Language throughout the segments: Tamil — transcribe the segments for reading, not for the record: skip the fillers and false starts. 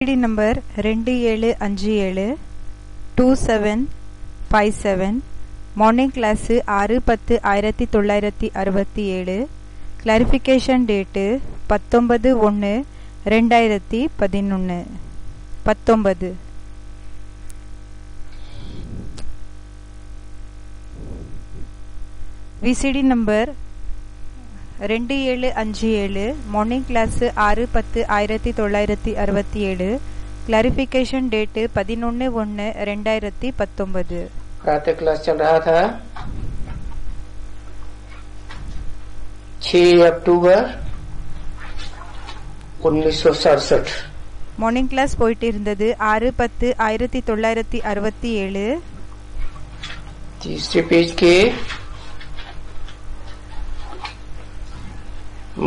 ID number 275727 morning class 6/10/1967. Clarification date 19/1/2011. 19. VCD number 2757 morning class 6/10/1967. Clarification date 11/1/2019. प्रातः क्लास चल रहा था 6 अक्टूबर 1967. மார்னிங் கிளாஸ் போயிட்டு இருந்தது 6/10/1967. तीसरे पेज के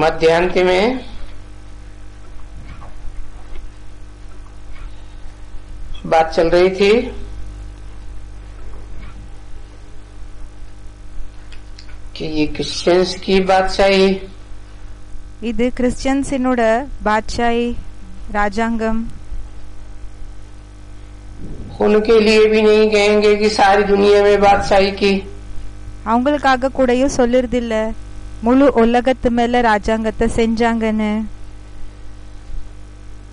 मध्यांत में बात चल रही थी कि ये क्रिश्चियंस की बादशाही, இது கிறிஸ்டியன்ஸினோட பாட்சாயி ராஜாங்கம். उनके लिए भी नहीं कहेंगे कि सारी दुनिया में बादशाही की. அவங்களுக்காக கூடயும் சொல்லுறதில்ல முழு உலகத்து மேல ராஜாங்கத்தை செஞ்சாங்கன்னு.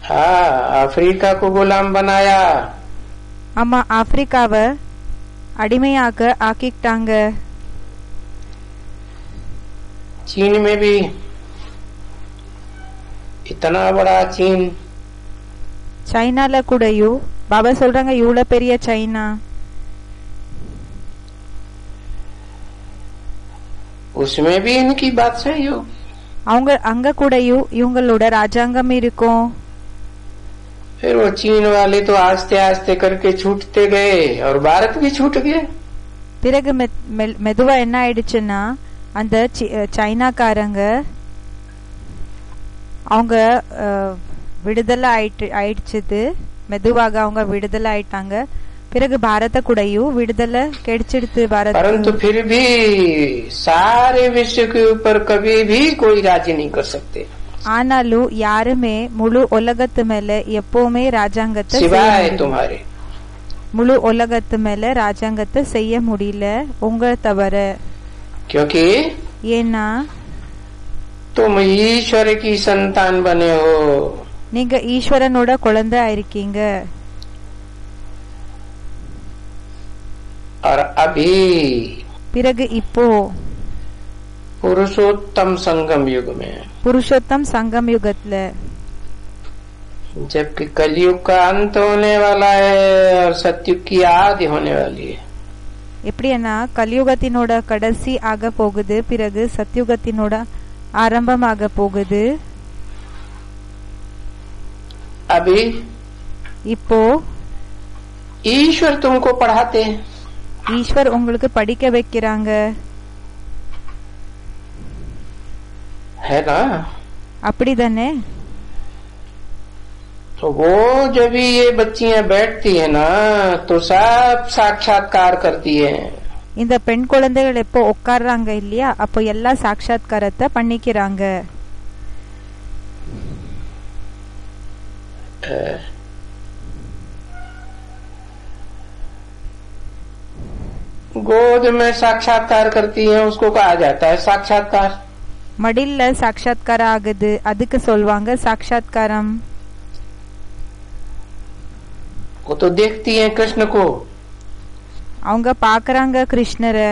हाँ, अफ्रीका को गुलाम बनाया. ஆமா, ஆப்பிரிக்காவை அடிமையாக ஆக்கிட்டாங்க. चीन में भी इतना बड़ा चीन, சைனால கூடயும் பாபா சொல்றாங்க இவ்வளவு பெரிய சைனா, उसमें भी इनकी बादशाही हो. அவங்க அங்க கூடயும் இவங்களோட ராஜாங்கம் இருக்கும். फिर वो चीन वाले तो आस्ते आस्ते करके छूटते गए और भारत भी छूट गए. பிறகு மெதுவா என்ன ஆயிடுச்சுன்னா அந்த சைனாக்காரங்க அவங்க விடுதலை ஆயிடுச்சு. மெதுவாக அவங்க விடுதலை ஆயிட்டாங்க. பிறகு பாரத கூடயும் விடுதலை கிடைச்சிடுத்து பாரத. परंतु फिर भी सारे विश्व के ऊपर कभी भी कोई राज्य नहीं कर सकते. ஆனாலும் யாருமே முழு உலகத்து மேல எப்பவுமே ராஜாங்கத்தை सिवाय तुम्हारे. முழு உலகத்து மேல ராஜாங்கத்தை செய்ய முடியல உங்களை தவிர. क्योंकि ஏன்னா तुम ईश्वर की संतान बने हो. நீங்க ஈஸ்வரனோட குழந்தை ஆயிருக்கீங்க. और अभी பிறகு இப்போ पुरुषोत्तम संगम युग में, புருஷோத்தம் சங்கம் யுகத்துல, जबकि कलयुग का अंत होने वाला है और सतयुग की आदि होने वाली है. எப்படின்னா கலியுகத்தினோட கடைசி ஆக போகுது, பிறகு சத்யுகத்தினோட ஆரம்பமாக போகுது. अभी இப்போ ईश्वर तुमको पढ़ाते हैं. ஈஸ்வர் உங்களுக்கு படிக்க வைக்கிறாங்க. है ना? அப்படிதானே? तो वो जब भी ये बच्चियां बैठती है ना तो सब साक्षात्कार करती है. இந்த பெண் குழந்தைகள் எப்போ உட்கார்றாங்க இல்லையா, அப்போ எல்லா சாட்சாத்காரத்தை பண்ணிக்கிறாங்க. गोद में साक्षात्कार करती है, उसको कहा जाता है साक्षात्कार. மடில்ல சாட்சாத்காரம் ஆகுது, அதுக்கு சொல்வாங்க சாட்சாத்காரம். वो तो देखती है कृष्ण को. அவங்க பாக்குறாங்க கிருஷ்ணரை.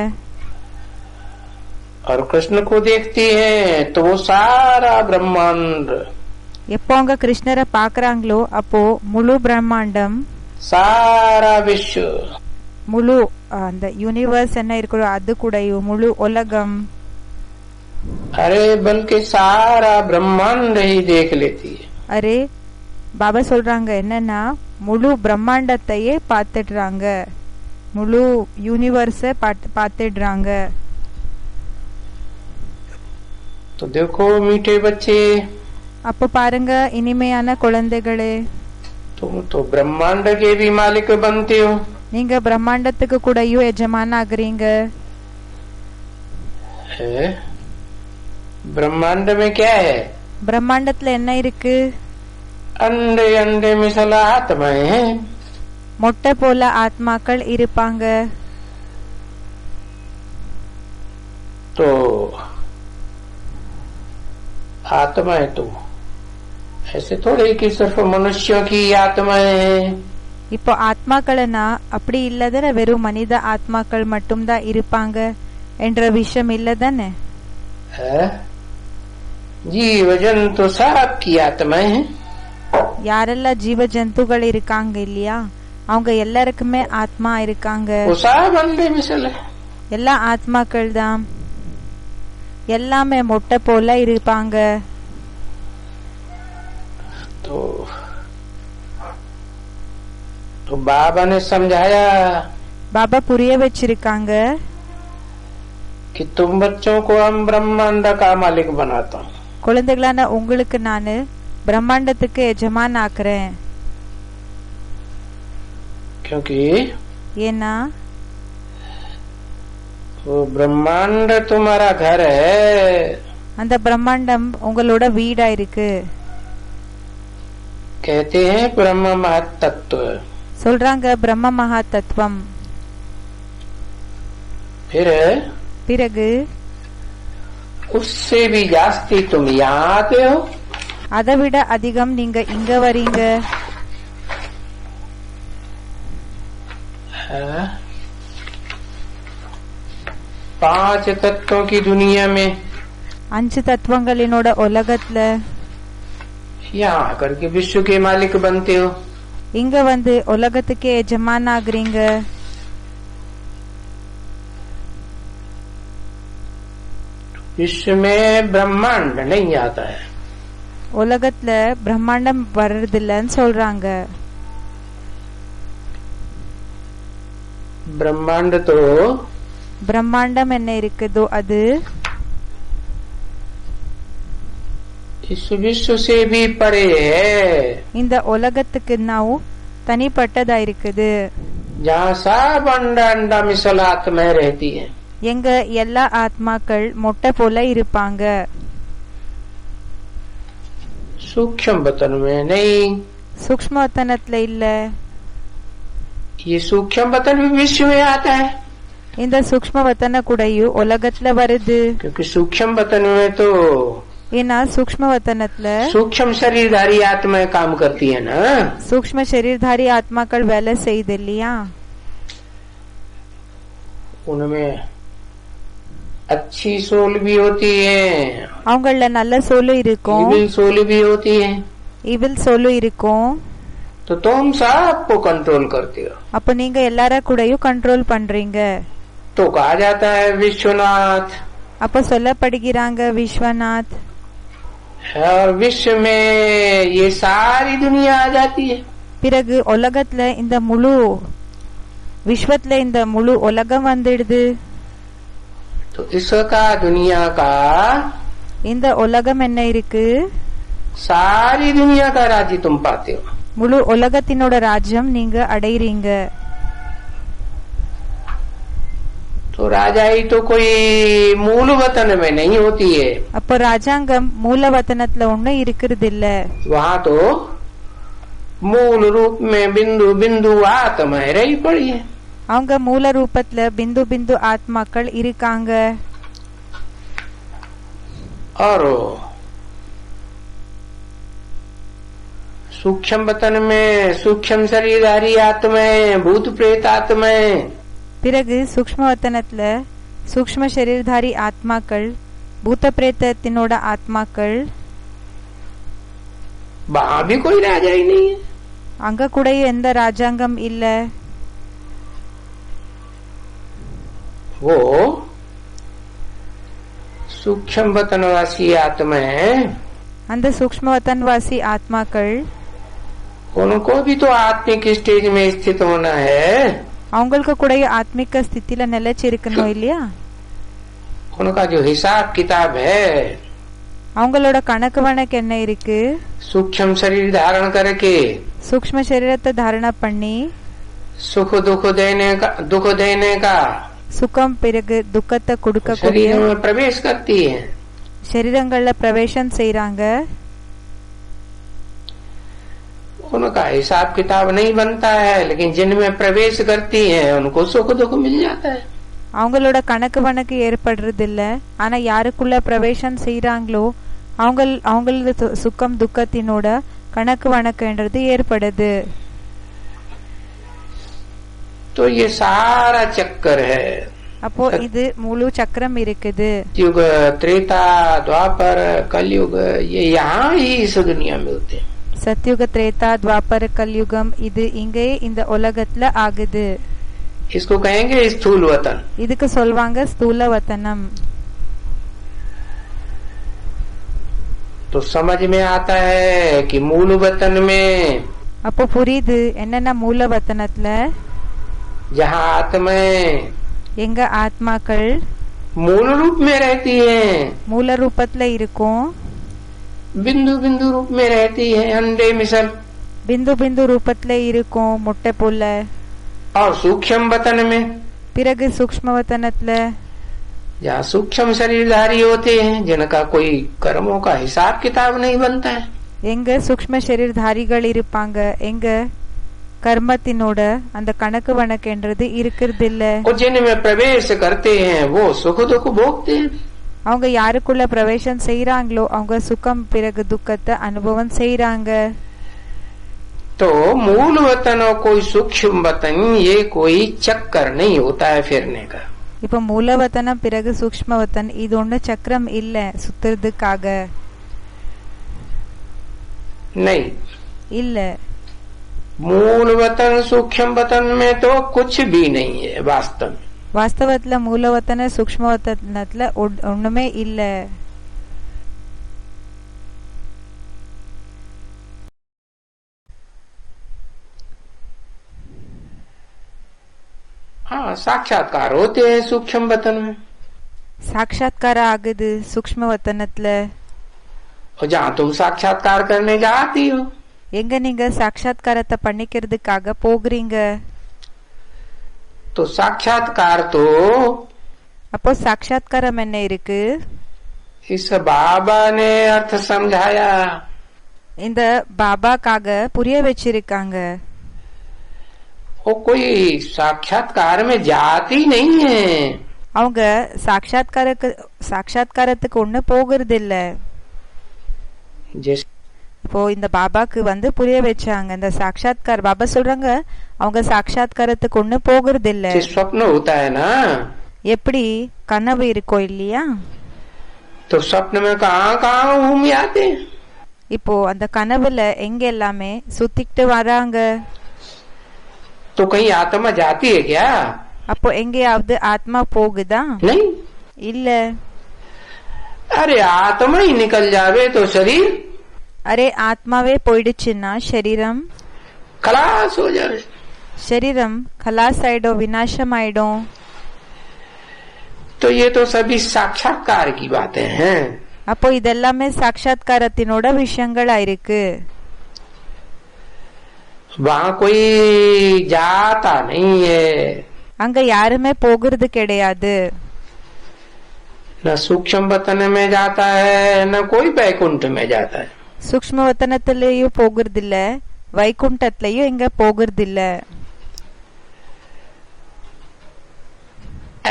और कृष्ण को देखती है तो वो सारा ब्रह्मांड, எப்போ அவங்க கிருஷ்ணரை பாக்குறாங்களோ அப்போ முழு பிரம்மாண்டம், सारा विश्व, முழு அந்த யூனிவர்ஸ் என்ன இருக்கிறோ அது கூடயும் முழு உலகம், अरे बल्कि सारा ब्रह्मांड ही देख लेती है. அரே பாபா சொல்றாங்க என்னன்னா முழு பிரம்மாண்டத்தையே பார்த்துடுறாங்க, முழு யூனிவர்ஸ பார்த்துடுறாங்க. तो देखो मीठे बच्चे, அப்போ பாருங்க இனிமையான குழந்தைகளே, तुम तो ब्रह्मांड के भी मालिक बनते हो. நீங்க பிரம்மாண்டத்துக்கு கூடயும் எஜமான ஆகுறீங்க. ब्रह्मांड में क्या है? பிரம்மாண்டத்துல என்ன இருக்கு? अंडे अंडे मिसला आत्माएं हैं। மொட்டை போல ஆத்மாக்கள் இருப்பாங்க. तो आत्माएं तो ऐसे थोड़े कि सिर्फ मनुष्यों की आत्माएं हैं। இப்போ ஆத்மாக்கள்னா அப்படி இல்லதானே, வெறும் மனித ஆத்மாக்கள் மட்டும்தான் இருப்பாங்க என்ற விஷயம் இல்லதானே. जीव जंतु सब की आत्माएं हैं। யாரெல்லாம் ஜீவ ஜந்துகள் இருக்காங்க இல்லையா, அவங்க எல்லாருக்குமே ஆத்மா இருக்காங்க. எல்லா ஆத்மாக்கள் தான், எல்லாமே மொட்டை போல இருப்பாங்க. तो बाबा ने समझाया, बाबा புரிய வச்சிருக்காங்க कि तुम बच्चों को हम ब्रह्मांड का मालिक बनाता हूँ। குழந்தைகளான உங்களுக்கு நானு பிரம்மாண்டத்துக்கு எஜமான் ஆக்குறேன். क्योंकि ஏன்னா वो ब्रह्मांड तुम्हारा घर है। அந்த பிரம்மாண்டம் உங்களோட வீடா இருக்கு. कहते हैं ब्रह्म महत्त्व, சொல்றாங்க பிரம்ம மகா தத்துவம். பிறகு उससे भी जास्ती तुम यहाँ आते हो। அதை விட அதிகம் நீங்க இங்க வரீங்க. पांच तत्वों की दुनिया में, 5 தத்துவங்களினோட உலகத்துல यहाँ आकर के विश्व के मालिक बनते हो। இங்க வந்து உலகத்துக்கே எஜமான் ஆகுறீங்க. विश्व में ब्रह्मांड नहीं आता है। உலகத்துல பிரம்மாண்டம் வர்றதில்லன்னு சொல்றாங்க. ब्रह्मांड तो பிரம்மாண்டம் என்ன இருக்குதோ அது इस विश्व से भी परे है। இந்த உலகத்துக்கு ನಾವು தனிப்பட்டதா இருக்குது. जहाँ सब अंडा अंडा मिसल आत्माएं रहती है। எங்க எல்லா ஆத்மாக்கள் மொட்டை போல இருப்பாங்க. सूक्ष्म वतन में नहीं, சூக்ஷ்ம வத்தனத்துல இல்ல. ये सूक्ष्म वतन भी विश्व में आता है। இந்த சூக்ஷ்ம வத்தன கூடயும் உலகத்துல வருது. क्योंकि सूक्ष्म वतन में तो ஏன்னா சூக்ஷ்ம வத்தனத்துல सूक्ष्म शरीरधारी आत्माएं काम करती है ना। சூக்ஷ்ம शरीरधारी ஆத்மாக்கள் வேலை செய்யுது இல்லையா. उनमें अच्छी सोल भी होती है, அவங்கள நல்ல சோலு இருக்கும், इविल सोल भी होती है। இவில் சோலு இருக்கும். तो तुम सबको कंट्रोल करते हो। அப்ப நீங்க எல்லார கூடயும் கண்ட்ரோல் பண்றீங்க. तो कहा जाता है विश्वनाथ। அப்ப சொல்லப்படுகிறாங்க விஸ்வநாத். और विश्व में ये सारी दुनिया आ जाती है। பிறகு உலகத்துல இந்த முழு விஸ்வத்துல இந்த முழு உலகம் வந்துடுது. तो इसका दुनिया का, இந்த உலகம் என்ன இருக்கு, सारी दुनिया का राज्य तुम पाते हो। முழு உலகத்தினோட ராஜ்யம் நீங்க அடைறீங்க. तो राजाई तो कोई मूल वतन में नहीं होती है। அப்போ ராஜாங்கம் மூல வத்தனத்துல ஒண்ணு இருக்கிறது இல்ல. वहाँ तो मूल रूप में बिंदु बिंदु आत्माएं रही पड़ी है। அவங்க மூல ரூபத்துல பிந்து பிந்து ஆத்மாக்கள் இருக்காங்க. और सूक्ष्म वतन में सूक्ष्म शरीरधारी आत्माएं, भूत प्रेत आत्माएं, பிறகு சூக்ஷ்ம வத்தனத்துல சூக்ஷ்ம शरीरधारी ஆத்மாக்கள், பூத பிரேதத்தினோட ஆத்மாக்கள், वहाँ भी कोई राजा ही नहीं है। அங்க கூட எந்த ராஜாங்கம் இல்ல. वो सूक्ष्म वतनवासी आत्माएं, அந்த சூக்ஷ்ம வத்தன்வாசி ஆத்மாக்கள், उनको भी तो आत्मिक स्टेज में स्थित होना है। அவங்களுக்கு கூட ஆத்மிக ஸ்திதியில நிலைச்சு இருக்கணும் இல்லையா. उनका जो हिसाब किताब है, அவங்களோட கணக்கு வழக்கு என்ன இருக்கு, सूक्ष्म शरीर धारण करके சூக்ஷ்ம சரீரத்தை தாரண பண்ணி सुख दुख देने का சுகம் பிறகு துக்கத்தை கொடுக்கக்கூடிய शरीर में प्रवेश करती है। சரீரங்கள்ல பிரவேசம் செய்யறாங்க. उनका हिसाब किताब नहीं बनता है, लेकिन जिनमें प्रवेश करती हैं उनको सुख दुख मिल जाता है. அவங்களோட கணக்கு வழக்கு ஏற்படுறது இல்ல. ஆனா யாருக்குள்ள பிரவேசம் செய்யறாங்களோ அவங்களது சுக்கம் துக்கத்தினோட கணக்கு வழக்குன்றது ஏற்படுது. तो ये सारा चक्कर है. அப்போ இது முழு சக்கரம் இருக்குது. युग त्रेता द्वापर कलयुग ये यहाँ ही इस दुनिया में होते हैं. சத்யுக திரேதா துவாபர கல்யுகம் இது இங்கே இந்த உலகத்துல ஆகுது. इसको कहेंगे स्थूल वतन. இதுக்கு சொல்வாங்க ஸ்தூல வத்தனம். तो समझ में आता है कि मूल वतन में அப்போ புரியுது என்னன்னா மூல வத்தனத்துல जहाँ आत्माएं எங்க ஆத்மாக்கள் मूल रूप में रहती हैं, மூல ரூபத்துல இருக்கும், बिंदु बिंदु रूप में रहती है, अंडे मिसल, பிந்து பிந்து ரூபத்துல இருக்கும் முட்டை போல. और सूक्ष्म वतन में பிறகு சூக்ஷ்ம வத்தனத்துல जहाँ सूक्ष्म शरीरधारी होते हैं जिनका कोई कर्मों का हिसाब किताब नहीं बनता है. எங்க சூக்ஷ்ம சரீரதாரிகள் இருப்பாங்க, எங்க கர்மத்தினோட அந்த கணக்கு வழக்குன்றது இருக்கிறது இல்ல. और जिनमें प्रवेश करते हैं वो सुख दुख भोगते हैं. அவங்க யாருக்குள்ள பிரவேசம் செய்யறாங்களோ அவங்க சுகம் பிறகு துக்கத்தை அனுபவம் செய்யறாங்க. तो मूल वतन और कोई सूक्ष्म वतन ये कोई चक्कर नहीं होता है फिरने का. இப்ப மூலவத்தனம் பிறகு சூக்ஷ்மவத்தன் இது ஒண்ணு சக்கரம் இல்ல சுத்துறதுக்காக. नहीं, இல்ல. मूल वतन सूक्ष्म वतन में तो कुछ भी नहीं है वास्तव में. வாஸ்தவத்துல மூலவத்தன சூக்ஷ்மவத்தனத்துல ஒண்ணுமே இல்ல. हाँ, साक्षात्कार होते हैं सूक्ष्म वतन में. साक्षात्कार आगुது சூக்ஷ்மவத்தனத்துல. और जहाँ तुम साक्षात्कार करने जाती हो எங்க நீங்க சாட்சாத்காரத்தை பண்ணிக்கிறதுக்காக போகிறீங்க. तो साक्षात्कार तो அப்போ சாட்சாத்காரம் என்ன இருக்கு? इस बाबा ने अर्थ समझाया. இந்த பாபாக்காக புரிய வச்சிருக்காங்க. वो कोई साक्षात्कार में जाती नहीं है. அவங்க சாட்சாத்காரத்துக்கு ஒண்ணு போகிறது இல்ல. இப்போ இந்த பாபாக்கு வந்து புரிய வச்சாங்க இந்த சாட்சாத்கார். பாபா சொல்றாங்க அவங்க சாட்சாத்காரத்துக்கு ஒண்ணு போகிறது இல்ல. स्वप्न होता है ना, எப்படி கனவு இருக்கோ இல்லையா? तो स्वप्न में कहाँ कहाँ घूम आते. இப்போ அந்த கனவுல எங்க எல்லாமே சுத்திட்டு வராங்க. तो कहीं आत्मा जाती है क्या? அப்போ எங்கேயாவது ஆத்மா போகுதா? नहीं, இல்ல. अरे आत्मा ही निकल जावे तो शरीर, अरे ஆத்மாவே போயிடுச்சுன்னா शरीரம் खलास हो जावे. शरीரம் खलास ஆயிடும், விநாசம் ஆயிடும். तो ये तो सभी साक्षात्कार की बातें हैं. அப்போ இதெல்லாமே சாட்சாத்காரத்தினோட விஷயங்களா இருக்கு. वहाँ कोई जाता नहीं है. அங்க யாருமே போகிறது கிடையாது. न सूक्ष्म वतन में जाता है न कोई वैकुंठ में जाता है. சூக்ஷ்மவத்தனத்திலயும் போகிறது இல்ல, வைகுண்டத்திலயும் எங்க போகிறது இல்ல.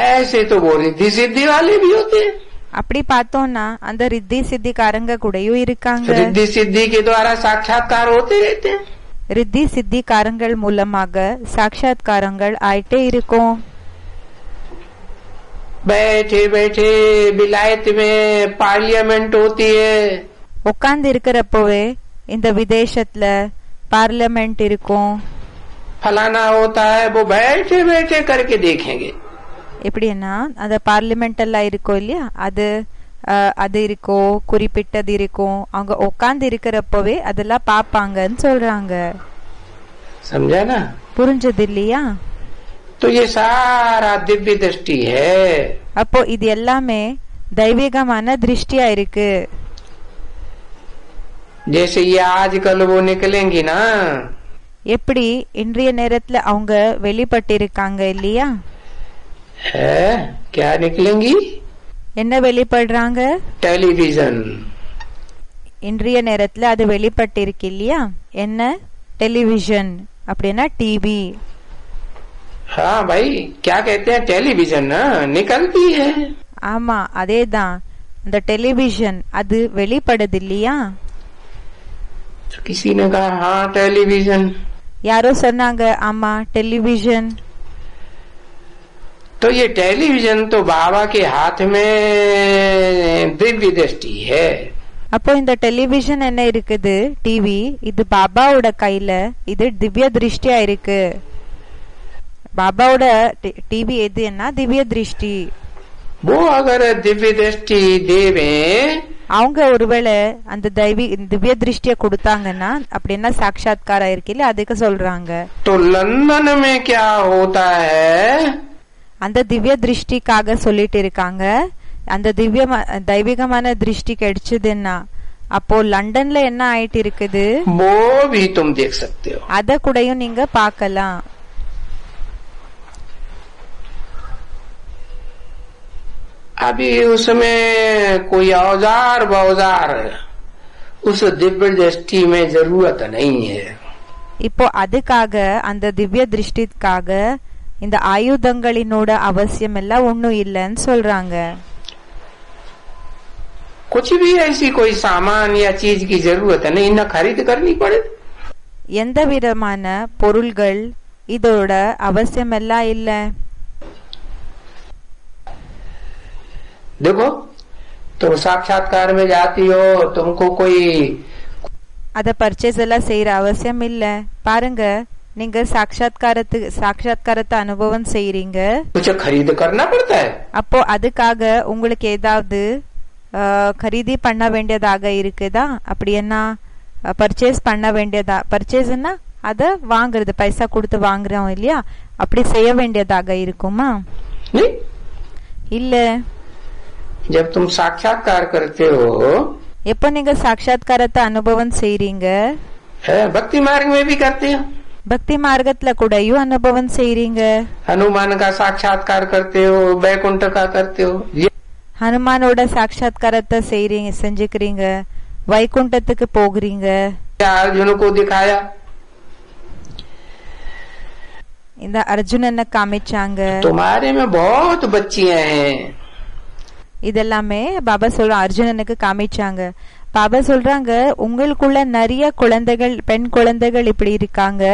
ऐसे तो वो रिद्धि सिद्धि वाले भी होते हैं. அப்படி பார்த்தோம்னா அந்த ரித்தி சித்திக்காரங்க கூடயும் இருக்காங்க. रिद्धि सिद्धि के द्वारा साक्षात्कार होते रहते हैं. ரித்தி சித்திக்காரங்கள் மூலமாக சாட்சாத்காரங்கள் ஆயிட்டே இருக்கும். बैठे बैठे विलायत में पार्लियामेंट होती है. உட்கார்ந்து இருக்கிறப்பவே இந்த விதேசத்துல பார்லிமெண்ட் இருக்கும். फलाना होता है वो बैठे बैठे करके देखेंगे. எப்படின்னா அந்த பார்லிமெண்ட் எல்லாம் இருக்கும் இல்லையா, அது இருக்கும், குறிப்பிட்டது இருக்கும். அவங்க உட்கார்ந்து இருக்கிறப்பவே அதெல்லாம் பாப்பாங்கன்னு சொல்றாங்க. समझा ना? புரிஞ்சது இல்லையா? तो ये सारा दिव्य दृष्टि है. அப்போ இது எல்லாமே தெய்வீகமான திருஷ்டியா இருக்கு. जैसे ये आजकल वो निकलेंगी ना, எப்படி இன்றைய நேரத்துல அவங்க வெளிப்பட்டிருக்காங்க இல்லையா? है क्या निकलेंगी? என்ன வெளிப்படுறாங்க? टेलीविजन. இன்றைய நேரத்துல அது வெளிப்பட்டிருக்கு இல்லையா? என்ன? டெலிவிஷன் அப்படின்னா டிவி. हाँ भाई, क्या कहते हैं, टेलीविजन ना निकलती है. ஆமா, அதேதான். இந்த டெலிவிஷன் அது வெளிப்படுது இல்லையா? तो किसी ने कहा हाँ टेलीविजन. யாரோ சொன்னாங்க ஆமா டெலிவிஷன். तो ये टेलीविजन तो बाबा के हाथ में दिव्य दृष्टि है. அப்போ இந்த டெலிவிஷன் என்ன இருக்குது, டிவி, இது பாபாவோட கையில, இது திவ்ய திருஷ்டியா இருக்கு. பாபாவோட டிவி எதுன்னா திவ்ய திருஷ்டி. वो अगर दिव्य दृष्टि देवे, அவங்க ஒருவேளை அந்த திவ்ய திருஷ்டிய கொடுத்தாங்கன்னா அப்படின்னா சாட்சாத்காரம் இருக்குல்ல, அதுக்கு சொல்றாங்க. तो लंदन में क्या होता है, அந்த திவ்ய திருஷ்டிக்காக சொல்லிட்டு இருக்காங்க. அந்த தெய்வீகமான திருஷ்டி கிடைச்சதுன்னா அப்போ லண்டன்ல என்ன ஆயிட்டு இருக்குது, वो भी तुम देख सकते हो. அத கூடயும் நீங்க பார்க்கலாம். अभी उसमें कोई औजार बौजार उस दिव्य दृष्टि में जरूरत नहीं है. இப்போ அதுக்காக அந்த திவ்ய திருஷ்டிக்காக இந்த ஆயுதங்களினோட அவசியம் எல்லாம் ஒன்னும் இல்லைன்னு சொல்றாங்க. कुछ भी ऐसी कोई सामान या चीज की जरूरत नहीं, न खरीद करनी पड़े. எந்த விதமான பொருள்கள் இதோட அவசியம் எல்லாம் இல்ல. देखो, तुम साक्षात्कार में जाती हो, तुमको कोई அத பர்ச்சேஸ் எல்லாம் செய்யற அவசியம் இல்ல. பாருங்க, நீங்க சாட்சாத்காரத்தை அனுபவம் செய்யறீங்க, कुछ खरीद करना पड़ता है. அப்போ அதுக்காக உங்களுக்கு ஏதாவது खरीदी பண்ண வேண்டியதாக இருக்குதா? அப்படி என்ன பர்ச்சேஸ் பண்ண வேண்டியதா? பர்ச்சேஸ்னா அத வாங்குறது, பைசா கொடுத்து வாங்குறோம் இல்லையா, அப்படி செய்ய வேண்டியதாக இருக்குமா? இல்ல. जब तुम साक्षात्कार करते हो, எப்போ நீங்க சாட்சாத்காரத்தை அனுபவம் செய்றீங்க, भक्ति मार्ग में भी करते हो, பக்தி மார்க்கத்துல கூடயும் அனுபவம் செய்றீங்க. हनुमान का साक्षात्कार करते हो, बैकुंठ का करते हो. ஹனுமானோட சாட்சாத்காரத்தை செஞ்சுக்கிறீங்க, வைகுண்டத்துக்கு போகிறீங்க. अर्जुन को दिखाया, இந்த அர்ஜுனனை காமிச்சாங்க. तुम्हारे में बहुत बच्चियां हैं. இதெல்லாமே பாபா அர்ஜுனனுக்கு காமிச்சாங்க. பாபா சொல்றாங்க, உங்களுக்குள்ள நிறைய குழந்தைகள், பெண் குழந்தைகள் இப்படி இருக்காங்க.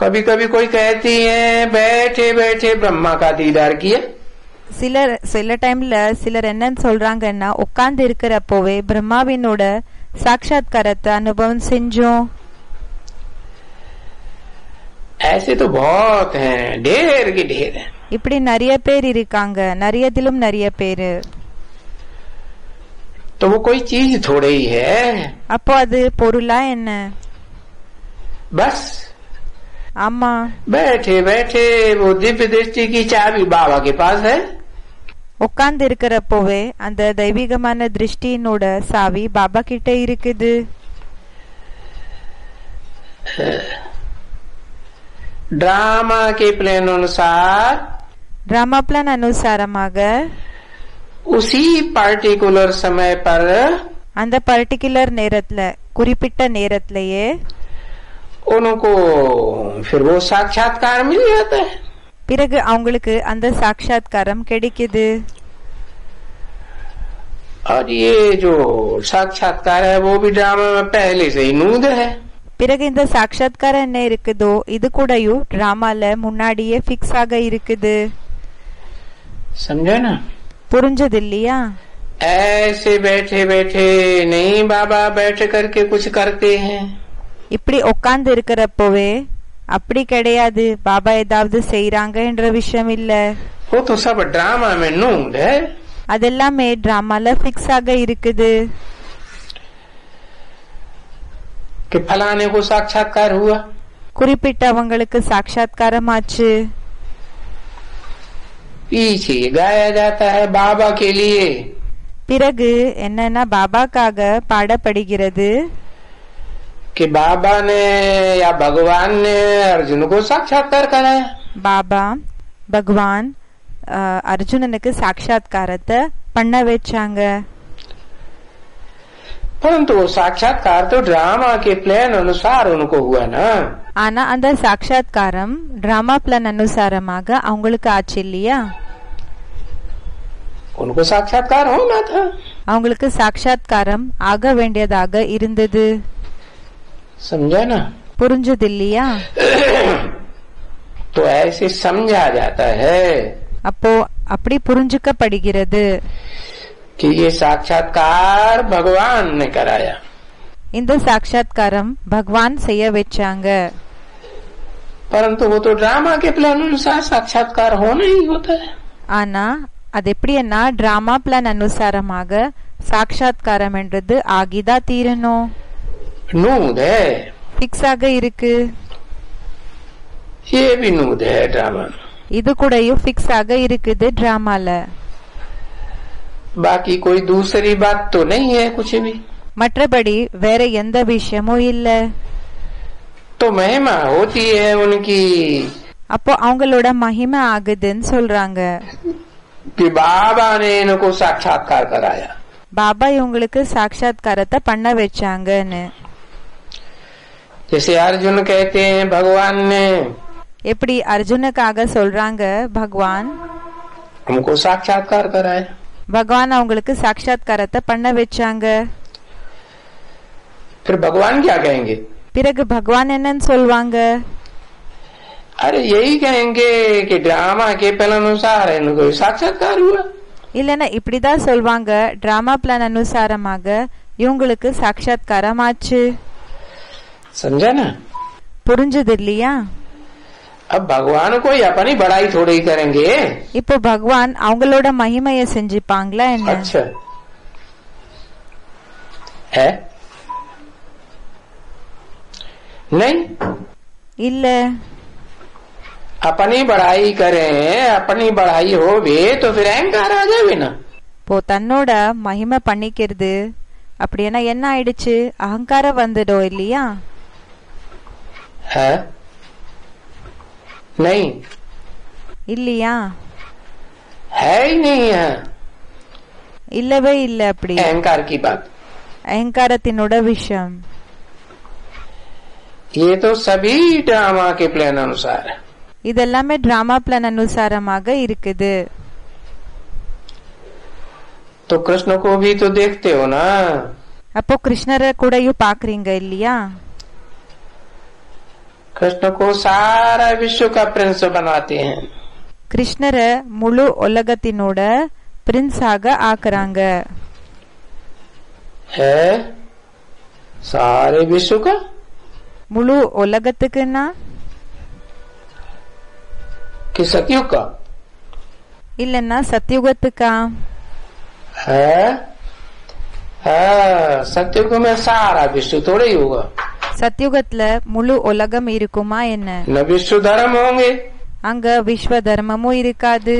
कभी कभी कोई कहती है बैठे बैठे ब्रह्मा का दीदार किया. சில டைம்ல சிலர் என்னன்னு சொல்றாங்கன்னா, உட்கார்ந்து இருக்கிறப்போவே பிரம்மாவினோட சாட்சாத்காரத்தை அனுபவம் செஞ்சோம். ऐसे तो बहुत हैं, ढेर की ढेर है. இப்படி நிறைய பேர் இருக்காங்க, நிறையதிலும் நிறைய பேரு. तो वो कोई चीज थोड़े ही है. அப்போ அது பொருளா என்ன? बस ஆமா, बैठे बैठे वो दिव्य दृष्टि की चाबी बाबा के पास है. உட்கார்ந்து இருக்கிறப்போவே அந்த தெய்வீகமான திருஷ்டியினோட சாவி பாபா கிட்ட இருக்குது. ड्रामा के प्लान अनुसार, டிராமா பிளான் அனுசாரமாக उसी पर्टिकुलर समय पर அந்த பர்டிகுலர் நேரத்துல, குறிப்பிட்ட நேரத்திலேயே उनको फिर वो साक्षात्कार मिल जाता है. பிறகு அவங்களுக்கு அந்த சாட்சாத்காரம் கிடைக்குது. और ये जो साक्षात्कार है वो भी ड्रामा में पहले से ही नूद है. பிறகு இந்த சாட்சாத்காரம் என்ன இருக்குதோ இது கூடயும் டிராமால முன்னாடியே பிக்ஸ் ஆக இருக்குது. समझे ना? புரிஞ்சது இல்லையா? ऐसे बैठे बैठे नहीं बाबा बैठ करके कुछ करते हैं. இப்படி உட்கார்ந்து இருக்கிறப்போவே அப்படி கிடையாது, பாபா ஏதாவது செய்யறாங்க என்ற விஷயம் இல்ல. वो तो सब ड्रामा में नूद है. அதெல்லாமே டிராமால பிக்ஸ் ஆக இருக்குது. कि फलाने को साक्षात्कार हुआ, குறிப்பிட்டவங்களுக்கு சாட்சாத்காரம் ஆச்சு. पीछे गाया जाता है बाबा के लिए. பிறகு என்னன்னா பாபாக்காக பாடப்படுகிறது. कि बाबा ने या भगवान ने अर्जुन को साक्षात्कार कराया. பாபா பகவான் அர்ஜுனனுக்கு சாட்சாத்காரத்தை பண்ண வச்சாங்க. परंतु वो साक्षात्कार तो ड्रामा के प्लान अनुसार उनको हुआ ना. ஆனா அந்த சாட்சாத்காரம் டிராமா பிளான் அனுசாரமாக அவங்களுக்கு ஆச்சு இல்லையா? उनको साक्षात्कार होना था. அவங்களுக்கு சாட்சாத்காரம் ஆக வேண்டியதாக இருந்தது. समझा ना? புரிஞ்சது இல்லையா? तो ऐसे समझा जाता है அப்போ அப்படி புரிஞ்சுக்கப்படுகிறது कि ये साक्षात्कार भगवान ने कराया. இந்த சாட்சாத்காரம் பகவான் செய்ய வச்சாங்க. परंतु वो तो ड्रामा के प्लान अनुसार साक्षात्कार होना ही होता है. ஆனா அது எப்படின்னா டிராமா பிளான் அனுசாரமாக சாட்சாத்காரம் என்றது ஆகிதா தீரணும். नूद है, பிக்ஸ் ஆக இருக்கு. ये भी नूद है ड्रामा. இது கூடயும் பிக்ஸ் ஆக இருக்குது டிராமால. बाकी कोई दूसरी बात तो नहीं है कुछ भी. மற்றபடி வேற எந்த விஷயமும் இல்ல. तो महिमा होती है उनकी அப்போ அவங்களோட மகிமை ஆகுதுன்னு சொல்றாங்க. कि बाबा ने इनको साक्षात्कार कराया. பாபா இவங்களுக்கு சாட்சாத்காரத்தை பண்ண வச்சாங்கன்னு. जैसे अर्जुन कहते हैं भगवान ने எப்படி அர்ஜுனுக்காக சொல்றாங்க பகவான் हमको साक्षात्कार कराया. பகவான் அவங்களுக்கு சாட்சாத்காரத்தை பண்ண வச்சாங்க. फिर भगवान क्या कहेंगे? பிறகு பகவான் என்னன்னு சொல்வாங்க? अरे यही कहेंगे कि ड्रामा के प्लान अनुसार इनको साक्षात्कार हुआ. இல்லன்னா இப்படிதான் சொல்வாங்க, டிராமா பிளான் அனுசாரமாக இவங்களுக்கு சாட்சாத்காரம் ஆச்சு. समझा ना? புரிஞ்சது இல்லையா? अब भगवान को अपनी बड़ाई थोड़ी ही करेंगे. இப்போ பகவான் அவங்களோட மகிமையை செஞ்சுப்பாங்களா என்ன? अच्छा है नहीं. இல்ல. अपनी बढ़ाई करें, अपनी बढ़ाई हो भी तो फिर अहंकार आ जाए ना. இப்போ தன்னோட மகிமை பண்ணிக்கிறது அப்படின்னா என்ன ஆயிடுச்சு? அகங்காரம் வந்துடும் இல்லையா? है नहीं, இல்லையா? है ही नहीं है. இல்லவே இல்ல. அப்படி अहंकार की बात. அகங்காரத்தினோட விஷயம். ये तो सभी ड्रामा के प्लान अनुसार है. இதெல்லாமே டிராமா பிளான் அனுசாரமாக இருக்குது. तो कृष्ण को भी तो देखते हो ना. அப்போ கிருஷ்ணரை கூடயும் பாக்குறீங்க இல்லையா? कृष्ण को सारा विश्व का प्रिंस बनाते हैं. கிருஷ்ணரை முழு உலகத்தினோட பிரின்ஸ் ஆக ஆக்குறாங்க. है सारे विश्व का. முழு உலகத்துக்குன்னா कि सतयुग का இல்லன்னா சத்யுகத்துக்கா? है. सतयुग में सारा विश्व थोड़ा ही होगा. சத்யுகத்துல முழு உலகம் இருக்குமா என்ன? न विश्व धर्म होंगे. அங்க விஸ்வ தர்மமும் இருக்காது.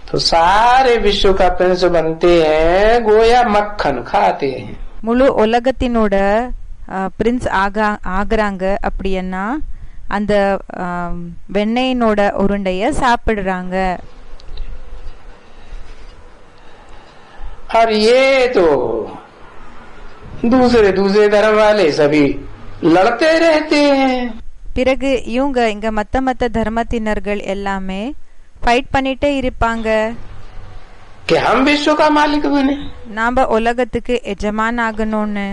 तो सारे विश्व का प्रिंस बनते हैं, गोया मक्खन खाते हैं. முழு உலகத்தினோட பிரின்ஸ் ஆகுறாங்க. அப்படின்னா அந்த வெண்ணெயினோட உருண்டைய சாப்பிடுறாங்க. और ये तो दूसरे दूसरे धर्म वाले सभी लड़ते रहते हैं. பிறகு இவங்க இங்க மத்த தர்மத்தினர்கள் எல்லாமே ஃபைட் பண்ணிட்டே இருப்பாங்க. कि हम विश्व का मालिक बने. நாம உலகத்துக்கு எஜமான் ஆகணும்னு.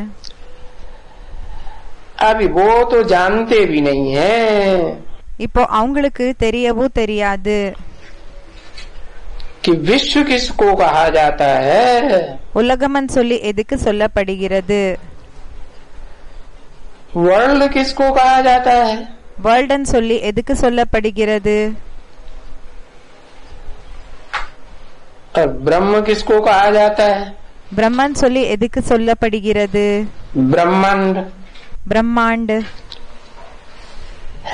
अभी वो तो जानते भी नहीं है. இப்போ அவங்களுக்கு தெரியவும் தெரியாது कि विश्व किसको कहा जाता है. உலகமன் சொல்லி எதுக்கு சொல்லப்படுகிறது? वर्ल्ड किसको कहा जाता है. வேர்ல்டன் சொல்லி எதுக்கு சொல்லப்படுகிறது? और ब्रह्म किसको कहा जाता है. பிரம்மன் சொல்லி எதுக்கு சொல்லப்படுகிறது? ब्रह्मांड. பிரம்மாண்ட்.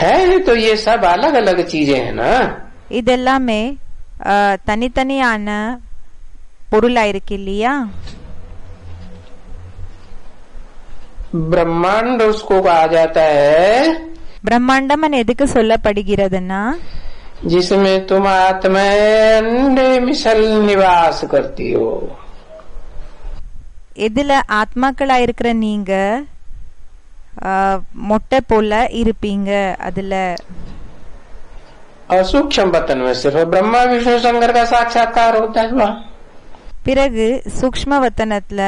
है तो ये सब अलग अलग चीजें हैं ना. இதெல்லாமே தனித்தனியான பொருளா இருக்கு இல்லையா? ब्रह्मांड उसको कहा जाता है பிரம்மாண்டமன் எதுக்கு சொல்லப்படுகிறதுன்னா जिसमें तुम आत्मा अंडे मिसल निवास करती हो. எதுல ஆத்மாக்களா இருக்கிற நீங்க மொட்டை போல இருப்பீங்க அதுல. और सूक्ष्म वतन में सिर्फ ब्रह्मा विष्णु शंकर का साक्षात्कार होता है वहाँ. பிறகு சூக்ஷ்ம வத்தனத்துல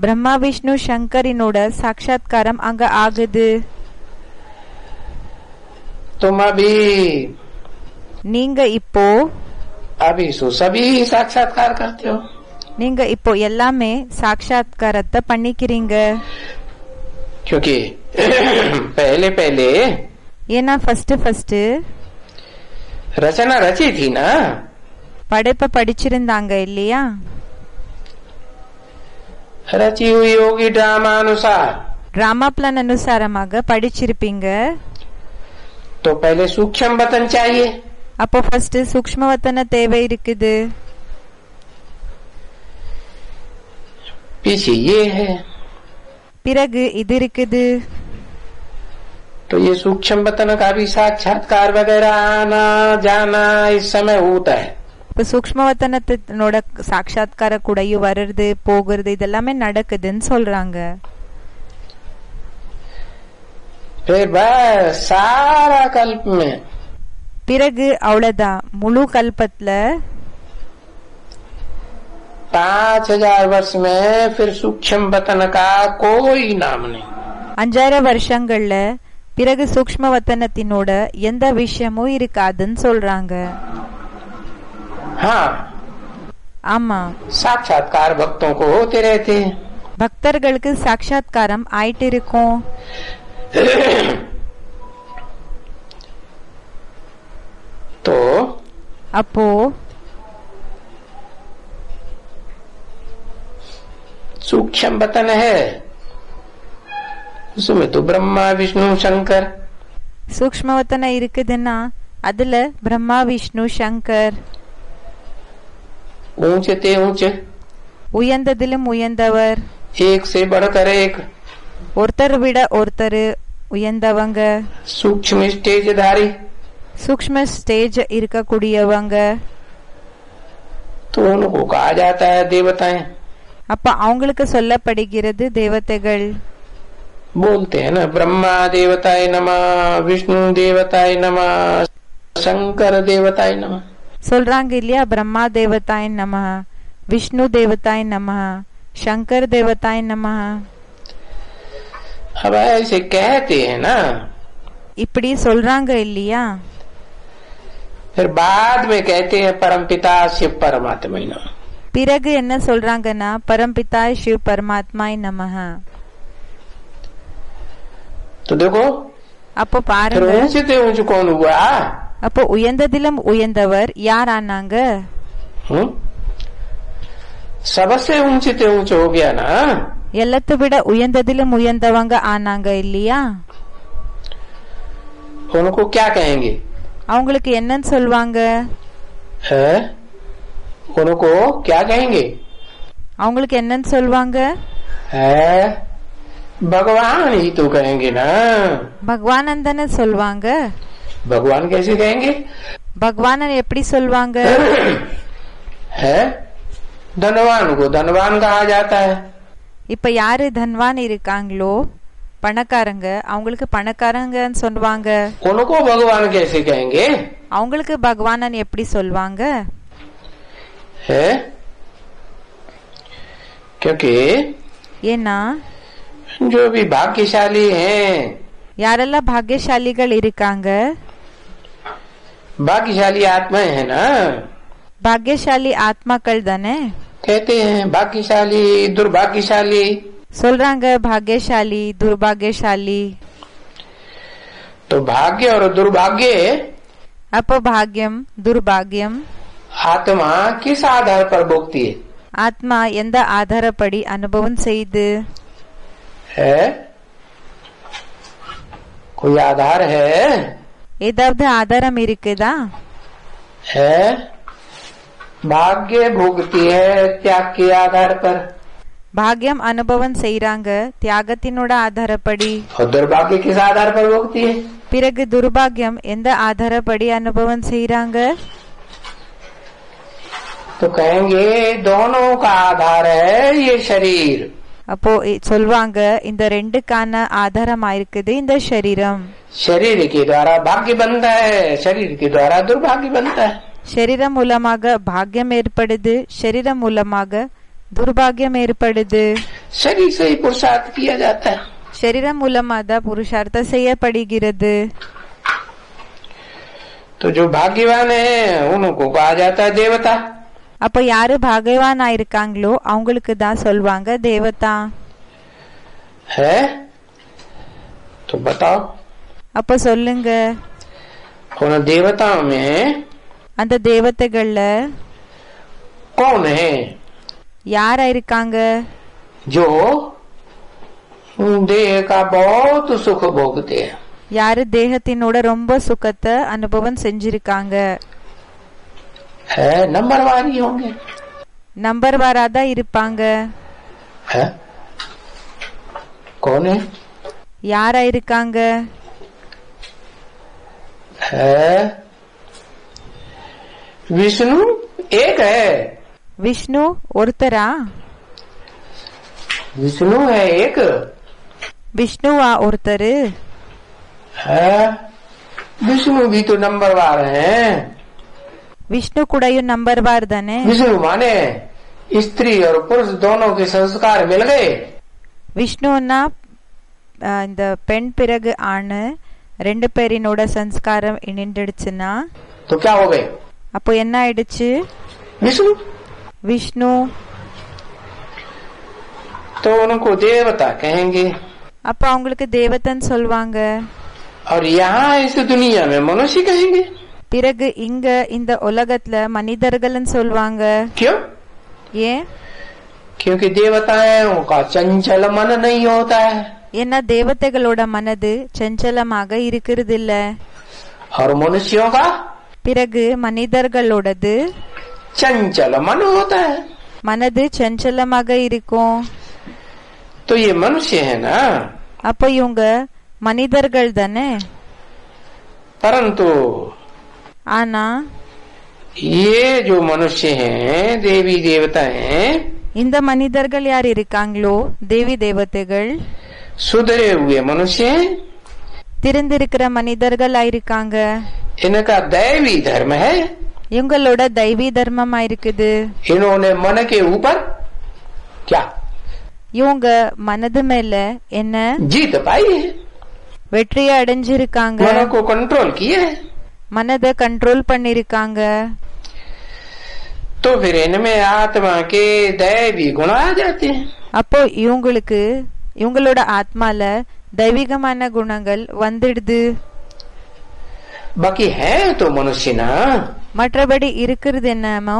பிரம்மா விஷ்ணு சங்கரினோட சாட்சாத்காரம் அங்க ஆகுது. तुम अभी நீங்க இப்போ अभी सभी साक्षात्कार करते हो. நீங்க இப்போ எல்லாமே சாட்சாத்காரத்தை பண்ணிக்கிறீங்க. क्योंकि पहले पहले ஏன்னா ஃபர்ஸ்ட் रचना रची थी ना, படைப்ப படிச்சிருந்தாங்க இல்லையா? रची हुई होगी ड्रामा अनुसार. டிராமா பிளான் அனுசாரமாக படிச்சிருப்பீங்க. तो पहले सूक्ष्म वतन चाहिए. அப்போ ஃபர்ஸ்ட் சூக்ஷ்மவத்தன தேவை இருக்குது. पीछे ये है. பிறகு இது இருக்குது. तो ये सूक्ष्म वतन का भी साक्षात्कार वगैरह आना जाना इस समय होता है. இப்ப சூக்ஷ்மவத்தனத்தோட சாட்சாத்கார கூடயும் வர்றது போகிறது இதெல்லாமே நடக்குதுன்னு சொல்றாங்க. फिर बस सारा कल्प में பிறகு அவ்வளவுதான் முழு கல்பத்துல 5000 वर्ष में फिर सूक्ष्म वतन का कोई नाम नहीं. 5000 வருஷங்கள்ல பிறகு சூக்ஷ்மவத்தனத்தினோட எந்த விஷயமும் இருக்காதுன்னு சொல்றாங்க. हाँ, ஆமா, साक्षात्कार भक्तों को होते रहते हैं. பக்தர்களுக்கு சாட்சாத்காரம் ஆயிட்டு இருக்கும். तो அப்போ सूक्ष्म वतन है, उसमें तो ब्रह्मा विष्णु शंकर. சூக்ஷ்மவத்தன இருக்குதுன்னா அதுல பிரம்மா விஷ்ணு சங்கர் ऊंचे ते ऊंचे, உயர்ந்ததிலும் உயர்ந்தவர், एक से बढ़कर एक, ஒருத்தர் விட ஒருத்தர் உயர்ந்தவங்க, सूक्ष्म स्टेजधारी. சூக்ஷ்ம ஸ்டேஜ் இருக்கக்கூடியவங்க. तो उनको कहा जाता है देवताएं. அப்ப அவங்களுக்கு சொல்லப்படுகிறது தேவதைகள். बोलते हैं ना, ब्रह्मा देवताय नमः, विष्णु देवताय नमः, शंकर देवताय नमः. சொல்றாங்க இல்லையா? பிரம்மா தேவதாய் நமஹ, விஷ்ணு தேவதாய் நமஹ, சங்கர் தேவதாய் நமஹ. अब ऐसे कहते हैं ना, இப்படி சொல்றாங்க இல்லையா? फिर बाद में कहते हैं परमपिता शिव परमात्मा नमः. பிறகு என்ன சொல்றாங்கன்னா பரம்பிதா சிவ் பரமாத்மாய் நமஹ. तो देखो, அப்போ फिर பாருங்க, ऊंचे से ऊंचे कौन हुआ? அப்போ உயர்ந்ததிலும் உயர்ந்தவர் யார் ஆனாங்க? सबसे ऊंचे से ऊंचे हो गया ना. எல்லாத்தை விட உயர்ந்ததிலும் உயர்ந்தவங்க ஆனாங்க இல்லையா? उनको क्या कहेंगे? அவங்களுக்கு என்னன்னு சொல்வாங்க? है? उनको क्या कहेंगे? அவங்களுக்கு என்னன்னு சொல்வாங்க? है? भगवान ही तो कहेंगे ना. பகவான் தானே சொல்வாங்க. भगवान कैसे कहेंगे? பகவான் எப்படி சொல்வாங்க? है? धनवान को धनवान कहा जाता है. இப்ப யாரு தன்வான் இருக்காங்களோ பணக்காரங்க, அவங்களுக்கு பணக்காரங்கன்னு சொல்வாங்க. उनको भगवान कैसे कहेंगे? அவங்களுக்கு பகவானன் எப்படி சொல்வாங்க? है? क्योंकि ஏன்னா जो भी भाग्यशाली हैं, யாரெல்லாம் பாக்கியசாலிகள் இருக்காங்க, भाग्यशाली आत्माएं है ना, பாக்கியசாலி ஆத்மாக்கள் தானே. कहते हैं भाग्यशाली दुर्भाग्यशाली. சொல்றாங்க பாக்கியசாலி துர்பாகியசாலி. तो भाग्य और दुर्भाग्य அப்போ பாக்கியம் துர்பாகியம் आत्मा किस आधार पर भोगती है? ஆத்மா எந்த ஆதாரப்படி அனுபவம் செய்து? है? कोई आधार है? ஏதாவது ஆதாரம் இருக்குதா? है? भाग्य भोगती है त्याग के आधार पर, பாக்கியம் அனுபவம் செய்றாங்க தியாகத்தினோட ஆதாரப்படி. और दुर्भाग्य किस आधार पर भोगती है? பிறகு துர்பாகியம் எந்த ஆதாரப்படி அனுபவம் செய்றாங்க? तो कहेंगे दोनों का आधार है ये शरीर. அப்போ சொல்வாங்க இந்த ரெண்டுக்கான ஆதாரமா இருக்குது இந்த சரீரம். शरीर के द्वारा भाग्य बनता है, शरीर के द्वारा दुर्भाग्य बनता है. சரீரம் மூலமாக பாக்கியம் ஏற்படுது, சரீரம் மூலமாக துர்பாகியம் ஏற்படுது. शरीर से ही पुरुषार्थ किया जाता है. சரீரம் மூலமாக புருஷார்த்தம் செய்யப்படுகிறது. तो जो भाग्यवान है उनको कहा जाता है देवता. அப்ப யாரு பாகியவானா இருக்காங்களோ அவங்களுக்கு தான் சொல்வாங்க தேவதா. है तो बताओ. அப்ப சொல்லுங்க, उन देवताओं में அந்த தேவதைகள்ல कौन है யாரா இருக்காங்க? जो देह का बहुत सुख भोगते हैं. யாரு தேகத்தினோட ரொம்ப சுகத்தை அனுபவம் செஞ்சிருக்காங்க? है नंबरवार ही होंगे. நம்பர் வாராதான் இருப்பாங்க. है कौन है? யாரா இருக்காங்க? है विष्णु एक है. விஷ்ணு ஒருத்தரா? विष्णु है एक. விஷ்ணுவா ஒருத்தரு? है विष्णु भी तो नंबरवार हैं. விஷ்ணு கூடயும் நம்பர் வார் தானே? विष्णु माने स्त्री और पुरुष दोनों के संस्कार मिल गए. விஷ்ணுன்னா இந்த பெண் பிறகு ஆணு ரெண்டு பேரினோட சம்ஸ்காரம் இணைந்துடுச்சுன்னா तो क्या हो गए? அப்போ என்ன ஆயிடுச்சு? विष्णु. விஷ்ணு. तो उनको देवता कहेंगे. அப்ப அவங்களுக்கு தேவதன் சொல்வாங்க. और यहाँ इस दुनिया में मनुष्य कहेंगे. பிறகு இங்க இந்த உலகத்துல மனிதர்கள்னு சொல்வாங்க. क्यों? ஏன்? क्योंकि देवताओं का चंचल मन नहीं होता है. ஏன்னா தேவதைகளோட மனது சஞ்சலமாக இருக்கிறது இல்ல. और मनुष्यों का பிறகு மனிதர்களோடது चंचल मन होता है. மனது சஞ்சலமாக இருக்கும். तो ये मनुष्य है ना. அப்போ இவங்க மனிதர்கள் தானே. परंतु ஆனா ये जो मनुष्य हैं देवी देवता हैं, இந்த மனிதர்கள் யார் இருக்காங்களோ தேவி தேவதைகள் सुधरे हुए मनुष्य हैं. திருந்திருக்கிற மனிதர்கள் ஆயிருக்காங்க. इनका दैवी धर्म है. இவங்களோட தெய்வீ தர்மமா இருக்குது. इन्होंने मन के ऊपर क्या இவங்க மனது மேல என்ன जीत पाई है. வெற்றியை அடைஞ்சிருக்காங்க. मन को कंट्रोल किए है. மனதை கண்ட்ரோல் பண்ணிருக்காங்க. तो फिर इनमें आत्मा के दैवी गुण आ जाते हैं. அப்போ இவங்களுக்கு இவங்களோட ஆத்மால தெய்வீகமான குணங்கள் வந்துடுது. बाकी है तो मनुष्य ना. மற்றபடி இருக்கிறது என்னமோ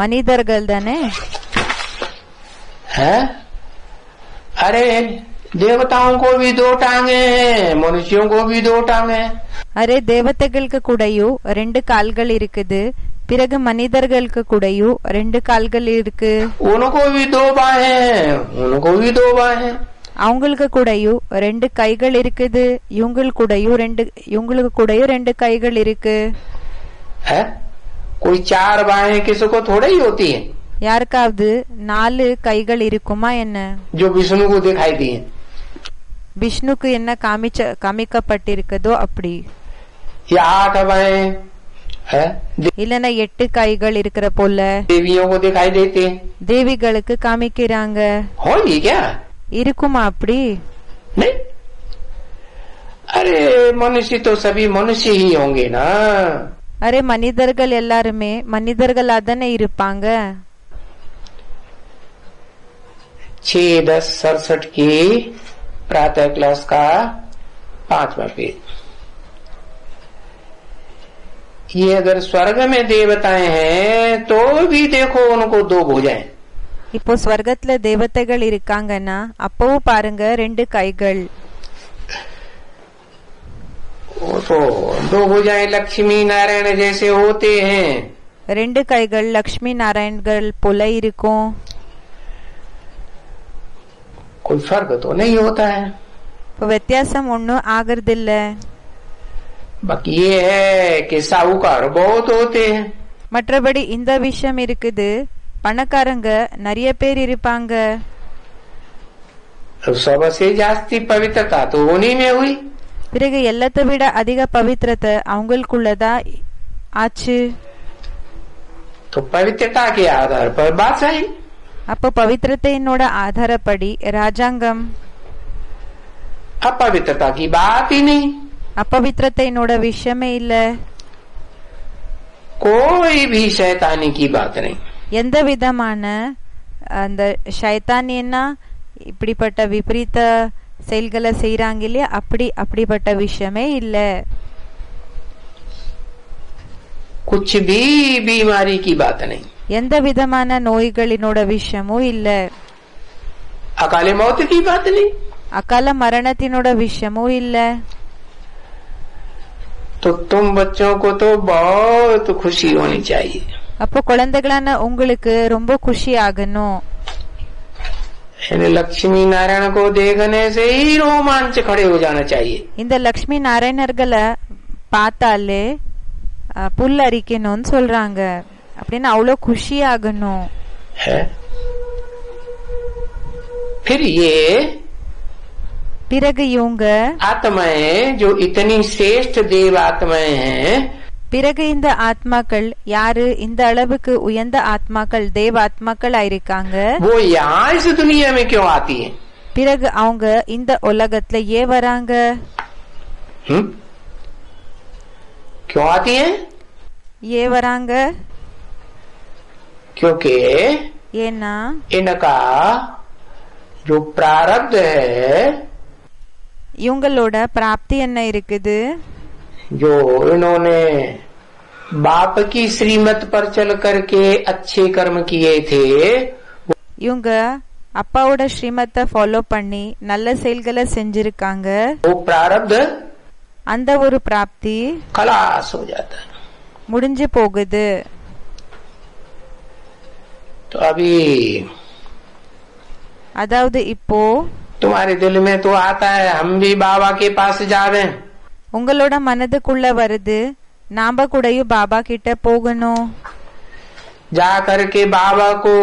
மனிதர்கள் தானே. है अरे देवताओं को भी दो टांगे हैं, मनुष्यों को भी दो टांगे हैं. அரே தேவதைகளுக்கு கூடயும் ரெண்டு கால்கள் இருக்குது, பிறகு மனிதர்களுக்கு கூடயும் ரெண்டு கால்கள் இருக்கு. उनको भी दो बाहें हैं, उनको भी दो बाहें हैं. அவங்களுக்கு கூடயும் ரெண்டு கைகள் இருக்குது, இவங்களுக்கு கூடயும் ரெண்டு கைகள் இருக்கு. है कोई चार बाहें किसको थोड़े ही होती है. யாருக்காவது 4 கைகள் இருக்குமா என்ன? जो विष्णु को दिखाई दी है. விஷ்ணுக்கு என்ன காமிக்கப்பட்டிருக்கதோ அப்படி. या 8 बाहें है, இல்லனா 8 கைகள் இருக்கிற போல देवियों को दिखाई देते हैं. தேவிகளுக்கு காமிக்கிறாங்க. होंगी क्या? இருக்குமா அப்படி? नहीं. अरे मनुष्य तो सभी मनुष्य ही होंगे ना. அரே மனிதர்கள் எல்லாருமே மனிதர்களா தானே இருப்பாங்க. 6-10-67 की प्रातः क्लास का 5वां पेज. ये अगर स्वर्ग में देवताएं हैं तो भी देखो उनको 2 भुजाएं. இப்போ ஸ்வர்கத்துல தேவதைகள் இருக்காங்கன்னா அப்பவும் பாருங்க 2 கைகள். वो तो 2 भुजाएं लक्ष्मी नारायण जैसे होते हैं. 2 கைகள் லக்ஷ்மி நாராயணர்கள் போல இருக்கும். कोई फर्क तो नहीं होता है. இப்போ வித்தியாசம் ஒன்னும் ஆகிறதில்ல. बाकी ये है कि साहूकार बहुत होते हैं. மற்றபடி இந்த விஷயம் இருக்குது, பணக்காரங்க நிறைய பேர் இருப்பாங்க. तो सबसे जास्ती पवित्रता तो उन्हीं में हुई। பிறகு எல்லாத்தை விட அதிக பவித்திரத்தை அவங்களுக்குள்ளதா ஆச்சு. तो पवित्रता के आधार पर बादशाही, அப்போ பவித்திரத்தையினோட ஆதாரப்படி ராஜாங்கம், अपवित्रता की बात ही नहीं, अपवित्रத்தையினோட விஷயமே இல்ல, कोई भी शैतानी की बात नहीं. எந்த விதமான அந்த ஷைத்தானியன்னா இப்படிப்பட்ட விபரீத செயல்களை செய்யறாங்க இல்லையா, அப்படிப்பட்ட விஷயமே இல்ல. कुछ भी बीमारी की बात नहीं, எந்த விதமான நோய்களினோட விஷயமும் இல்ல. अकाले मौत की बात नहीं, அகால மரணத்தினோட விஷயமும் இல்ல. तो तुम बच्चों को तो बहुत खुशी होनी चाहिए. அப்போ குழந்தைகளான உங்களுக்கு ரொம்ப खुशी ஆகணும். लक्ष्मी नारायण को देखने से ही रोमांच खड़े हो जाना चाहिए. இந்த லக்ஷ்மி நாராயணர்களை பார்த்தாலே புல் அரிக்கணும்னு சொல்றாங்க. அப்படின்னு அவ்வளவு खुशी ஆகணும். फिर ये பிறகு இவங்க आत्माएं जो इतनी श्रेष्ठ देव आत्माएं हैं, பிறகு இந்த ஆத்மாக்கள் யாரு, இந்த அளவுக்கு உயர்ந்த ஆத்மாக்கள் தேவ ஆத்மாக்கள் ஆயிருக்காங்க. वो यहाँ इस दुनिया में क्यों आती है? பிறகு அவங்க இந்த உலகத்துல ஏன் வராங்க? क्यों आती है? ஏன் வராங்க? क्योंकि ஏன்னா इनका जो प्रारब्ध है, இவங்களோட பிராப்தி என்ன இருக்குது, जो इन्होंने बाप की श्रीमत पर चल करके अच्छे कर्म किए थे, இவங்க அப்பாவோட ஸ்ரீமத்தை ஃபாலோ பண்ணி நல்ல செயல்களை செஞ்சிருக்காங்க. वो प्रारब्ध அந்த ஒரு பிராப்தி खलास हो जाता है. முடிஞ்சு போகுது. तो अभी அதாவது இப்போ तुम्हारे दिल में तो आता है हम भी बाबा के पास जावे, உங்களோட மனதுக்குள்ள வருது நாம கூடயும் பாபா கிட்ட போகணும். जा करके बाबा को,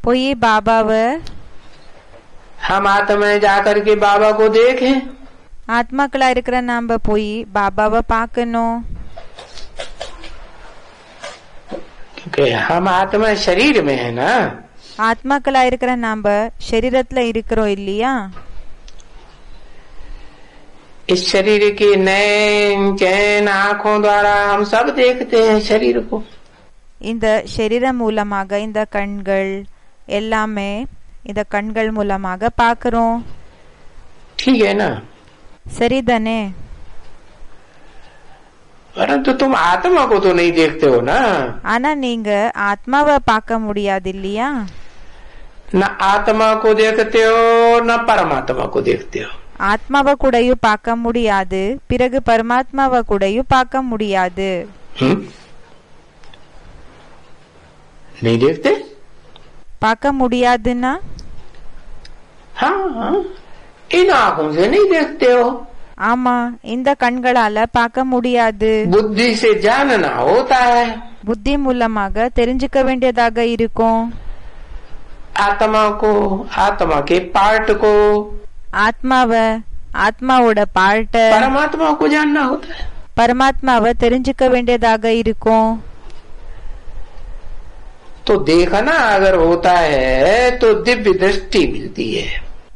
போய் பாபாவை हम आत्माएं जा करके बाबा को देखें, ஆத்மாக்களா இருக்கிற நாம போய் பாபாவை பார்க்கணும். क्योंकि हम आत्मा शरीर में है ना. ஆத்மாக்களா இருக்கிற நாம शरीरத்துல இருக்கிறோம் இல்லையா. इस शरीर के नैन चैन आँखों द्वारा हम सब देखते हैं शरीर को. இந்த शरीரம் மூலமாக இந்த கண்கள் எல்லாமே இந்த கண்கள் மூலமாக பார்க்கிறோம். ठीक है ना. சரிதானே. परंतु तुम आत्मा को तो नहीं देखते हो ना. ஆனா நீங்க ஆத்மாவை பார்க்க முடியாது இல்லையா. न आत्मा को देखते हो न परमात्मा को देखते हो. ஆத்மாவை கூடயும் பார்க்க முடியாது, பிறகு பரமாத்மாவை கூடயும் பார்க்க முடியாது. नहीं देखते. பார்க்க முடியாதுன்னா हाँ, इन आंखों से नहीं देखते हो. ஆமா, இந்த கண்களால பார்க்க முடியாது. बुद्धि से जानना होता है. புத்தி மூலமாக தெரிஞ்சுக்க வேண்டியதாக இருக்கும். आत्मा को, आत्मा के पार्ट को, ஆத்மாவை, ஆத்மாவோட பார்ட்ட, परमात्मा को जानना होता है. பரமாத்மாவை தெரிஞ்சுக்க வேண்டியதாக இருக்கும். तो देखना अगर होता है तो दिव्य दृष्टि मिलती है.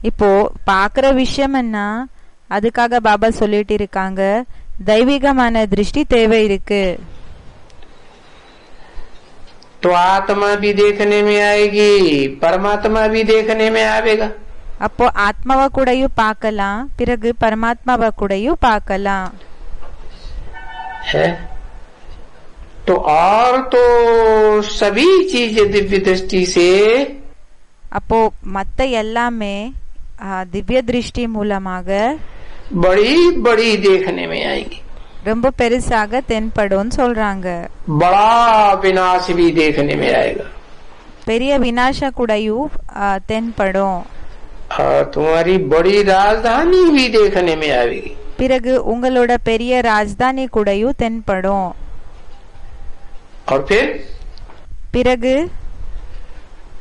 இப்போ பாக்குற விஷயம் என்ன, அதுக்காக பாபா சொல்லிட்டு இருக்காங்க தெய்வீகமான திருஷ்டி தேவை இருக்கு. तो आत्मा भी देखने में आएगी, परमात्मा भी देखने में आवेगा. அப்போ ஆத்மாவை கூடயும் பார்க்கலாம், பிறகு பரமாத்மாவை கூடயும் பார்க்கலாம். है तो और तो सभी चीजें दिव्य दृष्टि से, அப்போ மத்த எல்லாமே திவ்ய திருஷ்டி மூலமாக बड़ी बड़ी देखने में आएगी. ரொம்ப பெருசாக தென்படும் சொல்றாங்க. बड़ा विनाश भी देखने में आएगा. பெரிய விநாச கூடயும் தென்படும். और तुम्हारी बड़ी राजधानी भी देखने में आएगी. பிறகு உங்களோட பெரிய ராஜதானி கூடயும் தென்படும். और பிறகு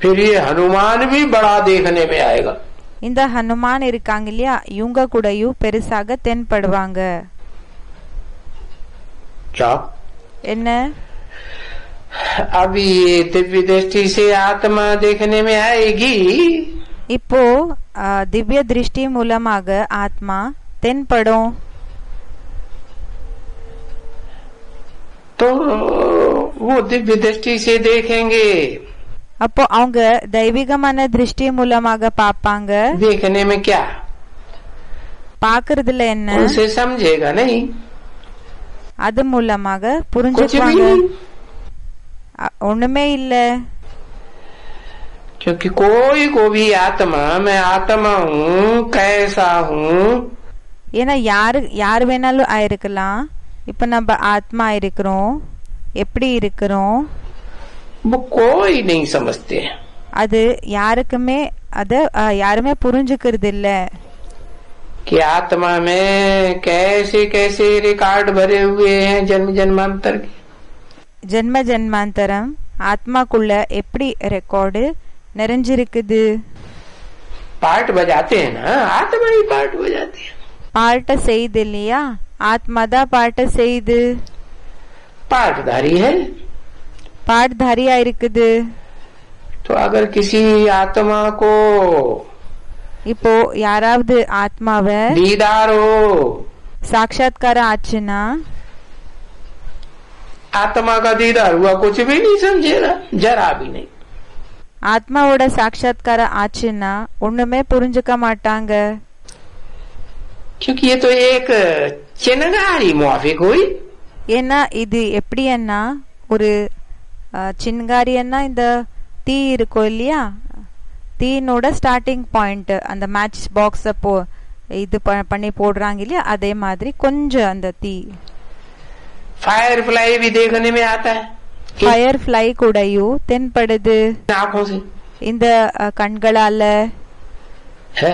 फिर ये हनुमान भी बड़ा देखने में आएगा. இந்த ஹனுமான் இருக்காங்க இல்லையா, இவங்க கூடயும் பெருசாக தென்படுவாங்க. என்ன? अभी दिव्य दृष्टि से आत्मा देखने में आएगी. இப்போ திவ்ய திருஷ்டி மூலமாக ஆத்மா தென்படும். तो वो दिव्य दृष्टि से देखेंगे. அப்போ அவங்க தெய்வீகமான திருஷ்டி மூலமாக பாப்பாங்க. देखने में क्या? பாக்குறதுல என்ன? उनसे समझेगा नहीं. அது மூலமாக புரிஞ்சுக்குவாங்க. ஒண்ணுமே இல்ல. क्योंकि कोई को भी आत्मा मैं आत्मा हूँ कैसा हूँ. ஏன்னா யாரு வேணாலும் ஆயிருக்கலாம். இப்ப நம்ம ஆத்மா இருக்கிறோம், எப்படி இருக்கிறோம், वो कोई नहीं समझते. அது யாருக்குமே யாருமே புரிஞ்சுக்கிறது இல்ல. कि आत्मा में कैसे कैसे रिकॉर्ड भरे हुए हैं जन्म जन्मांतर के. ஜென்ம ஜென்மாந்தரம் ஆத்மாக்குள்ள எப்படி ரெக்கார்டு நிறைஞ்சிருக்குது. पार्ट बजाते हैं ना, आत्मा ही पार्ट बजाती है. பாட்ட செய்து இல்லையா, ஆத்மாதான் பாட்ட செய்து. पार्टधारी है. பாட்தாரியா இருக்குது. तो अगर किसी आत्मा को இப்போ யாராவது ஆத்மாவை दीदार हो, சாட்சாத்காரம் ஆச்சுன்னா आत्मा का दीदार हुआ कुछ भी नहीं समझेगा, जरा भी नहीं. ஆத்மாவோட சாட்சாத்காரம் ஆச்சுன்னா ஒண்ணுமே புரிஞ்சுக்க மாட்டாங்க. क्योंकि ये तो एक चिनगारी मुआफिक हुई. ஏன்னா இது எப்படின்னா ஒரு சின்காரியன்னா இந்த தீ இருக்கும் இல்லையா, தீனோட ஸ்டார்டிங் பாயிண்ட் அந்த மேட்ச் பாக்ஸ் அப்போ இது பண்ணி போடுறாங்க இல்லையா, அதே மாதிரி கொஞ்சம் அந்த தீ. फायर फ्लाई भी देखने में आता है. ஃபயர் ஃபிளை கூடயும் தென்படுது आंखों से. இந்த கண்களால. है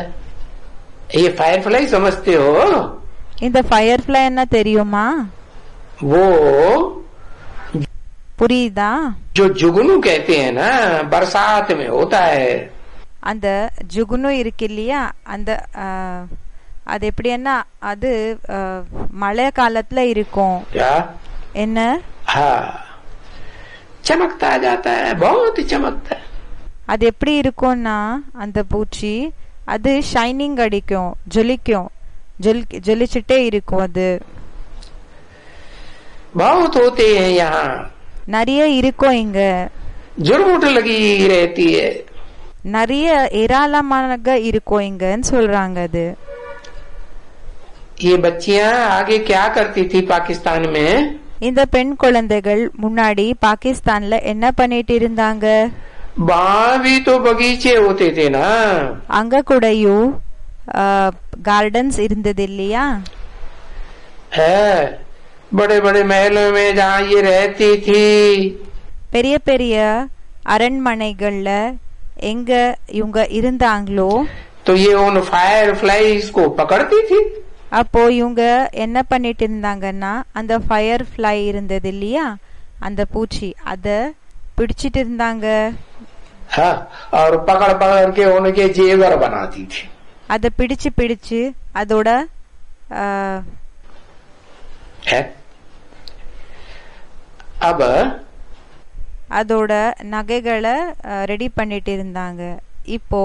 ये फायर फ्लाई समझते हो? இந்த ஃபயர் ஃபிளை என்ன தெரியுமா? वो புரியுதா? जो जुगनू कहते हैं ना, बरसात में होता है. அந்த ஜுகுனு இருக்கு இல்லையா, அந்த அது எப்படின்னா அது மழை காலத்துல இருக்கும். क्या? என்ன? हाँ, चमकता जाता है, बहुत चमकता है. அது எப்படி இருக்கும்னா அந்த பூச்சி அது ஷைனிங் அடிக்கும், ஜொலிக்கும், ஜொலிச்சுட்டே இருக்கும். அது बहुत होते हैं यहाँ. நிறைய இருக்கும் இங்க. जुर्मुट लगी रहती है. நிறைய ஏராளமாக இருக்கும் இங்கன்னு சொல்றாங்க. அது ये बच्चियां आगे क्या करती थी पाकिस्तान में? இந்த பெண் குழந்தைகள் முன்னாடி பாகிஸ்தான்ல என்ன பண்ணிட்டு இருந்தாங்க? वहाँ भी तो बगीचे होते थे ना. அங்க கூடயும் गार्डन्स இருந்தது இல்லையா? है, बड़े बड़े महलों में जहाँ ये रहती थी. பெரிய பெரிய அரண்மனைகள்ல எங்க இவங்க இருந்தாங்களோ, तो ये उन फायर फ्लाइज को पकड़ती थी. அப்போ இவங்க என்ன பண்ணிட்டு இருந்தாங்கன்னா அந்த ஃபயர் ஃபிளை இருந்தது இல்லையா, அந்த பூச்சி அத பிடிச்சிட்டு இருந்தாங்க. हाँ, और पकड़ पकड़ के उनके जेवर बनाती थी. அத பிடிச்சு பிடிச்சு அதோட है. अब அதோட நகைகளை ரெடி பண்ணிட்டு இருந்தாங்க. இப்போ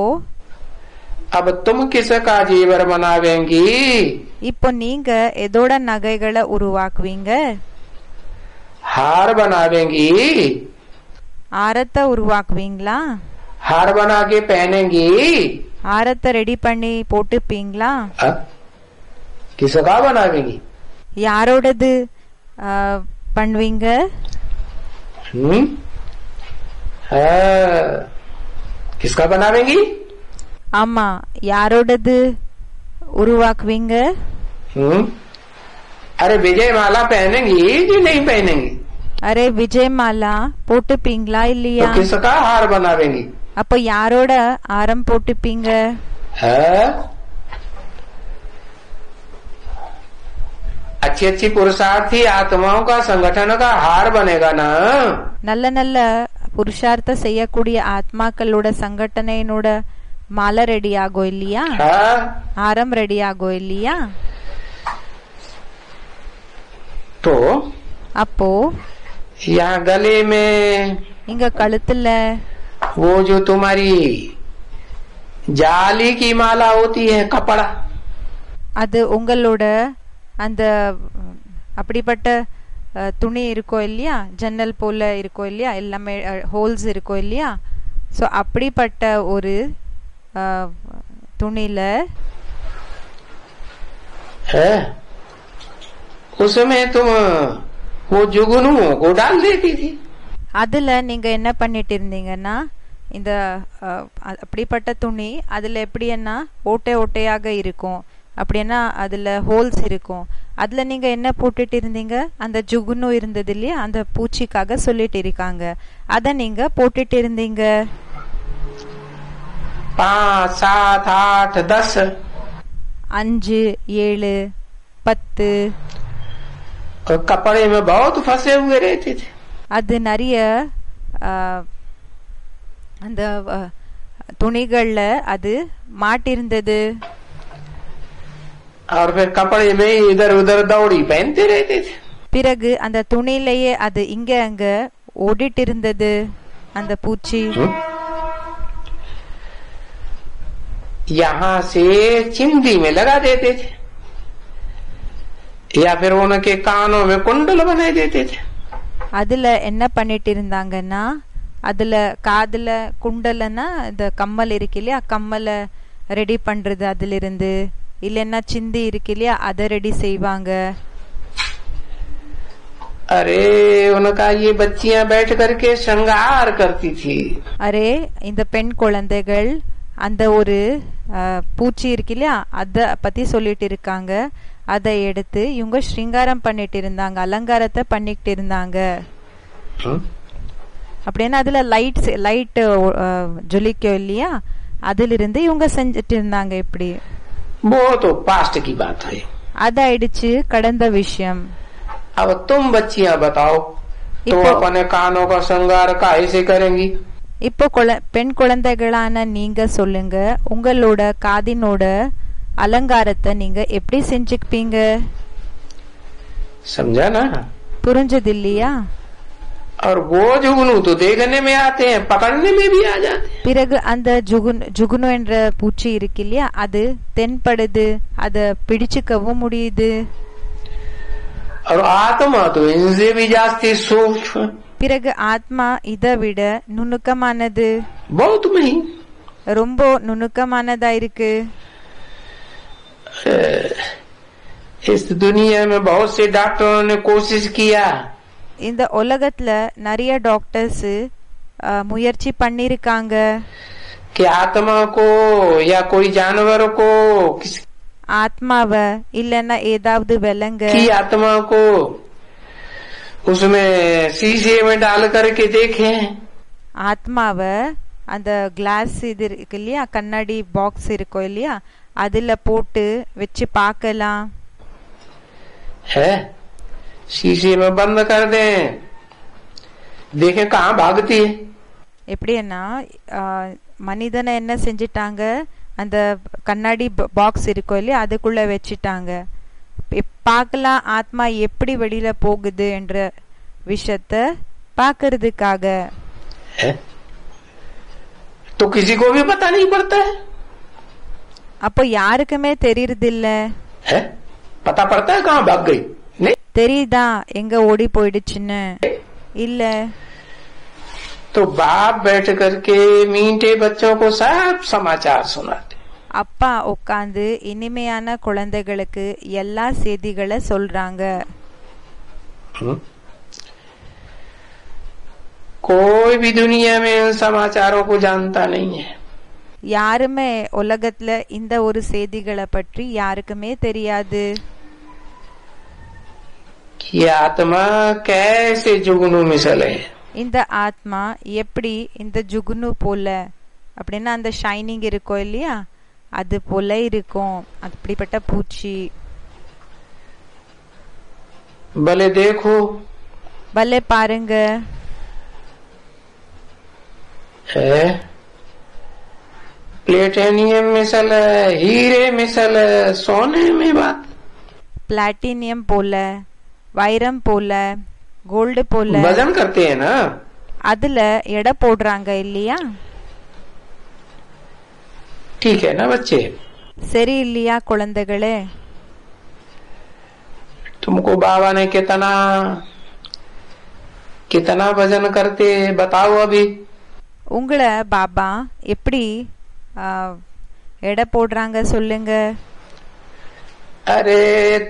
अब तुम किसका जेवर बनावेंगी? இப்போ நீங்க எதோட நகைகளை உருவாக்குவீங்க? हार बनावेंगी. ஆரத்தை உருவாக்குவீங்களா? हार बना के पहनेंगी. ஆரத்தை ரெடி பண்ணி போட்டுப்பீங்களா? किसका बनावेंगी? யாரோடது பண்ணுவீங்க? किसका बनावेंगी? ஆமா, யாரோடது உருவாக்குவீங்க? अरे विजय माला पहनेंगी कि नहीं पहनेंगी? அரே விஜய் மாலா போட்டுப்பீங்களா இல்லையா? तो किसका हार बनावेंगी? அப்ப யாரோட ஆரம் போட்டுப்பீங்க? अच्छी अच्छी पुरुषार्थी आत्माओं का संगठन का हार बनेगा ना. நல்ல நல்ல புருஷார்த்த செய்யக்கூடிய ஆத்மாக்களோட சங்கட்டனையினோட மாலை ரெடி ஆகும் இல்லையா, हाँ ஆரம் ரெடி ஆகும் இல்லையா, तो அப்போ यहाँ गले में இங்க கழுத்துல वो जो तुम्हारी जाली की माला होती है कपड़ा, அது உங்களோட அந்த அப்படிப்பட்ட துணி இருக்கும் இல்லையா, ஜன்னல் போல இருக்கும் இல்லையா, எல்லாமே ஹோல்ஸ் இருக்கும் இல்லையா, ஸோ அப்படிப்பட்ட ஒரு துணியில है उसमें तुम वो जुगनुओं को डाल देती थी। அதுல நீங்க என்ன பண்ணிட்டு இருந்தீங்கன்னா, இந்த அப்படிப்பட்ட துணி அதுல எப்படின்னா ஓட்டை ஓட்டையாக இருக்கும், அப்படின்னா அதுல ஹோல்ஸ் இருக்கும், அதுல நீங்க என்ன போட்டுட்டு இருந்தீங்க, அந்த ஜுகுனு இருந்தது இல்லையா, அந்த பூச்சிக்காக சொல்லிட்டு இருக்காங்க, அத நீங்க போட்டுட்டு இருந்தீங்க. 5, 7, 8, 10 5, 7, 10 कपड़े में बहुत फंसे हुए रहते थे। அது நிறைய அந்த துணிகள்ல அது மாட்டிருந்தது. और फिर कपड़े में इधर उधर दौड़ी पहनते रहते थे। பிறகு அந்த துணியிலேயே அது இங்க அங்க ஓடிட்டு இருந்தது அந்த பூச்சி. यहाँ से चिमटी में लगा देते थे या फिर उनके कानों में कुंडल बना देते थे। அதுல என்ன பண்ணிட்டு இருந்தாங்கன்னா, அதுல காதுல குண்டலன்னா இந்த கம்மல் இருக்கு இல்லையா, கம்மலை ரெடி பண்றது அதுல இருந்து, இல்லைன்னா சிந்தி இருக்கு இல்லையா அதை ரெடி செய்வாங்க. अरे उनका ये बच्चियां बैठ करके श्रृंगार करती थी। அரே இந்த பெண் குழந்தைகள் அந்த ஒரு பூச்சி இருக்கு இல்லையா அத பத்தி சொல்லிட்டு இருக்காங்க, அதை எடுத்து இவங்க ஸ்ரீங்காரம் பண்ணிட்டு இருந்தாங்க, அலங்காரத்தை பண்ணிட்டு இருந்தாங்க. அப்படின்னா அதுல லைட் ஜொலிக்கும் இல்லையா, அதுல இருந்து இவங்க செஞ்சுட்டு இருந்தாங்க. இப்படி वो तो पास्ट की बात है, அதாயிடுச்சு கடந்த விஷயம். अब तुम बच्चियां बताओ, तुम अपने कानों का श्रृंगार कैसे करेंगी? இப்போ பெண் குழந்தைகளான நீங்க சொல்லுங்க, உங்களோட காதினோட அலங்காரத்தை நீங்க எப்படி செஞ்சுப்பீங்க? समझा ना? புரிஞ்சது இல்லையா? और वो जुगनू तो देखने में आते हैं, पकड़ने में भी आ जाते हैं। பிறகு அந்த ஜுகுனு என்ற பூச்சி இருக்கு இல்லையா, அது தென்படுது, அத பிடிச்சுக்கவும் முடியுது. और आत्मा तो इनसे भी जास्ती सूक्ष्म, பிறகு ஆத்மா இதை விட நுணுக்கமானது, बहुत नहीं, ரொம்ப நுணுக்கமானதா இருக்கு. इस दुनिया में बहुत से डॉक्टरों ने कोशिश किया, இந்த உலகத்துல நிறைய டாக்டர்ஸ் முயற்சி பண்ணிருக்காங்க, कि आत्मा को या कोई जानवर को ஆத்மாவை இல்லன்னா ஏதாவது விலங்க की आत्मा को उसमें शीशे में डाल करके देखे, ஆத்மாவை அந்த கிளாஸ் இது இருக்கு இல்லையா, கண்ணாடி பாக்ஸ் இருக்கும் இல்லையா, அதுல போட்டு வச்சு பார்க்கலாம். है शीशे में बंद कर दें, देखें कहाँ भागती है। எப்படின்னா மனிதனை என்ன செஞ்சிட்டாங்க, அந்த கண்ணாடி பாக்ஸ் இருக்கும் இல்லையா அதுக்குள்ள வச்சிட்டாங்க, பார்க்கலாம் ஆத்மா எப்படி வெளியில போகுது என்ற விஷயத்த பாக்குறதுக்காக. तो किसी को भी पता नहीं पड़ता है, அப்போ யாருக்குமே தெரியறது இல்ல. है पता पड़ता है कहाँ भाग गई? नहीं தெரியுதா எங்க ஓடி போயிடுச்சுன்னு? இல்ல. तो बाप बैठ करके मीठे बच्चों को सब समाचार सुनाते, அப்பா உட்காந்து இனிமையான குழந்தைகளுக்கு எல்லா செய்திகளை சொல்றாங்க. कोई भी दुनिया में इन समाचारों को जानता नहीं है। யாருமே உலகத்துல இந்த ஒரு செய்திகளை பற்றி யாருக்குமே தெரியாது. कि आत्मा कैसे जुगनू में चले, இந்த ஆத்மா எப்படி இந்த ஜுகுனு போல, அப்படின்னா அந்த ஷைனிங் இருக்கும் இல்லையா அது போல இருக்கும், அப்படிப்பட்ட பூச்சி. भले देखो, பலே பாருங்க, है प्लेटिनियम मिसल हीरे मिसल सोने में बात பிளாட்டினியம் போல, வைரம் போல, கோல்டு போல वजन करते हैं ना, அதுல எடை போடுறாங்க இல்லையா? ठीक है ना बच्चे? சரி இல்லையா குழந்தைகளே? तुमको बाबा ने कितना कितना वजन करते बताओ अभी। உங்களை பாபா எப்படி எடை போடுறாங்க சொல்லுங்க. अरे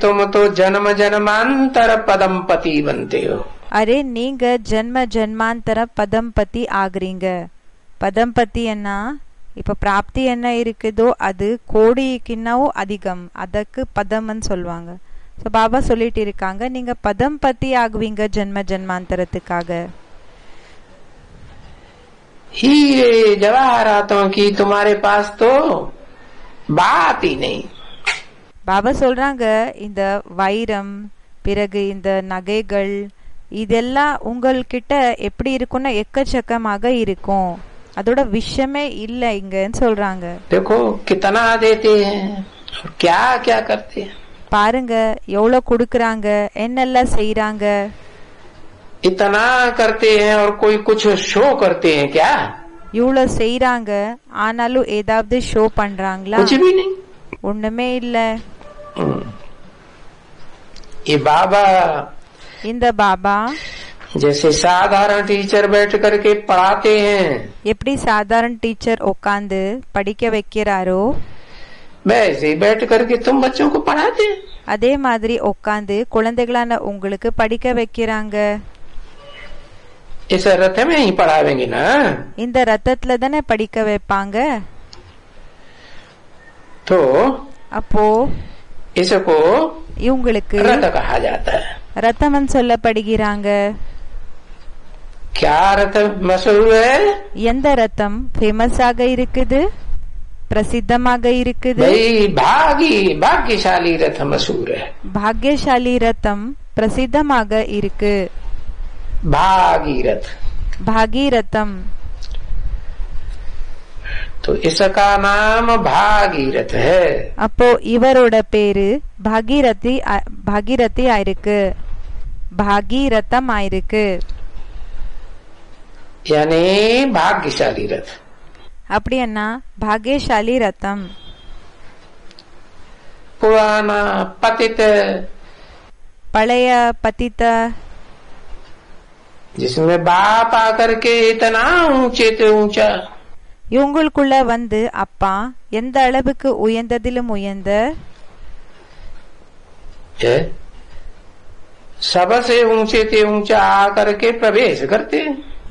तुम तो जन्म जन्मांतर पदमपति बनते हो। அரே நீங்க ஜென்ம ஜென்மாந்தர பதம்பதி ஆகுறீங்க. பதம்பதி என்ன? இப்ப பிராப்தி என்ன இருக்குதோ அது கோடிக்குன்னாவும் அதிகம், அதற்கு பதம்னு சொல்லுவாங்க. ஸோ பாபா சொல்லிட்டு இருக்காங்க, நீங்க பதம்பதி ஆகுவீங்க ஜென்ம ஜென்மாந்தரத்துக்காக. हीरे जवाहरातों की तुम्हारे पास तो बात ही नहीं। பாபா சொல்றாங்க, இந்த வைரம் பிறகு இந்த நகைகள் இதெல்லாம் உங்கள்கிட்ட எப்படி இருக்கும்னா எக்கச்சக்கமாக இருக்கும், அதோட விஷயமே இல்லை இங்கன்னு சொல்றாங்க. देखो कितना देते हैं और क्या क्या करते हैं। பாருங்க எவ்வளவு கொடுக்கறாங்க, என்னெல்லாம் செய்யறாங்க. इतना करते हैं और कोई कुछ शो करते हैं क्या? இவ்வளவு செய்யறாங்க, ஆனாலும் ஏதாவது ஷோ பண்றாங்களா? कुछ भी नहीं, ஒண்ணுமே இல்ல. ये बाबा இந்த பாபா जैसे साधारण टीचर बैठ करके पढ़ाते हैं, எப்படி சாதாரண டீச்சர் உட்காந்து படிக்க வைக்கிறாரோ वैसे बैठ करके तुम बच्चों को पढ़ाते हैं। அதே மாதிரி உட்காந்து குழந்தைகளான உங்களுக்கு படிக்க வைக்கிறாங்க. इस रथ में ही पढ़ावेंगे ना, இந்த ரத்தத்துல தானே படிக்க வைப்பாங்க. तो அப்போ इसको இவங்களுக்கு रथ कहा जाता है। ரத்தமன் சொல்லப்படுகிறாங்க. क्या रथ मशहूर है? எந்த ரத்தம் ஃபேமஸாக இருக்குது, பிரசித்தமாக இருக்குது? भाई भाग्यशाली रथ मशहूर है। பாக்யசாலி ரத்தம் பிரசித்தமாக இருக்கு. भागीरथ, பாகீரதம். तो इसका नाम भागीरथ है। அப்போ இவரோட பேரு பாகீரதி ஆயிருக்கு, பாகீரதம் ஆயிருக்கு. यानी भाग्यशाली रथ। அப்படின்னா பாக்யசாலி ரத்தம். पुराना पतित, பழைய பதித்த, जिसमें बाप आकर के इतना ऊंचे से ऊंचा, இவங்களுக்குள்ள வந்து அப்பா எந்த அளவுக்கு உயர்ந்ததிலும் உயர்ந்த, सबसे ऊंचे से ऊंचा आकर के प्रवेश करते,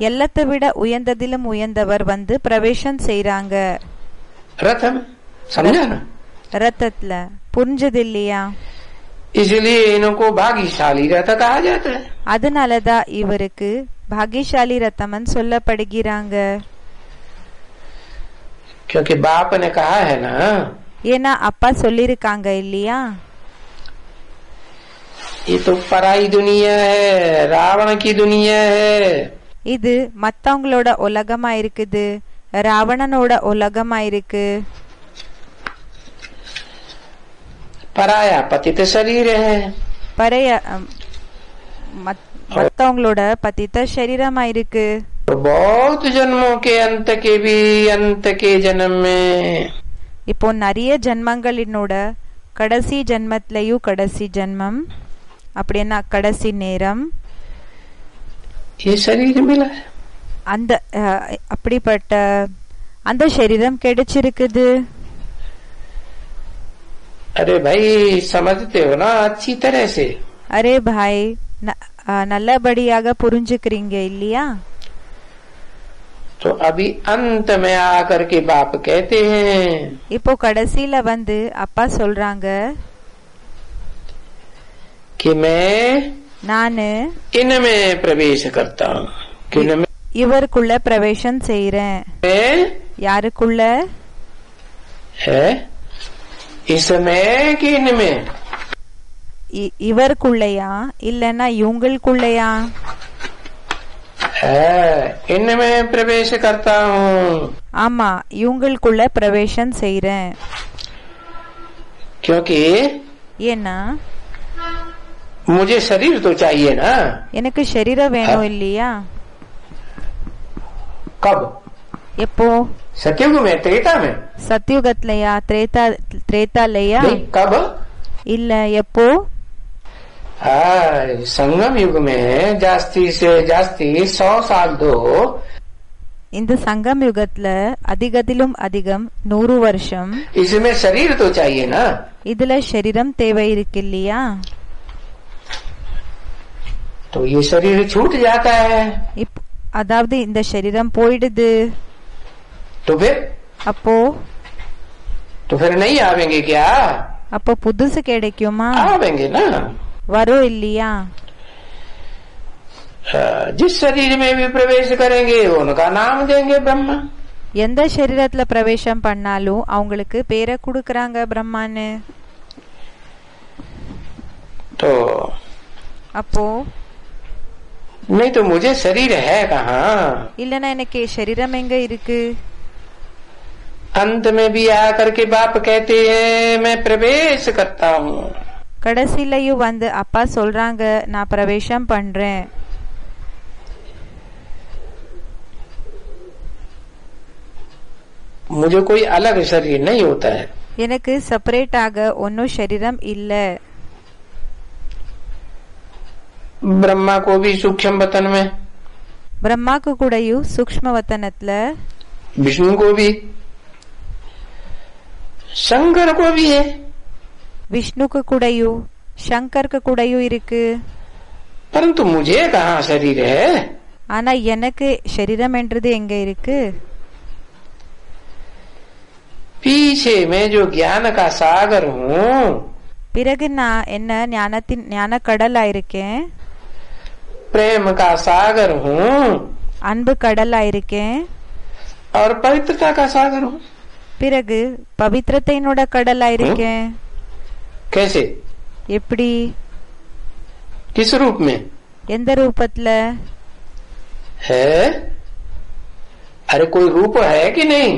எல்லாத்தை விட உயர்ந்ததிலும் உயர்ந்தவர் வந்து பிரவேசம் செய்யறாங்க रथ में। समझा ना? ரத்தத்துல. புரிஞ்சது இல்லையா? इसलिए इनको भाग्यशाली रथ कहा जाता है। அதனாலதான் இவருக்கு பாகியசாலி ரத்தமன் சொல்லப்படுகிறாங்க. क्योंकि बाप ने कहा है ना, ஏன்னா அப்பா சொல்லிருக்காங்க இல்லையா, ये तो पराई दुनिया है, रावण की दुनिया है। இது மத்தவங்களோட உலகமா இருக்குது, ராவணனோட உலகமா இருக்கு. पराया पतित शरीर है, பழைய மத்தவங்களோட பதித்த சரீரமா இருக்கு. तो बहुत जन्मों के अंत के भी अंत के जन्म में இப்போ நிறைய ஜென்மங்களினோட கடைசி ஜென்மத்திலயும் கடைசி ஜென்மம், அப்படின்னா கடைசி நேரம் ये शरीर मिला है। அந்த அப்படிப்பட்ட அந்த சரீரம் கிடைச்சிருக்குது. अरे भाई समझते हो ना अच्छी तरह से? அரே பாய் நல்லபடியாக புரிஞ்சுக்கிறீங்க இல்லையா? तो अभी अंत में आकर के बाप कहते हैं, இப்போ கடைசியில வந்து அப்பா சொல்றாங்க, कि मैं நானு इनमें प्रवेश करता हूँ। किनमें? இவருக்குள்ள பிரவேசம் செய்யறேன். யாருக்குள்ள? है इसमें कि इनमें? இவருக்குள்ளையா இல்லன்னா இவங்களுக்குள்ளையா? इनमें प्रवेश करता हूँ. ஆமா இவங்களுக்குள்ள பிரவேசம் செய்றேன். क्योंकि ஏன்னா मुझे शरीर तो चाहिए ना. எனக்கு शरीரம் வேணும் இல்லையா? कब? எப்போ? सतयुग में, त्रेता में? சத்யுகத்லயா திரேதாலயா? कब? இல்ல எப்போ? संगम युग में जास्ती से जास्ती 100 साल दो. இந்த சங்கம் யுகத்துல அதிகத்திலும் அதிகம் 100 வருஷம். इसमें शरीर तो चाहिए ना. இதுல शरीரம் தேவை இருக்கு இல்லையா? तो ये शरीर छूट जाता है. அதாவது இந்த शरीரம் போயிடுது. तो फिर? அப்போ? तो फिर नहीं आवेंगे क्या? அப்போ புதுசு கிடைக்குமா? आवेंगे ना. வரும் இல்லையா? जिस शरीर में भी प्रवेश करेंगे उनका नाम देंगे ब्रह्मा. எந்த शरीரத்துல பிரவேசம் பண்ணாலும் அவங்களுக்கு பேரை கொடுக்கறாங்க பிரம்மான்னு. तो அப்போ नहीं तो मुझे शरीर है कहाँ? இல்லனா எனக்கு शरीரம் எங்க இருக்கு? अंत में भी आकर के बाप कहते हैं मैं प्रवेश करता हूँ. கடைசிலையும் வந்து அப்பா சொல்றாங்க நான் பிரவேசம் பண்றேன். मुझे कोई अलग शरीर नहीं होता है. எனக்கு செப்பரேட்டாக ஒன்னும் शरीரம் இல்ல. ब्रह्मा को भी सूक्ष्म वतन में, பிரம்மாக்கு கூடயும் சூக்ஷ்ம வத்தனத்துல, विष्णु को भी, शंकर को भी है. விஷ்ணுக்கு கூடயும் சங்கருக்கு கூடயும் இருக்கு. परंतु मुझे कहाँ शरीर है? ஆனா எனக்கு शरीரம் என்றது எங்க இருக்கு? पीछे मैं जो ज्ञान का सागर हूँ, பிறகு நான் என்ன ஞான கடலா இருக்கேன். प्रेम का सागर हूँ, அன்பு கடலா இருக்கேன். और पवित्रता का सागर हूँ. பிறகு பவித்திரத்தைனோட கடலா இருக்கேன். कैसे? எப்படி? किस रूप में? எந்த ரூபத்துல? है? अरे कोई रूप है कि नहीं?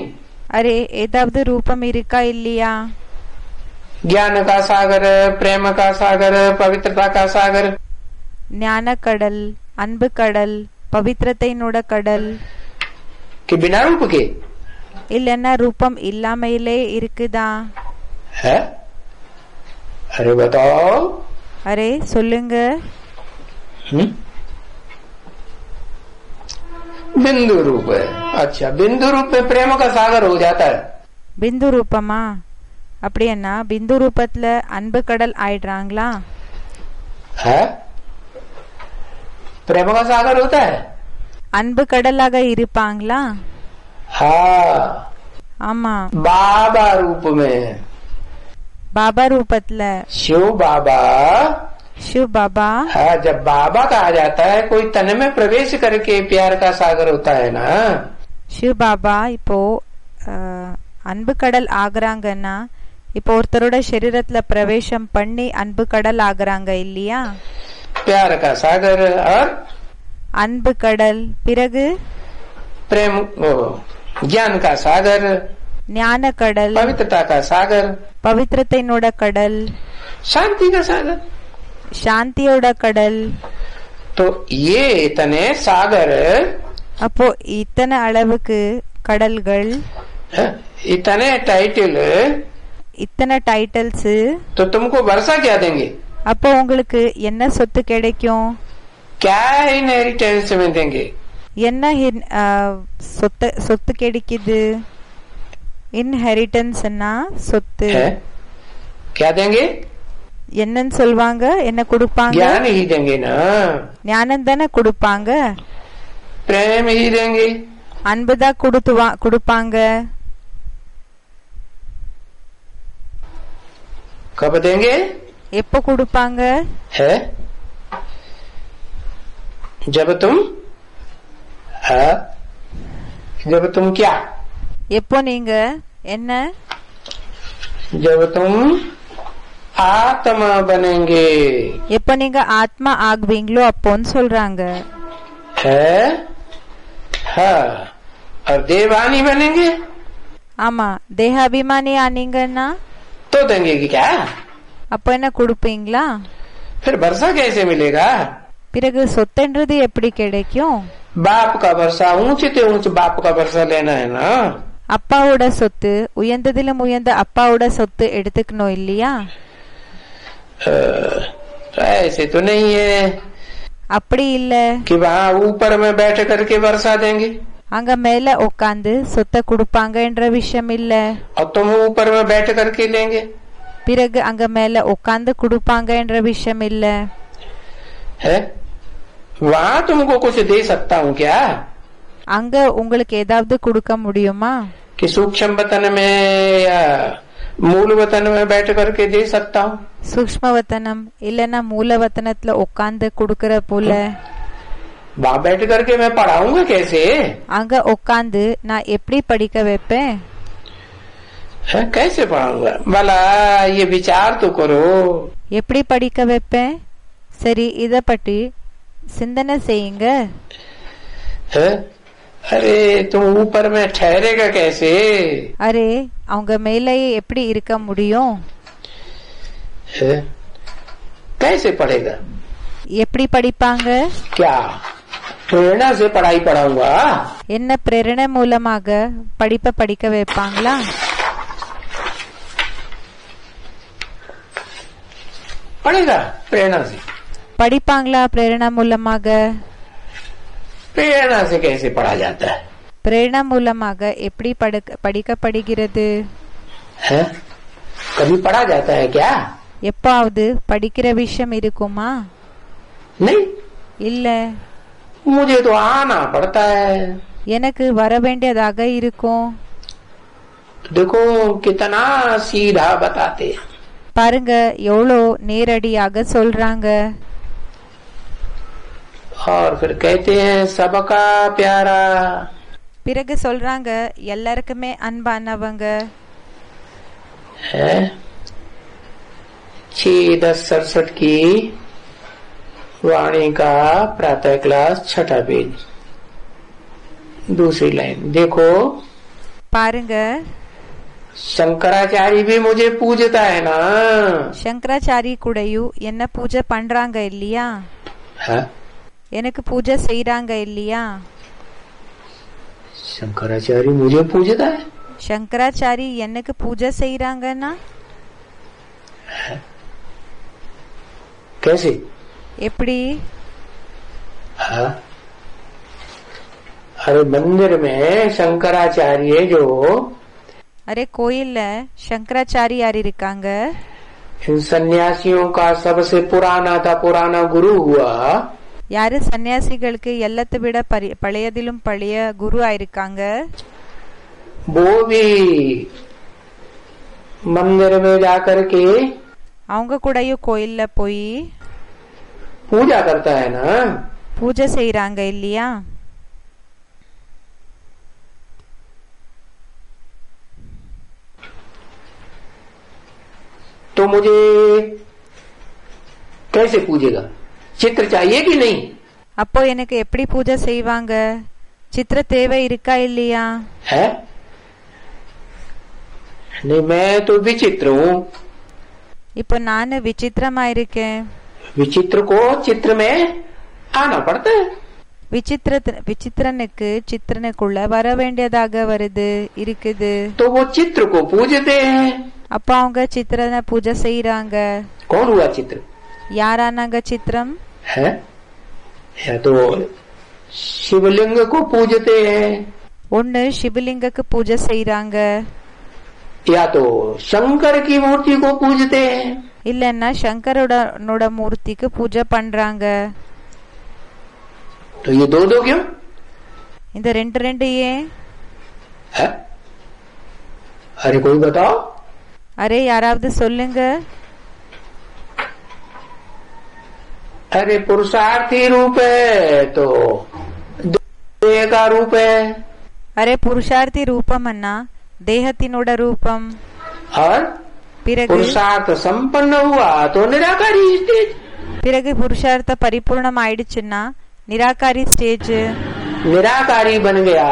அரே ஏதாவது ரூபம் இருக்கா இல்லையா? ज्ञान का सागर, प्रेम का सागर, पवित्रता का सागर. ஞான கடல், அன்பு கடல், பவித்திரத்தைனோட கடல். कि बिना रूप के? இல்லன்னா ரூபம் இல்லாமலே இருக்குதா? है? अरे बताओ. அரே சொல்லுங்க. बिंदु रूप है. अच्छा, बिंदु रूप में प्रेम का सागर हो जाता है. பிந்து ரூபமா? அப்படின்னா பிந்து ரூபத்துல அன்பு கடல் ஆயிடுறாங்களா? है? प्रेम का सागर होता है. அன்பு கடலாக இருப்பாங்களா? हाँ. ஆமா. बाबा रूप में, பாபா ரூபத்துல, शिव बाबा. शिव बाबा. हाँ, जब बाबा कहा जाता है कोई तन में प्रवेश करके प्यार का सागर होता है ना. शिव बाबा இப்போ அன்பு கடல் ஆகுறாங்கன்னா இப்போ ஒருத்தரோட शरीरத்துல பிரவேசம் பண்ணி அன்பு கடல் ஆகுறாங்க இல்லையா? प्यार का सागर और அன்பு கடல். பிறகு प्रेम, ज्ञान का सागर, ஞான கடல், पवित्रता का सागर, பவித்திரத்தைனோட கடல், शांति का सागर. சாந்தியோட கடல். तो ये इतने सागर, அப்போ இத்தனை அளவுக்கு கடல்கள், इतने टाइटल, இத்தனை டைட்டில்ஸ். तो तुमको वर्षा क्या देंगे? அப்போ உங்களுக்கு என்ன சொத்து கிடைக்கும்? क्या इनहेरिटेंस में देंगे? என்ன சொத்து கிடைக்குது? இன்ஹெரிட்டன்ஸ்னா சொத்து. क्या देंगे? என்னன்னு சொல்வாங்க? என்ன கொடுப்பாங்க? ज्ञान ही देंगे ना. ஞானம் தானே கொடுப்பாங்க. प्रेम ही देंगे. அன்புதான் கொடுப்பாங்க. कब देंगे? எப்போ கொடுப்பாங்க? है जब तुम क्या? எப்போ நீங்க என்ன? जब तुम आत्मा बनेंगे. எப்போ நீங்க ஆத்மா ஆகுவீங்களோ அப்போன்னு சொல்றாங்க. है? हाँ, और देवानी बनेंगे ஆமா தேகாபிமானி ஆனீங்கன்னா तो देंगे कि क्या? அப்ப என்ன கொடுப்பீங்களா? फिर वर्षा कैसे मिलेगा? பிறகு சொத்துன்றது எப்படி கிடைக்கும்? बाप का वर्षा, ऊंचे से ऊंचे बाप का वर्षा लेना है ना। அப்பாவோட சொத்து, உயர்ந்ததிலும் உயர்ந்த அப்பாவோட சொத்து எடுத்துக்கணும் இல்லையா? ऐसे तो नहीं है அப்படி இல்ல कि वहाँ ऊपर में बैठ करके वर्षा देंगे அங்க மேல உட்காந்து சொத்தை கொடுப்பாங்கன்ற விஷயம் இல்ல. और तुम ऊपर में बैठ करके लेंगे। பிறகு அங்க மேல உட்காந்து கொடுப்பாங்கன்ற விஷயம் இல்ல. है वहाँ तुमको कुछ दे सकता हूँ क्या? அங்க உங்களுக்கு ஏதாவது கொடுக்க முடியுமா? कि सूक्ष्म वतन में या मूल वतन में बैठ करके दे सकता हूँ? சூக்ஷ்மவத்தனம் இல்லன்னா மூலவத்தனத்துல உட்காந்து கொடுக்கற போல. वहाँ बैठ करके मैं पढ़ाऊंगा कैसे? அங்க உட்காந்து நான் எப்படி படிக்க வைப்பேன்? कैसे पढ़ाऊंगा? भला ये विचार तो करो। எப்படி படிக்க வைப்பேன்? சரி இத பற்றி சிந்தனை செய்யுங்க. अरे तुम ऊपर में ठहरेगा कैसे? அரே அவங்க மேலேயே எப்படி இருக்க முடியும்? कैसे पढ़ेगा? எப்படி படிப்பாங்க? क्या प्रेरणा से पढ़ाई पढ़ाऊंगा? என்ன பிரேரணை மூலமாக படிப்பை படிக்க வைப்பாங்களா? पढ़ेगा प्रेरणा से? படிப்பாங்களா பிரேரணை மூலமாக? प्रेरणा से कैसे पढ़ा जाता है? பிரேரணை மூலமாக எப்படி படிக்கப்படுகிறது? है कभी पढ़ा जाता है क्या? எப்பாவது படிக்கிற விஷயம் இருக்குமா? नहीं, இல்ல. मुझे तो आना पड़ता है। எனக்கு வர வேண்டியதாக இருக்கும். देखो कितना सीधा बताते हैं। பாருங்க எவ்வளோ நேரடியாக சொல்றாங்க. और फिर कहते हैं सबका प्यारा। பிறகு சொல்றாங்க எல்லாருக்குமே அன்பானவங்க. है 6-10-67 की वाणी का प्रातः क्लास 6ठा पेज, दूसरी लाइन देखो। பாருங்க शंकराचार्य भी मुझे पूजता है ना। சங்கராச்சாரி கூடயும் என்ன பூஜை பண்றாங்க இல்லையா? எனக்கு பூஜை செய்யறாங்க இல்லையா? शंकराचार्य मुझे पूजता है? சங்கராச்சாரி எனக்கு பூஜை செய்யறாங்கன்னா कैसे? எப்படி? अरे मंदिर में शंकराचार्य जो, அரே கோயில்ல சங்கராச்சாரியார் இருக்காங்க. इन सन्यासियों का सबसे पुराना गुरु हुआ। யாரு சன்னியாசிகளுக்கு எல்லாத்தை விட பழையதிலும் பழைய குரு ஆயிருக்காங்க. वो भी मंदिर में जाकर के அவங்க கூடயும் கோயில்ல போய் पूजा करता है ना। பூஜை செய்யறாங்க இல்லையா? तो मुझे कैसे पूजेगा? चित्र चाहिए कि नहीं? அப்போ எனக்கு எப்படி பூஜை செய்வாங்க? சித்திர தேவை இருக்கா இல்லையா? है नहीं, मैं तो विचित्र हूँ। இப்போ நான் விசித்திரமா இருக்கேன். विचित्र को चित्र में आना पड़ता है। விசித்திரனுக்கு சித்திரனுக்குள்ள வர வேண்டியதாக வருது இருக்குது. तो वो चित्र को पूजते हैं। அப்ப அவங்க சித்திரனை பூஜை செய்யறாங்க. कौन हुआ चित्र? யாரானாங்க சித்திரம்? है या तो शिवलिंग को पूजते हैं, ஒன்னு சிவலிங்கக்கு பூஜை செய்யறாங்க, या तो शंकर की मूर्ति को पूजते हैं। இல்லன்னா சங்கரோட மூர்த்திக்கு பூஜை பண்றாங்க. तो ये दो क्यों? இந்த ரெண்டு ஏன்? है? अरे कोई बताओ। அரே யாராவது சொல்லுங்க. अरे पुरुषार्थी रूप है तो देह का रूप है। அரே புருஷார்த்தி ரூபம் அண்ணா தேகத்தினோட ரூபம். और பிறகு पुरुषार्थ संपन्न हुआ तो निराकारी स्टेज। பிறகு புருஷார்த்த பரிபூர்ணம் ஆயிடுச்சுன்னா நிராகாரி ஸ்டேஜ்। निराकारी बन गया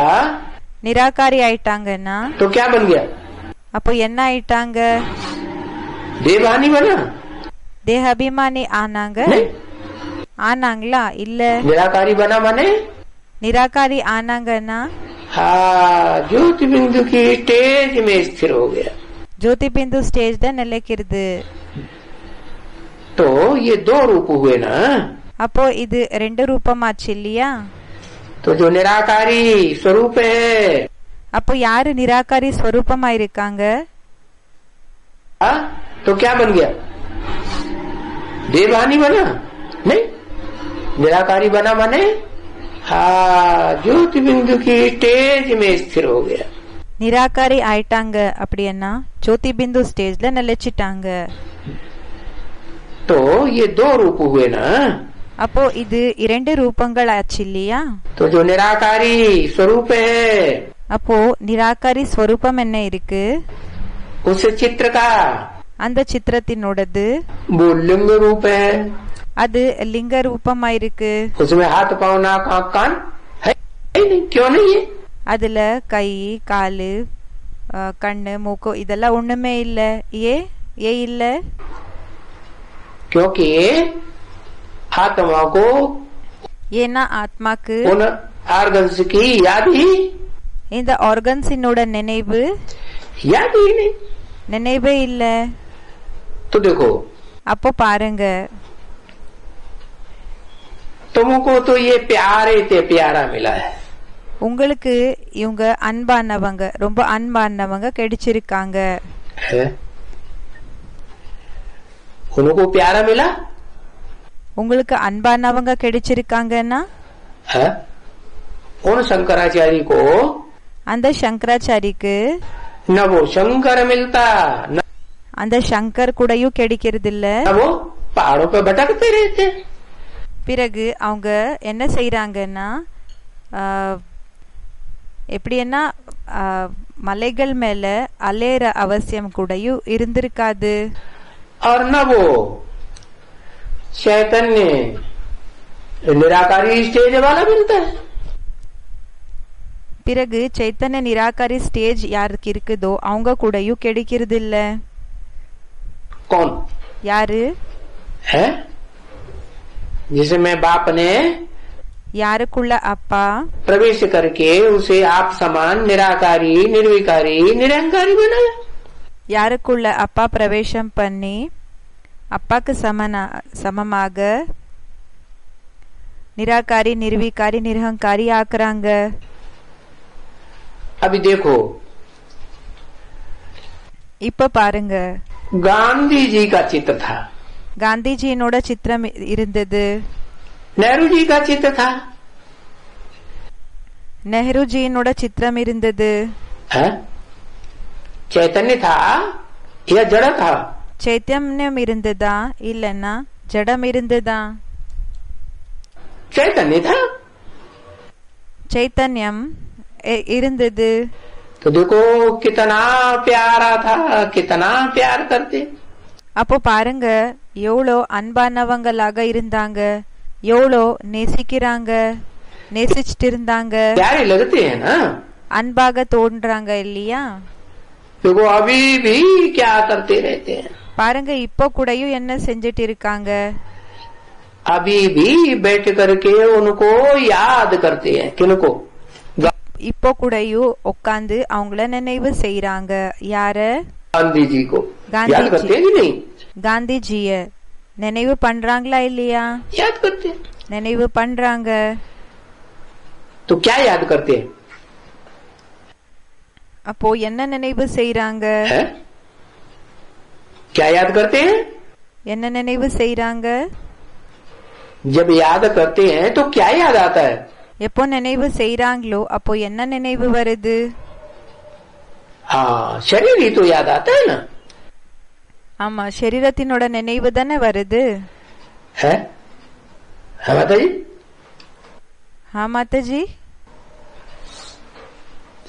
நிராகாரி ஆயிட்டாங்கன்னா तो क्या बन गया? அப்போ என்ன ஆயிட்டாங்க? देवानी बना தேக அபிமானி ஆனாங்க? नहीं? ஆனாங்களா? இல்ல. निराकारी बना माने நிராகாரி ஆனாங்கன்னா हाँ ज्योति बिंदु की स्टेज में स्थिर हो गया। ஜோதி பிந்து ஸ்டேஜ்ல நிலைக்கிறது. तो ये दो रूप हुए ना। அப்போ இது ரெண்டு ரூபமாச்சு இல்லையா? तो जो निराकारी स्वरूप है அப்போ யாரு நிராகாரி ஸ்வரூபமா இருக்காங்க? तो क्या बन गया? देवानी बना नहीं? निराकारी बना माने हाँ ज्योति बिंदु की स्टेज में स्थिर हो गया। நிராகாரி ஆயிட்டாங்க அப்படின்னா ஜோதி பிந்து ஸ்டேஜ்ல நிலைச்சிட்டாங்க. तो ये दो रूप हुए ना। அப்போ இது இரண்டு ரூபங்கள் ஆச்சு இல்லையா? तो जो निराकारी स्वरूप है அப்போ நிராகாரி ஸ்வரூபம் என்ன இருக்கு? उस चित्र का அந்த சித்திரத்தினோடது वो लिंग रूप है। அது லிங்க ரூபமா இருக்கு. उसमें हाथ पाँव नाक आँख कान है नहीं? क्यों नहीं है? அதுல கை காலு கண்ணு மூக்கு இதெல்லாம் ஒண்ணுமே இல்ல. ஏ இல்ல? क्योंकि आत्मा को ஏன்னா ஆத்மாக்கு उन आर्गन्स की याद ही இந்த ஆர்கன்ஸினோட நினைவு याद ही नहीं। நினைவே இல்ல. तो देखो அப்போ பாருங்க, तुमको तो ये प्यारे ते प्यारा मिला है। உங்களுக்கு இவங்க அன்பானவங்க, ரொம்ப அன்பானவங்க கிடைச்சிருக்காங்க. उनको प्यारा मिला? உங்களுக்கு அன்பானவங்க கிடைச்சிருக்காங்கன்னா उन शंकराचार्य को அந்த சங்கராச்சாரிக்கு न वो शंकर मिलता न அந்த சங்கர் கூடயும் கிடைக்கிறது இல்ல. वो पहाड़ों पे भटकते रहते। பிறகு அவங்க என்ன செய்யறாங்கன்னா எப்படின்னா மலைகள் மேல அலேற அவசியம் கூடயும் இருந்திருக்காது. और न वो चैतन्य निराकारी स्टेज वाला मिलता है। பிறகு சைத்தன்ய நிராகாரி ஸ்டேஜ் யாருக்கு இருக்குதோ அவங்க கூடயும் கிடைக்கிறது இல்ல. कौन யாரு? है जिसमें बाप ने யாருக்குள்ள அப்பா प्रवेश करके उसे आप समान निराकारी निर्विकारी निरंकारी बनाया। யாருக்குள்ள அப்பா பிரவேசம் பண்ணி அப்பாக்கு சமமாக நிராகாரி நிர்விகாரி நிரகங்காரி ஆக்குறாங்க. अभी देखो இப்ப பாருங்க, गांधी जी का चित्र था, காந்திஜியினோட சித்திரம் இருந்தது, नेहरू जी का चित्र था, नेहरूजीயினோட சித்திரம் இருந்தது. चैतन्य था या जड़ था? சைத்தன்யம் இருந்ததா இல்லன்னா ஜடம் இருந்ததா? चैतन्य था। சைத்தன்யம் இருந்தது. तो देखो कितना प्यारा था, कितना प्यार करते। அப்போ பாருங்க எவ்வளோ அன்பானவங்களாக இருந்தாங்க, எவ்வளோ நேசிக்கிறாங்க, நேசிச்சுட்டு இருந்தாங்க, प्यारे लगते हैं ना, அன்பாக தோன்றாங்க இல்லையா? देखो अभी भी क्या करते रहते हैं। பாருங்க இப்போ கூடயும் என்ன செஞ்சிட்டு இருக்காங்க, अभी भी बैठ करके उनको याद करते हैं। किनको? இப்போ கூடயும் உட்காந்து அவங்கள நினைவு செய்யறாங்க. யார? गांधी जी को याद करते हैं कि नहीं? காந்திஜிய நினைவு பண்றாங்களா இல்லையா? याद करते हैं। நினைவு பண்றாங்க. तो क्या याद करते हैं? அப்போ என்ன நினைவு செய்யறாங்க? क्या याद करते हैं? என்ன நினைவு செய்யறாங்க? जब याद करते हैं तो क्या याद आता है? எப்போ நினைவு செய்யறாங்களோ அப்போ என்ன நினைவு வருது? हाँ शरीर ही तो याद आता है ना। ஆமா, சரீரத்தினோட நினைவு தானே வருது. है माता जी? हाँ माता जी।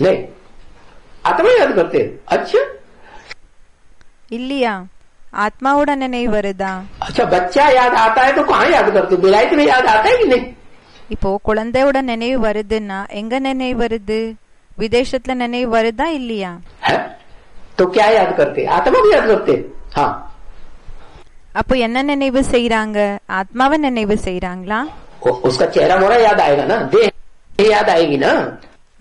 नहीं, आत्मा याद करते हैं। अच्छा இல்லையா, ஆத்மாவோட நினைவு வருதா? अच्छा, बच्चा याद आता है तो कहाँ याद करते? विलायत में याद आता है कि नहीं? இப்போ குழந்தையோட நினைவு வருதுன்னா எங்க நினைவு வருது? விதேசத்துல நினைவு வருதா இல்லையா? है? तो क्या याद करते? आत्मा भी याद करते। हाँ, அப்போ என்ன நினைவு செய்யறாங்க? ஆத்மாவை நினைவு செய்யறாங்களா? उसका चेहरा मोरा याद आएगा ना, देह याद आएगी ना।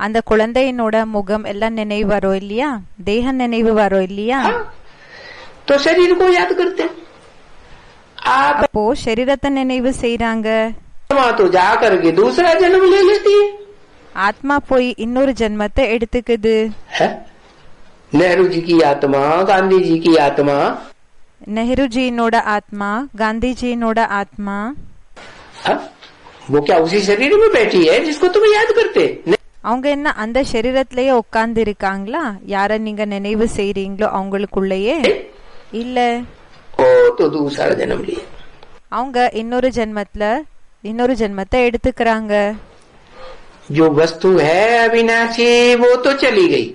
அந்த குழந்தையினோட முகம் எல்லாம் நினைவு வரும் இல்லையா? தேக நினைவு வரும் இல்லையா? हाँ, तो शरीर को याद करते। அப்போ சரீரத்தை நினைவு செய்யறாங்க. आत्मा तो जा करके दूसरा जन्म ले लेती है। ஆத்மா போய் இன்னொரு ஜென்மத்தை எடுத்துக்குது. है? नेहरू जी की आत्मा, गांधी जी की आत्मा, நெஹ்ருஜியினோட ஆத்மா, காந்திஜியினோட ஆத்மா, हाँ? वो क्या उसी शरीर में बैठी है जिसको तुम याद करते? அவங்க என்ன அந்த சரீரத்திலேயே உட்கார்ந்து இருக்காங்களா? யார நீங்க நினைவு செய்றீங்களோ அவங்களுக்குள்ளேயே இல்ல. ओ तो दूसरा जन्म लिए। அவங்க இன்னொரு ஜென்மத்தை எடுத்துக்கிறாங்க. जो वस्तु है अविनाशी वो तो चली गई।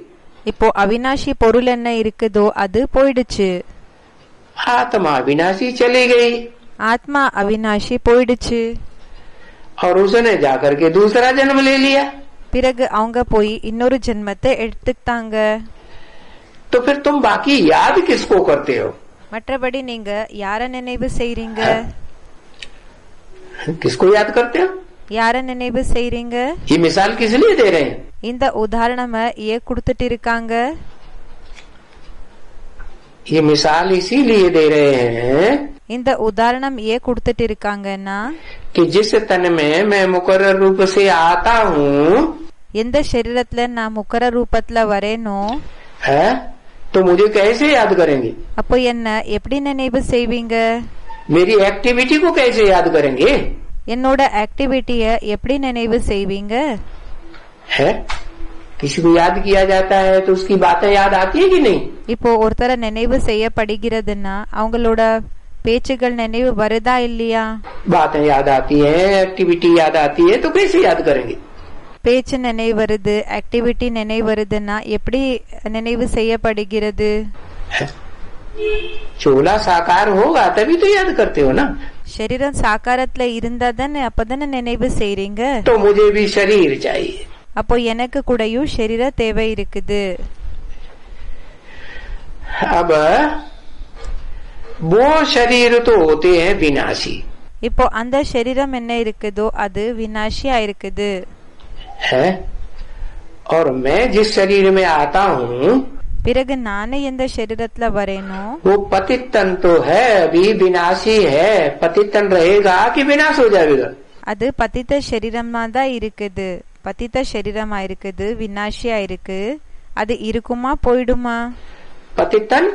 இப்போ அவினாஷி பொருள் என்ன இருக்குதோ அது போயிடுச்சு. आत्मा अविनाशी चली गई ஆத்மா அவினாஷி போயிடுச்சு. और उसने जाकर के दूसरा जन्म ले लिया। பிறகு அவங்க போய் இன்னொரு ஜென்மத்தை எடுத்துக்கிட்டாங்க. तो फिर तुम बाकी याद किसको करते हो? மற்றபடி நீங்க யார நினைவு செய்றீங்க? किसको याद करते हो? யார நினைவு செய்றீங்க? ये मिसाल किस लिए दे रहे हैं? இந்த உதாரணம் ஏன் கொடுத்துட்டு இருக்காங்க? ये मिसाल इसीलिए दे रहे हैं இந்த உதாரணம் ஏன் கொடுத்துட்டு இருக்காங்கன்னா, कि जिस तन में मैं मुकर्रर रूप से आता हूँ, எந்த சரீரத்துல நான் முக்கர ரூபத்துல வரேனோ है, तो मुझे कैसे याद करेंगे? அப்போ என்ன எப்படி நினைவு செய்வீங்க? मेरी एक्टिविटी को कैसे याद करेंगे? என்னோட ஆக்டிவிட்டிய எப்படி நினைவு செய்வீங்க? है? किसी को याद किया जाता है तो उसकी बातें याद आती है कि नहीं? இப்போ ஒருத்தர நினைவு செய்யப்படுகிறதுன்னா அவங்களோட பேச்சுகள் நினைவு வருதா இல்லையா? बातें याद आती है, एक्टिविटी याद आती है, तो कैसे याद करेंगे? பேச்சு நினைவு வருது, ஆக்டிவிட்டி நினைவு வருதுன்னா எப்படி நினைவு செய்யப்படுகிறது? चोला साकार होगा तभी तो याद करते हो ना। शरीरम साकारத்துல இருந்தா தானே அப்பதானே நினைவு செய்றீங்க. तो मुझे भी शरीर चाहिए। அப்போ எனக்கு கூடயும் शरीर தேவை இருக்குது. अब वो शरीर तो होते हैं विनाशी। இப்போ அந்த शरीरम என்ன இருக்குதோ அது விநாசியா இருக்குது. है? और मैं जिस शरीर में आता हूँ, பிறகு நானே எந்த शरीरத்துல வரேனோ वो पतित तन तो है, अभी विनाशी है। पतित तन रहेगा कि विनाश हो जाएगा? அது பதித்த शरीरமா தான் இருக்குது. பதித்த शरीरமா இருக்குது, விநாசியா இருக்கு. அது இருக்குமா போயிடுமா? पतित तन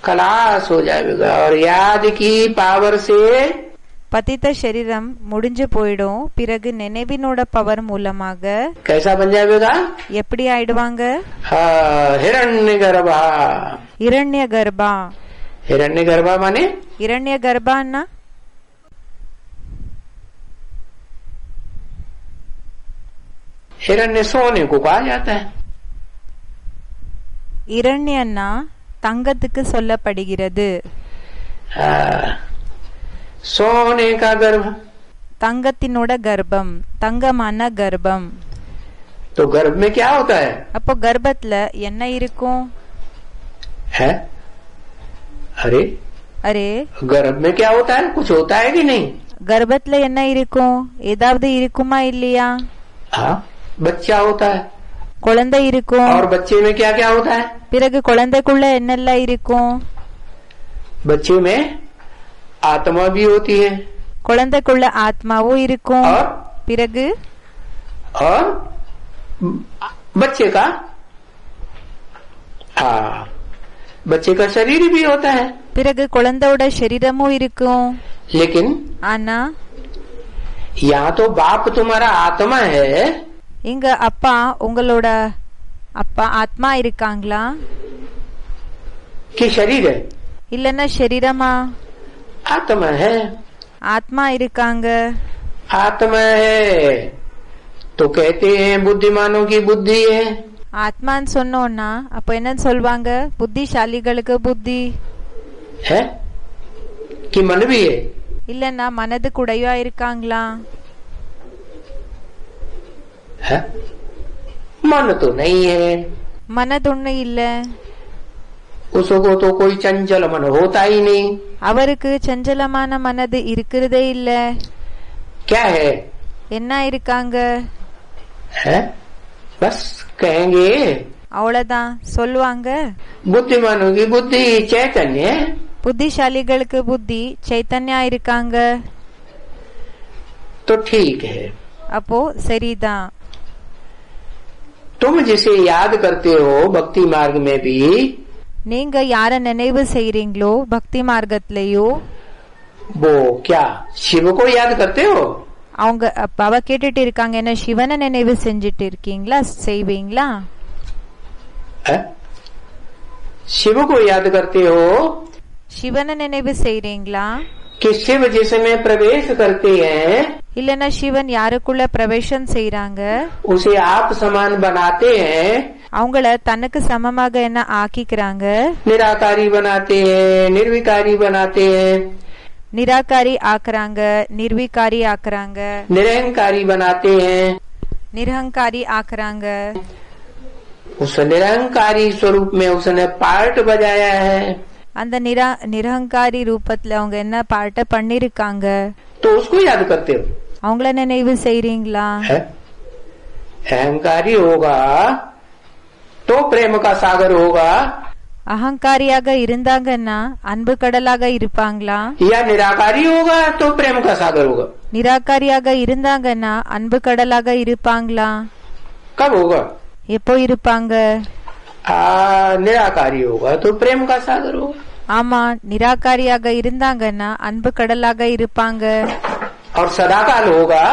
खलास हो जाएगा और याद की पावर से பதித்த शरीरम முடிஞ்சு போயிடும். பிறகு நினைவினோட பவர் மூலமாக कैसा बन जाएगा? எப்படி ஆயிடுவாங்க? हिरण्य गर्भा। இரண்ய கர்ப்பா. हिरण्य गर्भा माने இரண்ய கர்ப்பான்னா हिरण्य सोने को कहा जाता है। இரண்யன்னா தங்கத்துக்கு சொல்லப்படுகிறது. सोने का गर्भ, தங்கத்தினோட கர்ப்பம், தங்கமான கர்ப்பம். तो गर्भ में क्या होता है? அப்போ கர்ப்பத்துல என்ன இருக்கும்? है? अरे அரே, गर्भ में क्या होता है? कुछ होता है कि नहीं? கர்ப்பத்துல என்ன இருக்கும்? ஏதாவது இருக்குமா இல்லையா? हाँ, बच्चा होता है। குழந்தை இருக்கும். और बच्चे में क्या क्या होता है? பிறகு குழந்தைக்குள்ள என்னெல்லாம் இருக்கும்? बच्चे में आत्मा भी होती है। குழந்தைக்குள்ள ஆத்மாவும் இருக்கும். और பிறகு और बच्चे का, हाँ, बच्चे का शरीर भी होता है। பிறகு குழந்தையோட शरीरமும் இருக்கும். लेकिन ஆனா यहाँ तो बाप तुम्हारा आत्मा है இங்க அப்பா உங்களோட அப்பா ஆத்மா இருக்காங்களா कि शरीर है? இல்லன்னா शरीरமா? आत्मा है। ஆத்மா இருக்காங்க. आत्मा है तो कहते हैं बुद्धिमानों की बुद्धि है। ஆத்மான்னு சொன்னோம்னா அப்ப என்ன சொல்வாங்க? புத்திசாலிகளுக்கு புத்தி है कि मन भी है? இல்லன்னா மனது கூடயா இருக்காங்களா? है? मन तो नहीं है, மனதொன்னு இல்ல, उसको तो कोई चंचल मन होता ही नहीं। அவருக்கு சஞ்சலமான மனது இருக்கிறதே இல்ல। क्या है? என்ன இருக்காங்க? है? बस कहेंगे, அவ்வளவுதான் சொல்லுவாங்க। बुद्धिमानों की बुद्धि चैतन्य है, புத்திசாலிகளுக்கு புத்தி சைத்தன்யா இருக்காங்க। तो ठीक है। அப்போ சரிதான்। तुम जिसे याद करते हो भक्ति मार्ग में भी, நீங்க யார நினைவு செய்றீங்களோ பக்தி மார்க்கத்திலேயோ, वो क्या शिव को याद करते हो? அவங்க அவ கேட்டுட்டு இருக்காங்க, என்ன சிவனை நினைவு செஞ்சுட்டு இருக்கீங்களா, செய்வீங்களா? शिव को याद करते हो? சிவனை நினைவு செய்றீங்களா? कि शिव जिसमें प्रवेश करते हैं, இல்லனா சிவன் யாருக்குள்ள பிரவேசம் செய்றாங்க, उसे आप समान बनाते हैं, அவங்கள தனக்கு சமமாக என்ன ஆக்கிக்கிறாங்க, निराकारी बनाते हैं, निर्विकारी बनाते हैं, நிராகாரி ஆக்குறாங்க, நிர்விகாரி ஆக்குறாங்க, निरहंकारी बनाते हैं, நிரஹங்காரி ஆக்குறாங்க। उस निरहंकारी स्वरूप में उसने पार्ट बजाया है, அந்த நிரஹங்காரி ரூபத்துல அவங்க என்ன பாட்ட பண்ணிருக்காங்க, तो उसको याद करते हो। அவங்கள நினைவு செய்றீங்களா? अहंकारी होगा तो प्रेम का सागर होगा, அகங்காரியாக இருந்தாங்கன்னா அன்பு கடலாக இருப்பாங்களா? या निराकारी होगा तो प्रेम का सागर होगा। நிராகாரியாக இருந்தாங்கன்னா அன்பு கடலாக இருப்பாங்களா? कब होगा? எப்போ இருப்பாங்க? निराकारी होगा तो प्रेम का सागर होगा। ஆமா, நிராகாரியாக இருந்தாங்கன்னா அன்பு கடலாக இருப்பாங்க। और सदाकाल होगा,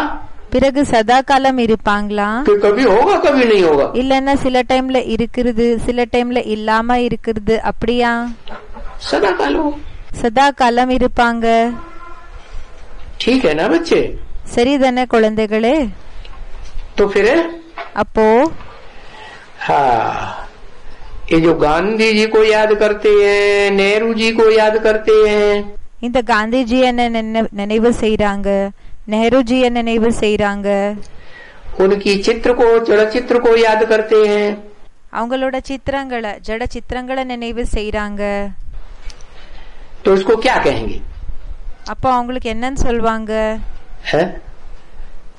பிறகு சதா காலம் இருப்பாங்களா? कि कभी होगा कभी नहीं होगा। இல்லன்னா சில டைம்ல இருக்கிறது, சில டைம்ல இல்லாம இருக்கிறது, அப்படியா? सदाकाल हो, சதா காலம் இருப்பாங்க। ठीक है ना बच्चे? சரிதானே குழந்தைகளே? तो फिर அப்போ हाँ, ये जो गांधी जी को याद करते हैं, नेहरू जी को याद करते हैं, இந்த காந்திஜி என்ன நினைவு செய்றாங்க, नेहरू என்ன நினைவு செய்றாங்க, उनकी चित्र को, जड़ चित्र को याद करते हैं, அவங்களோட சித்திரங்களை, ஜட சித்திரங்களை நினைவு செய்றாங்க। तो इसको क्या कहेंगे? அப்போ அவங்களுக்கு என்னன்னு சொல்வாங்க? है?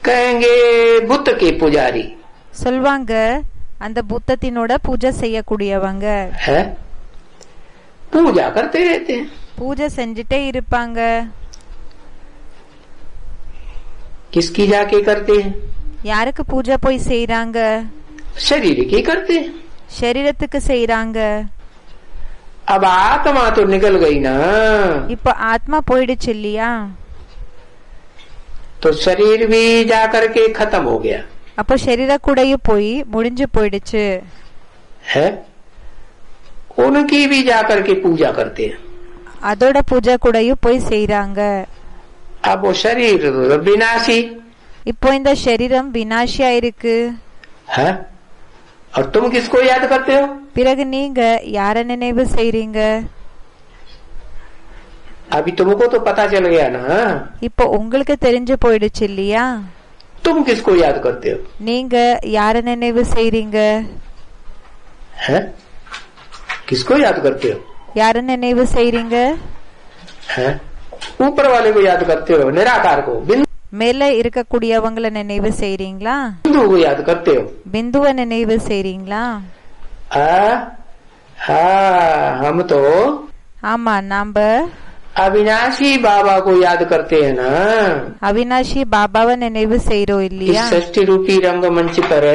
कहेंगे बुद्ध के पुजारी। சொல்வாங்க அந்த புத்தத்தினோட பூஜை செய்யக்கூடியவங்க। है? पूजा करते रहते हैं। பூஜை செஞ்சுட்டே இருப்பாங்க। किसकी जाके करते हैं? யாருக்கு பூஜை போய் செய்றாங்க? शरीर की करते हैं। சரீரத்துக்கு செய்றாங்க। अब आत्मा तो निकल गई ना, இப்ப ஆத்மா போயிடுச்சு இல்லையா? तो शरीर भी जाकर के खत्म हो गया। அப்போ சரீர கூடயும் போய் முடிஞ்சு போயிடுச்சு। है? उनकी भी जाकर के पूजा करते हैं। அதோட பூஜை கூடயும் போய் செய்றாங்க। अब वो शरीर विनाशी, இப்போ இந்த சரீரம் வினாசியா இருக்கு। है? और तुम किसको याद करते हो? பிறகு நீங்க யார நினைவு செய்றீங்க? अभी तुमको तो पता चल गया ना, இப்போ உங்களுக்கு தெரிஞ்சு போயிடுச்சு இல்லையா? तुम किसको याद करते हो? நீங்க யார நினைவு செய்றீங்க? है? किसको याद करते हो? யார நினைவு செய்றீங்க? है? ऊपर वाले को याद करते हो, निराकार को, மேல இருக்கக்கூடியவங்கள நினைவு செய்றீங்களா? बिंदु को याद करते हो। பிந்துவ நினைவு செய்றீங்களா? हम तो ஆமா, நாம अविनाशी बाबा को याद करते हैं ना। அவினாஷி பாபாவை நினைவு செய்றோம் इस இல்லையா? सृष्टि रूपी रंगमंच पर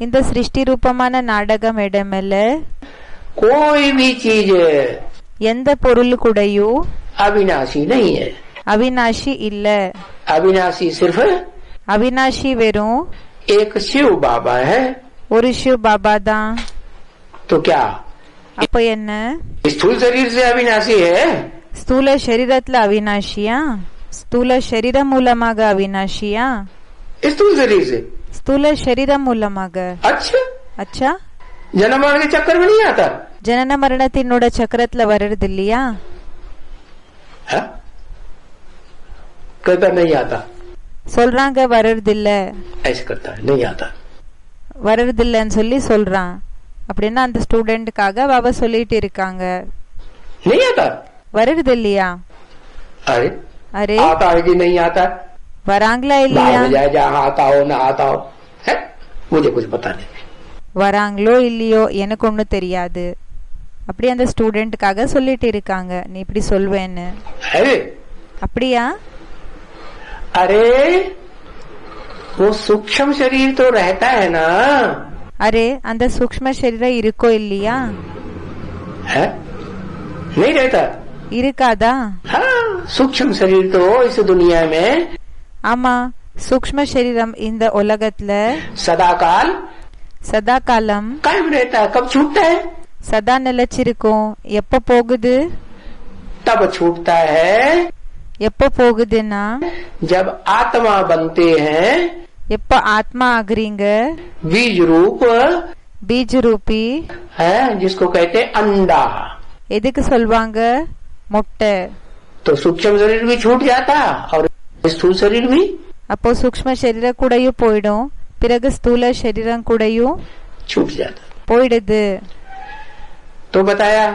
இந்த சிருஷ்டி ரூபமான நாடகம் இடமல்ல, कोई भी चीज எந்த பொருள் கூடயும் अविनाशी नहीं है। அவினாஷி இல்ல। अविनाशी सिर्फ அவினாஷி வெறும் एक शिव बाबा है। ஒரு சிவ் பாபா தான்। तो क्या அப்ப என்ன? स्थूल शरीर से अविनाशी है? ஸ்தூல சரீரத்துல அவினாஷியா? ஸ்தூல சரீரம் மூலமாக அவினாஷியா? स्थूल शरीर से। ஸ்தூல சரீரம் மூலமாக। अच्छा, அச்சா, जन्म मरण के चक्कर में नहीं आता? ஜனன மரணத்தினோட சக்கரத்துல வர்றது இல்லையா? कहता नहीं आता। சொல்றாங்க வர்றதில்ல, ऐसे करता है, नहीं आता। வர்றதில்லன்னு சொல்லி சொல்றான் அப்படின்னா அந்த ஸ்டூடெண்ட்டுக்காக பாபா சொல்லிட்டு இருக்காங்க, नहीं आता। வருது இல்லையா? अरे அரே आता है कि नहीं आता? வராங்களா இல்லையா? जाए जहाँ आता हो ना आता हो है, मुझे कुछ पता नहीं। வராங்களோ இல்லையோ எனக்கு ஒன்னும் தெரியாது அப்படி அந்த ஸ்டூடெண்ட்டுக்காக சொல்லிட்டு இருக்காங்க, நீ இப்படி சொல்வேன்னு. अरे அப்படியா? अरे वो सूक्ष्म शरीर तो रहता है ना। அரே அந்த சூக்ஷ்ம சரீரம் இருக்கோ இல்லையா? है नहीं रहता? இருக்காதா? हाँ, सूक्ष्म शरीर तो इस दुनिया में ஆமா, சூக்ஷ்ம சரீரம் இந்த உலகத்துல सदा काल சதா காலம் कायम रहता है। कब छूटता है? சதா நிலைச்சிருக்கும். எப்ப போகுது? तब छूटता है எப்ப போகுதுன்னா जब आत्मा बनते हैं, எப்ப ஆத்மா ஆகுறீங்க, बीज रूप பீஜ ரூபி. है जिसको कहते हैं अंडा। எதுக்கு சொல்வாங்க? முட்டை. तो सूक्ष्म शरीर भी छूट जाता और स्थूल शरीर भी அப்போ சூக்ஷ்ம சரீரம் கூடயும் போயிடும், பிறகு ஸ்தூல சரீரம் கூடயும் छूट जाता। போயிடுது. तो बताया,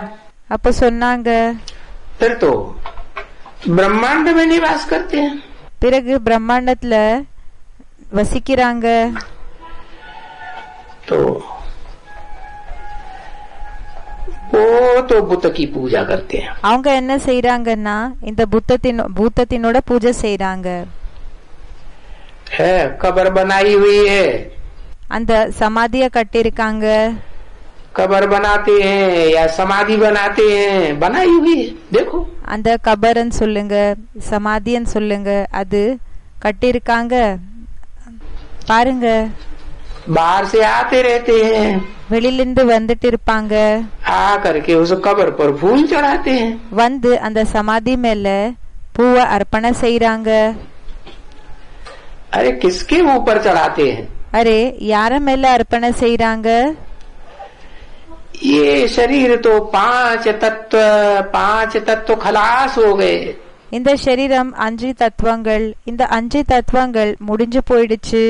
அப்போ சொன்னாங்க फिर तो ब्रह्मांड में निवास करते हैं। பிறகு பிரம்மாண்டத்துல வசிக்கிறாங்க. तो वो तो बुद्ध की पूजा करते हैं। அவங்க என்ன செய்யறாங்கன்னா இந்த பூத்தத்தினோட பூஜை செய்யறாங்க. है कब्र बनाई हुई है, அந்த சமாதிய கட்டிருக்காங்க. कब्र बनाते हैं या समाधि बनाते हैं, बनाई हुई है। देखो அந்த கபரன்னு சொல்லுங்க, சமாதின்னு சொல்லுங்க, அது கட்டிருக்காங்க பாருங்க. बाहर से आते रहते हैं, வெளியிலிருந்து வந்துட்டு இருப்பாங்க, आ करके उस कब्र पर फूल चढ़ाते हैं। வந்து அந்த சமாதி மேல பூவை அர்ப்பணை செய்யறாங்க. अरे किसके ऊपर चढ़ाते हैं? அரே யார மேல அர்ப்பணை செய்யறாங்க? ये शरीर तो पांच तत्व खलास हो गए। இந்த சரீரம் 5 தத்துவங்கள், இந்த 5 தத்துவங்கள் முடிஞ்சு போயிடுச்சு.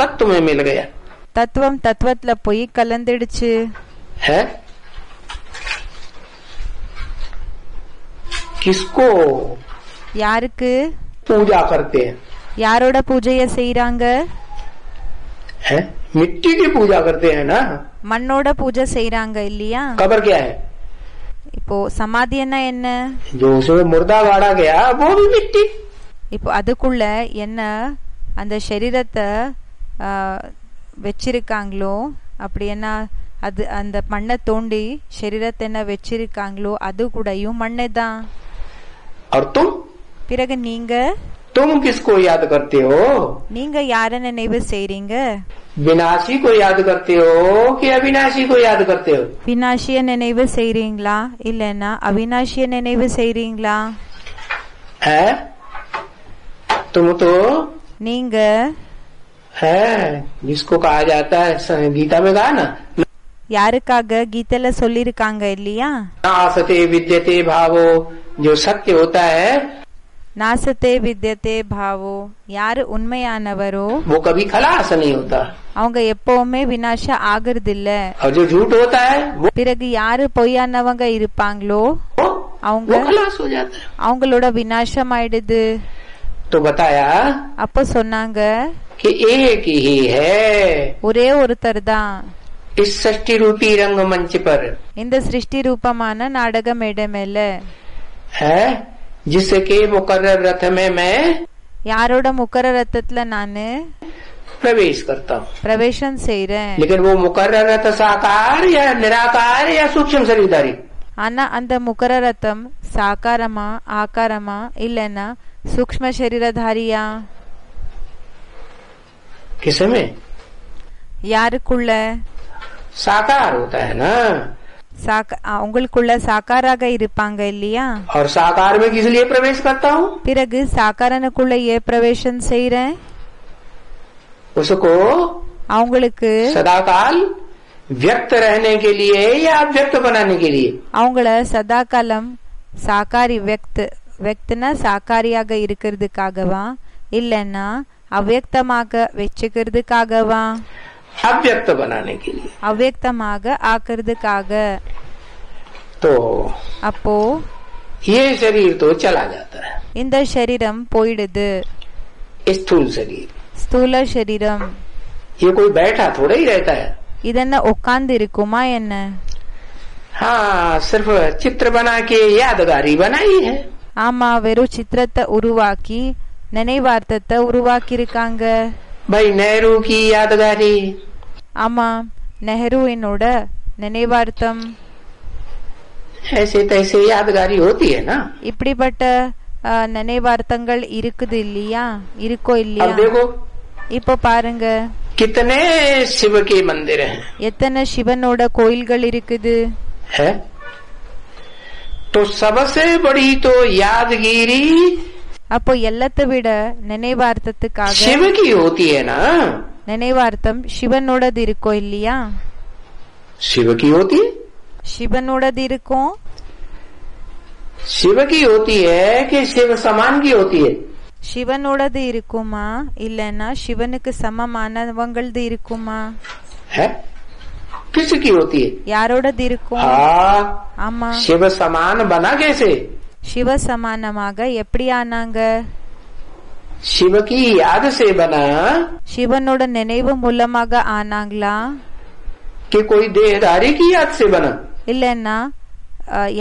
तत्व में मिल गया தத்துவம் தத்துவத்துல போய் கலந்துடுச்சு. है। किसको யாருக்கு? पूजा करते हैं? யாரோட பூஜைய செய்யறாங்க? है मिट्टी की पूजा करते हैं ना। மண்ணோட பூஜை செய்யறாங்க இல்லையா? कब्र क्या है? இப்போ சமாதின்னா என்ன? जो उसमें मुर्दा गाड़ा गया वो भी मिट्टी। இப்போ அதுக்குள்ள என்ன அந்த சரீரத்தை வச்சிருக்காங்களோ, அப்படி என்ன அது அந்த மண்ணை தோண்டி சரீரத்தை என்ன வச்சிருக்காங்களோ அது கூடயும் மண்ணே தான். और பிறகு तुम किसको याद करते हो? நீங்க யார நினைவு செய்றீங்க? विनाशी को याद करते हो कि अविनाशी को याद करते हो? விநாசிய நினைவு செய்றீங்களா இல்லன்னா அவிநாசிய நினைவு செய்றீங்களா? है तुम तो நீங்க है जिसको कहा जाता है, गीता में कहा ना, யாருக்காக கீதையில சொல்லிருக்காங்க இல்லையா? नासते विद्यते भावो, जो सत्य होता है நாசத்தே வித்யதே பாவோ, யாரு உண்மையானவரோ वो कभी खलास नहीं होता, அவங்க எப்பவுமே விநாசம் ஆகுறது இல்ல. और जो झूठ होता है वो பிறகு யாரு பொய்யானவங்க இருப்பாங்களோ அவங்க खलास हो जाता है। அவங்களோட விநாசம் ஆயிடுது. तो बताया அப்ப சொன்னாங்க कि एक ही है ஒரே ஒருத்தர் தான் इस सृष्टि रूपी रंगमंच पर, இந்த சிருஷ்டி ரூபமான நாடக மேடை மேல, है जिसके मुकर्रर रथ में मैं யாரோட முக்கர ரத்தத்துல நானு प्रवेश करता हूँ। பிரவேசம் செய்றேன். लेकिन वो मुकर्रर रथ साकार या निराकार या सूक्ष्म शरीरधारी? ஆனா அந்த முக்கர ரத்தம் சாகாரமா ஆகாரமா இல்லன்னா சூக்ஷ்ம சரீரதாரியா? किसमें? யாருக்குள்ள? साकार होता है ना। உங்களுக்குள்ள சாக்காராக இருப்பாங்க இல்லையா? और साकार में किस लिए प्रवेश करता हूँ? பிறகு சாக்காரனுக்குள்ள ஏ பிரவேசம் செய்றேன்? उसको அவங்களுக்கு सदाकाल व्यक्त रहने के लिए या अव्यक्त बनाने के लिए? அவங்கள சதா காலம் சாக்காரி வெக்த்னா சாக்காரியாக இருக்கிறதுக்காகவா இல்லைன்னா அவ்யக்தமாக வச்சுக்கிறதுக்காகவா? अव्यक्त बनाने के लिए। அவ்யக்தமாக ஆக்கிறதுக்காக. तो அப்போ ये शरीर तो चला जाता है, இந்த சரீரம் போயிடுது, स्थूल शरीर। ஸ்தூல சரீரம். ये कोई बैठा थोड़ा ही रहता है। இதென்ன உட்கார்ந்து இருக்குமா என்ன? हाँ, सिर्फ चित्र बना के यादगारी बनाई है। ஆமா, வெறும் சித்திரத்தை உருவாக்கி நினைவார்த்தத்தை உருவாக்கி இருக்காங்க. भाई नेहरू की यादगारी, ஆமா, நெஹ்ருவினோட நினைவார்த்தம். ऐसे तैसे यादगारी होती है ना। இப்படிப்பட்ட நினைவார்த்தங்கள் இருக்குது இல்லையா? இருக்கோ अब இல்லையா? देखो இப்போ பாருங்க, कितने शिव के मंदिर हैं। எத்தனை சிவனோட கோயில்கள் இருக்குது. है तो सबसे बड़ी तो यादगिरी அப்போ எல்லாத்தை விட நினைவார்த்தத்துக்காக शिव की होती है ना। நினைவார்த்தம் சிவனோடது இருக்கோ இல்லையா? शिव की होती है, சிவனோடது இருக்கும். शिव की होती है कि शिव समान की होती है? சிவனோடது இருக்குமா இல்லன்னா சிவனுக்கு சமமானவங்களது இருக்குமா? है किसकी होती है? யாரோடது இருக்கும்? हाँ, ஆமா, शिव समान बना कैसे? சிவ சமானமாக எப்படி ஆனாங்க? शिव की याद से बना சிவனோட நினைவு மூலமாக ஆனாங்களா कि कोई देहधारी की याद से बना? இல்லன்னா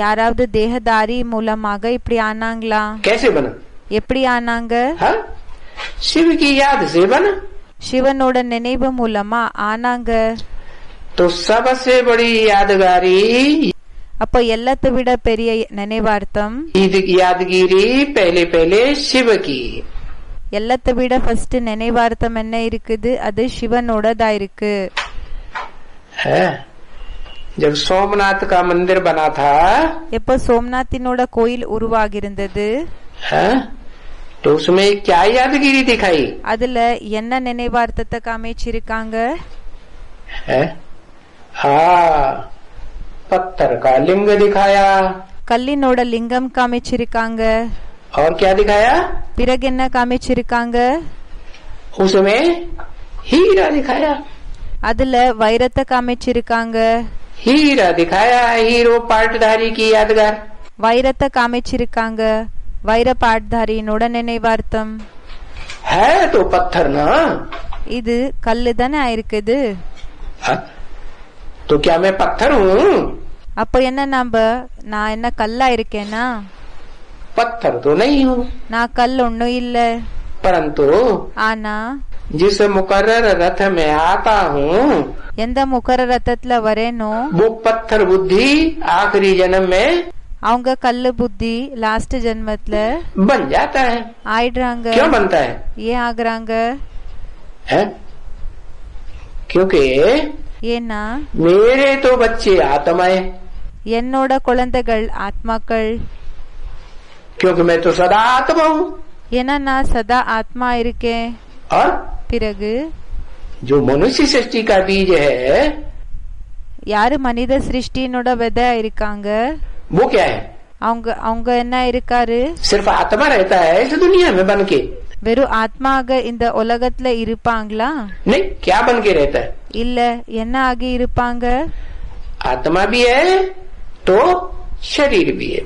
யாராவது தேகதாரி மூலமாக இப்படி ஆனாங்களா? कैसे बना? எப்படி ஆனாங்க? हाँ, शिव की याद से बना। சிவனோட நினைவு மூலமா ஆனாங்க. तो सबसे बड़ी यादगारी, அப்போ எல்லாத்தை விட பெரிய நினைவார்த்தம், यादगिरी पहले पहले शिव की। எல்லாத்தை விட ஃபர்ஸ்ட் நினைவார்த்தம் என்ன இருக்குது? அது சிவனோடதா இருக்கு. है जब सोमनाथ का मंदिर बना था, எப்போ சோம்நாத்தினோட கோயில் உருவாகி இருந்தது, है तो उसमें क्या यादगिरी दिखाई? அதுல என்ன நினைவார்த்தத்தை காமிச்சிருக்காங்க? है हाँ, पत्थर का लिंग दिखाया। கல்லினோட லிங்கம் காமிச்சிருக்காங்க. और क्या दिखाया? பிறகு என்ன காமிச்சிருக்காங்க? उसमें हीरा दिखाया। அதுல வைரத்தை காமிச்சிருக்காங்க. हीरा दिखाया, हीरो पाटधारी की यादगार। வைரத்தை காமிச்சிருக்காங்க. வைர பாட்தாரியினோட நினைவார்த்தம். है तो पत्थर ना। இது கல்லு தானே ஆயிருக்குது. हाँ? तो क्या मैं पत्थर हूँ? அப்போ என்ன நான் என்ன கல்லா இருக்கேனா? पत्थर तो नहीं हूँ, நான் கல் ஒன்னும் இல்ல. परंतु ஆனா जिस मुकर्रर रथ में आता हूँ எந்த முகர ரத்தத்துல வரேனோ वो पत्थर बुद्धि आखिरी जन्म में அவங்க கல்லு புத்தி லாஸ்ட் ஜென்மத்துல बन जाता है। ஆயிடுறாங்க. क्यों बनता है? ஏன் ஆகுறாங்க? है? क्योंकि ஏன்னா मेरे तो बच्चे आत्माएं, என்னோட குழந்தைகள் ஆத்மாக்கள். क्योंकि मैं तो सदा आत्मा हूँ। ஏன்னா நான் சதா ஆத்மா இருக்கேன். और பிறகு जो मनुष्य सृष्टि का बीज है, யாரு மனித சிருஷ்டினோட விதை இருக்காங்க, वो क्या है? அவங்க என்ன இருக்காரு? सिर्फ आत्मा रहता है इस दुनिया में बन के? வெறும் ஆத்மாக இந்த உலகத்துல இருப்பாங்களா? नहीं, क्या बन के रहता है? இல்ல, என்ன ஆகி இருப்பாங்க? आत्मा भी है तो शरीर भी है।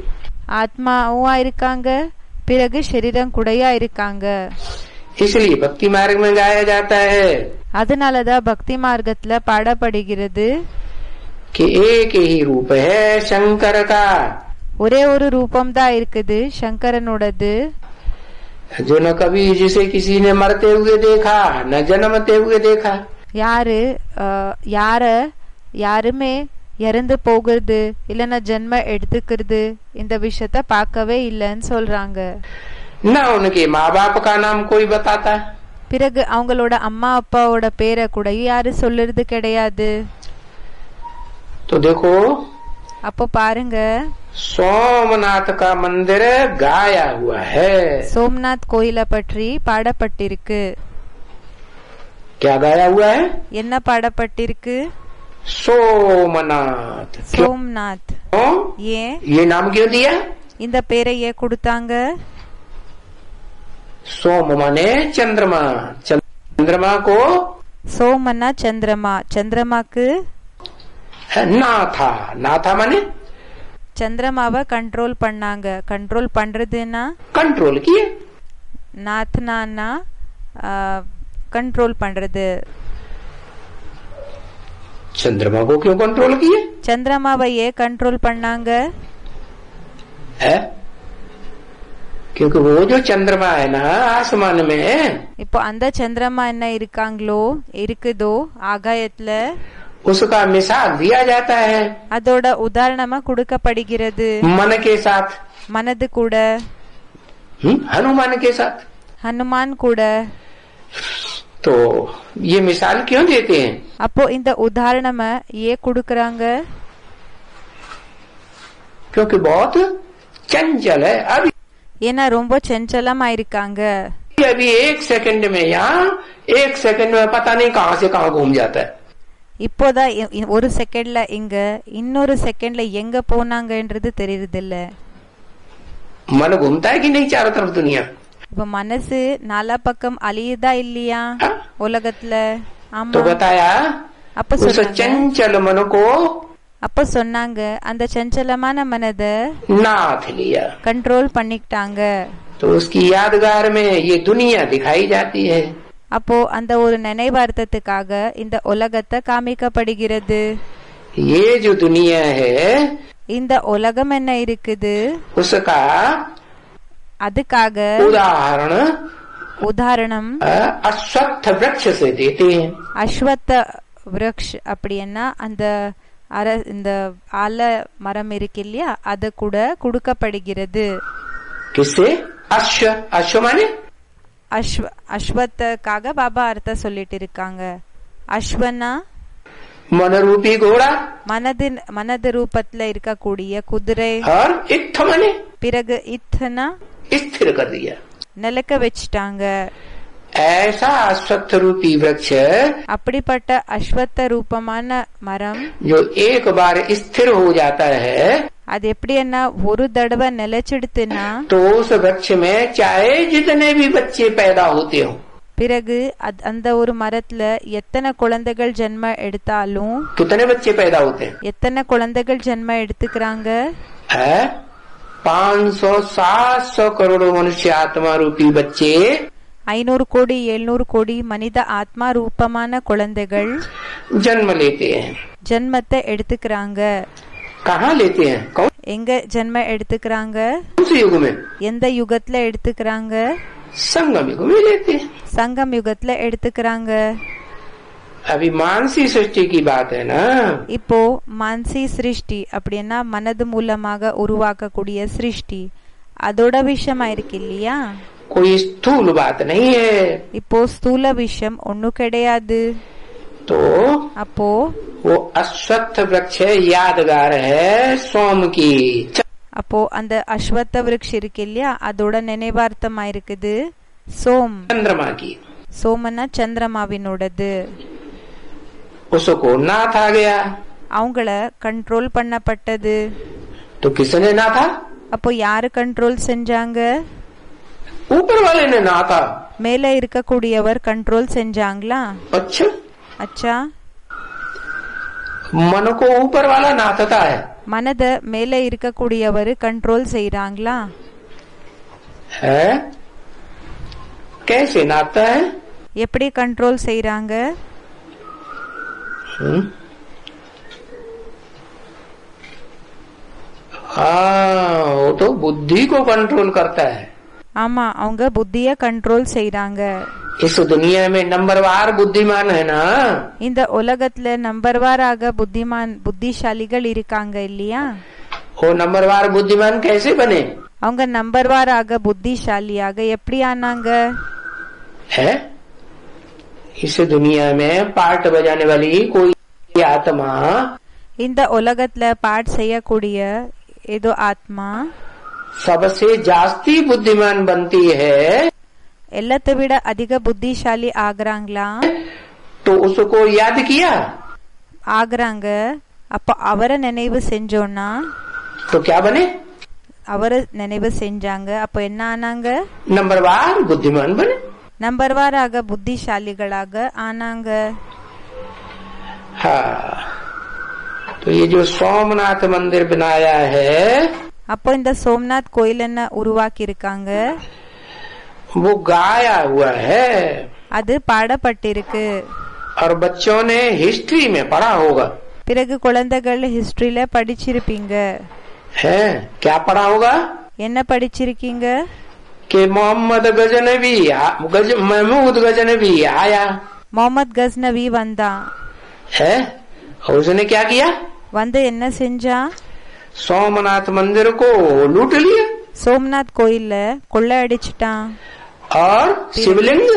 ஆத்மாவா இருக்காங்க, பிறகு சரீரம் கூடயா இருக்காங்க. इसलिए भक्ति मार्ग में गाया जाता है, அதனாலதான் பக்தி மார்க்கத்துல பாடப்படுகிறது, कि एक ही रूप है शंकर का। ஒரே ஒரு ரூபம் தான் இருக்குது சங்கரனோடது. जो न कभी जिसे किसी ने मरते हुए देखा न जन्मते हुए देखा। யாருமே இறந்து போகிறது இல்லன்னா ஜென்ம எடுத்துக்கிறது இந்த விஷயத்த பார்க்கவே இல்லைன்னு சொல்றாங்க. न उनके माँ बाप का नाम कोई बताता। பிறகு அவங்களோட அம்மா அப்பாவோட பேரை கூட யாரு சொல்லுறது கிடையாது. तो देखो, அப்போ பாருங்க, सोमनाथ का मंदिर गाया हुआ है। சோம்நாத் கோயிலை பற்றி பாடப்பட்டிருக்கு. क्या गाया हुआ है? என்ன பாடப்பட்டிருக்கு? सोमनाथ। சோம்நாத். क्यों? ஏன் ये नाम क्यों दिया? இந்த பேரை ஏன் கொடுத்தாங்க? सोम माने चंद्रमा, चंद्रमा को சோமன்னா சந்திரமா, சந்திரமாக்கு नाथा, नाथा माने சந்திரமாவை கண்ட்ரோல் பண்ணாங்க. கண்ட்ரோல் பண்றதுன்னா कंट्रोल किए, நாத்னா கண்ட்ரோல் பண்றது. चंद्रमा को क्यों कंट्रोल किए? சந்திரமாவை ஏன் கண்ட்ரோல் பண்ணாங்க? है क्योंकि वो जो चंद्रमा है ना आसमान में, இப்போ அந்த சந்திரமா என்ன இருக்குதோ ஆகாயத்துல, उसका मिसाल दिया जाता है அதோட உதாரணமா கொடுக்கப்படுகிறது. मन के साथ, மனது கூட, हनुमान के साथ। ஹனுமான் கூட. तो ये मिसाल क्यों देते हैं? அப்போ இந்த உதாரணமா ஏன் கொடுக்கறாங்க? क्योंकि बहुत चंचल है। अभी ஏன்னா ரொம்ப சஞ்சலமா இருக்காங்க. अभी एक सेकंड में यहाँ, एक सेकंड में पता नहीं कहाँ से कहाँ घूम जाता है। இப்போதான் ஒரு செகண்ட்ல இங்க, இன்னொரு செகண்ட்ல எங்க போனாங்கன்றது தெரியுது இல்ல. मन घूमता है कि नहीं चारों तरफ दुनिया? இப்ப மனசு நாலா பக்கம் அழியுதா இல்லையா உலகத்துல? तो ஆமா. बताया அப்ப उस சொன்னாங்க, चंचल मन को அப்ப சொன்னாங்க அந்த சஞ்சலமான மனத नाथ लिया, கண்ட்ரோல் பண்ணிக்கிட்டாங்க. तो उसकी यादगार में ये दुनिया दिखाई जाती है। அப்போ அந்த ஒரு நினைவார்த்தத்துக்காக இந்த உலகத்தை காமிக்கப்படுகிறது. ये जो दुनिया है இந்த உலகம் என்ன இருக்குது, उसका அதுக்காக உதாரணம் अश्वत्थ वृक्ष से देते हैं। அஸ்வத்த விரக்ஷ் அப்படின்னா அந்த இந்த ஆல மரம் இருக்கு இல்லையா, அது கூட கொடுக்கப்படுகிறது. किससे? अश्व, अश्व माने அஸ்வத்துக்காக பாபா அர்த்தம் சொல்லிட்டு இருக்காங்க. அஸ்வனா मन रूपी घोड़ा, மனது ரூபத்துல இருக்கக்கூடிய குதிரை. और इत्थ माने பிறகு இத்னா स्थिर कर दिया। நிலைக்க வச்சிட்டாங்க. ऐसा अश्वत्थ रूपी वृक्ष அப்படிப்பட்ட அஸ்வத்த ரூபமான மரம் जो एक बार स्थिर हो जाता है, அது எப்படி என்ன ஒரு தடவை நிலைச்சிடுத்துனா, तो उस वृक्ष में चाहे जितने भी बच्चे पैदा होते हो, பிறகு அந்த ஒரு மரத்துல எத்தனை குழந்தைகள் ஜென்ம எடுத்தாலும், कितने बच्चे पैदा होते हैं? எத்தனை குழந்தைகள் ஜென்ம எடுத்துக்கிறாங்க? 500-700 करोड़ मनुष्य आत्मा रूपी बच्चे, 500 கோடி 700 கோடி மனித ஆத்மா ரூபமான குழந்தைகள் जन्म लेते हैं। ஜென்மத்தை எடுத்துக்கிறாங்க. कहाँ लेते हैं? कौन எங்க ஜென்ம எடுத்துக்கிறாங்க? से युग में? எந்த யுகத்துல எடுத்துக்கிறாங்க? संगम युग में लेते हैं। சங்கம் யுகத்துல எடுத்துக்கிறாங்க. अभी मानसी सृष्टि की बात है ना। இப்போ மான்சி சிருஷ்டி அப்படின்னா மனது மூலமாக உருவாக்கக்கூடிய சிருஷ்டி, அதோட விஷயமா இருக்கு இல்லையா? कोई स्थूल बात नहीं है। இப்போ ஸ்தூல விஷயம் ஒண்ணு கிடையாது. तो அப்போ वो अश्वत्थ वृक्ष यादगार है सोम की। அப்போ அந்த அஸ்வத்த விருட்ச இருக்கு இல்லையா, அதோட நினைவார்த்தமா இருக்குது சோம், चंद्रमा की। சோமனா சந்திரமாவினோடது. उसको नाथ आ गया, அவங்கள கண்ட்ரோல் பண்ணப்பட்டது. तो किसने नाथा? அப்போ யாரு கண்ட்ரோல் செஞ்சாங்க? ऊपर वाले ने नाथा। மேல இருக்கக்கூடியவர் கண்ட்ரோல் செஞ்சாங்களா? अच्छा, அச்சா, मन को ऊपर वाला नाथता है। மனத மேல இருக்கக்கூடியவர் கண்ட்ரோல் செய்யறாங்களா? है कैसे नाथता है? எப்படி கண்ட்ரோல் செய்யறாங்க? हाँ, वो तो बुद्धि को कंट्रोल करता है। ஆமா, அவங்க புத்திய கண்ட்ரோல் செய்யறாங்க. इस दुनिया में नंबरवार बुद्धिमान है ना। இந்த உலகத்துல நம்பர்வாராக புத்திசாலிகள் இருக்காங்க இல்லையா? वो नंबरवार बुद्धिमान कैसे बने? அவங்க நம்பர்வாராக புத்திசாலியாக எப்படி ஆனாங்க? है इस दुनिया में पार्ट बजाने वाली कोई आत्मा, இந்த உலகத்துல பாட் செய்யக்கூடிய ஏதோ ஆத்மா सबसे जास्ती बुद्धिमान बनती है, எல்லாத்தை விட அதிக புத்திசாலி ஆகுறாங்களா? तो उसको याद किया ஆகுறாங்க. அப்ப அவரை நினைவு செஞ்சோம்னா तो क्या बने? அவரை நினைவு செஞ்சாங்க. அப்போ என்ன ஆனாங்க? नंबरवार बुद्धिमान बने. நம்பர்வாராக புத்திசாலிகளாக ஆனாங்க. हाँ, तो ये जो सोमनाथ मंदिर बनाया है, அப்போ இந்த சோம்நாத் கோயில் என்ன உருவாக்கி இருக்காங்க? वो गाया हुआ है அது பாடப்பட்டிருக்கு. और बच्चों ने हिस्ट्री में पढ़ा होगा. பிறகு குழந்தைகள் ஹிஸ்டரியில படிச்சிருப்பீங்க. है क्या पढ़ा होगा? என்ன படிச்சிருக்கீங்க? कि मोहम्मद महमूद गजनवी आया முகமது கஸ்னவி வந்தான். है, और उसने क्या किया? வந்து என்ன செஞ்சா? सोमनाथ मंदिर को लूट लिया சோம்நாத் கோயில்ல கொள்ளை அடிச்சிட்டான். और शिवलिंग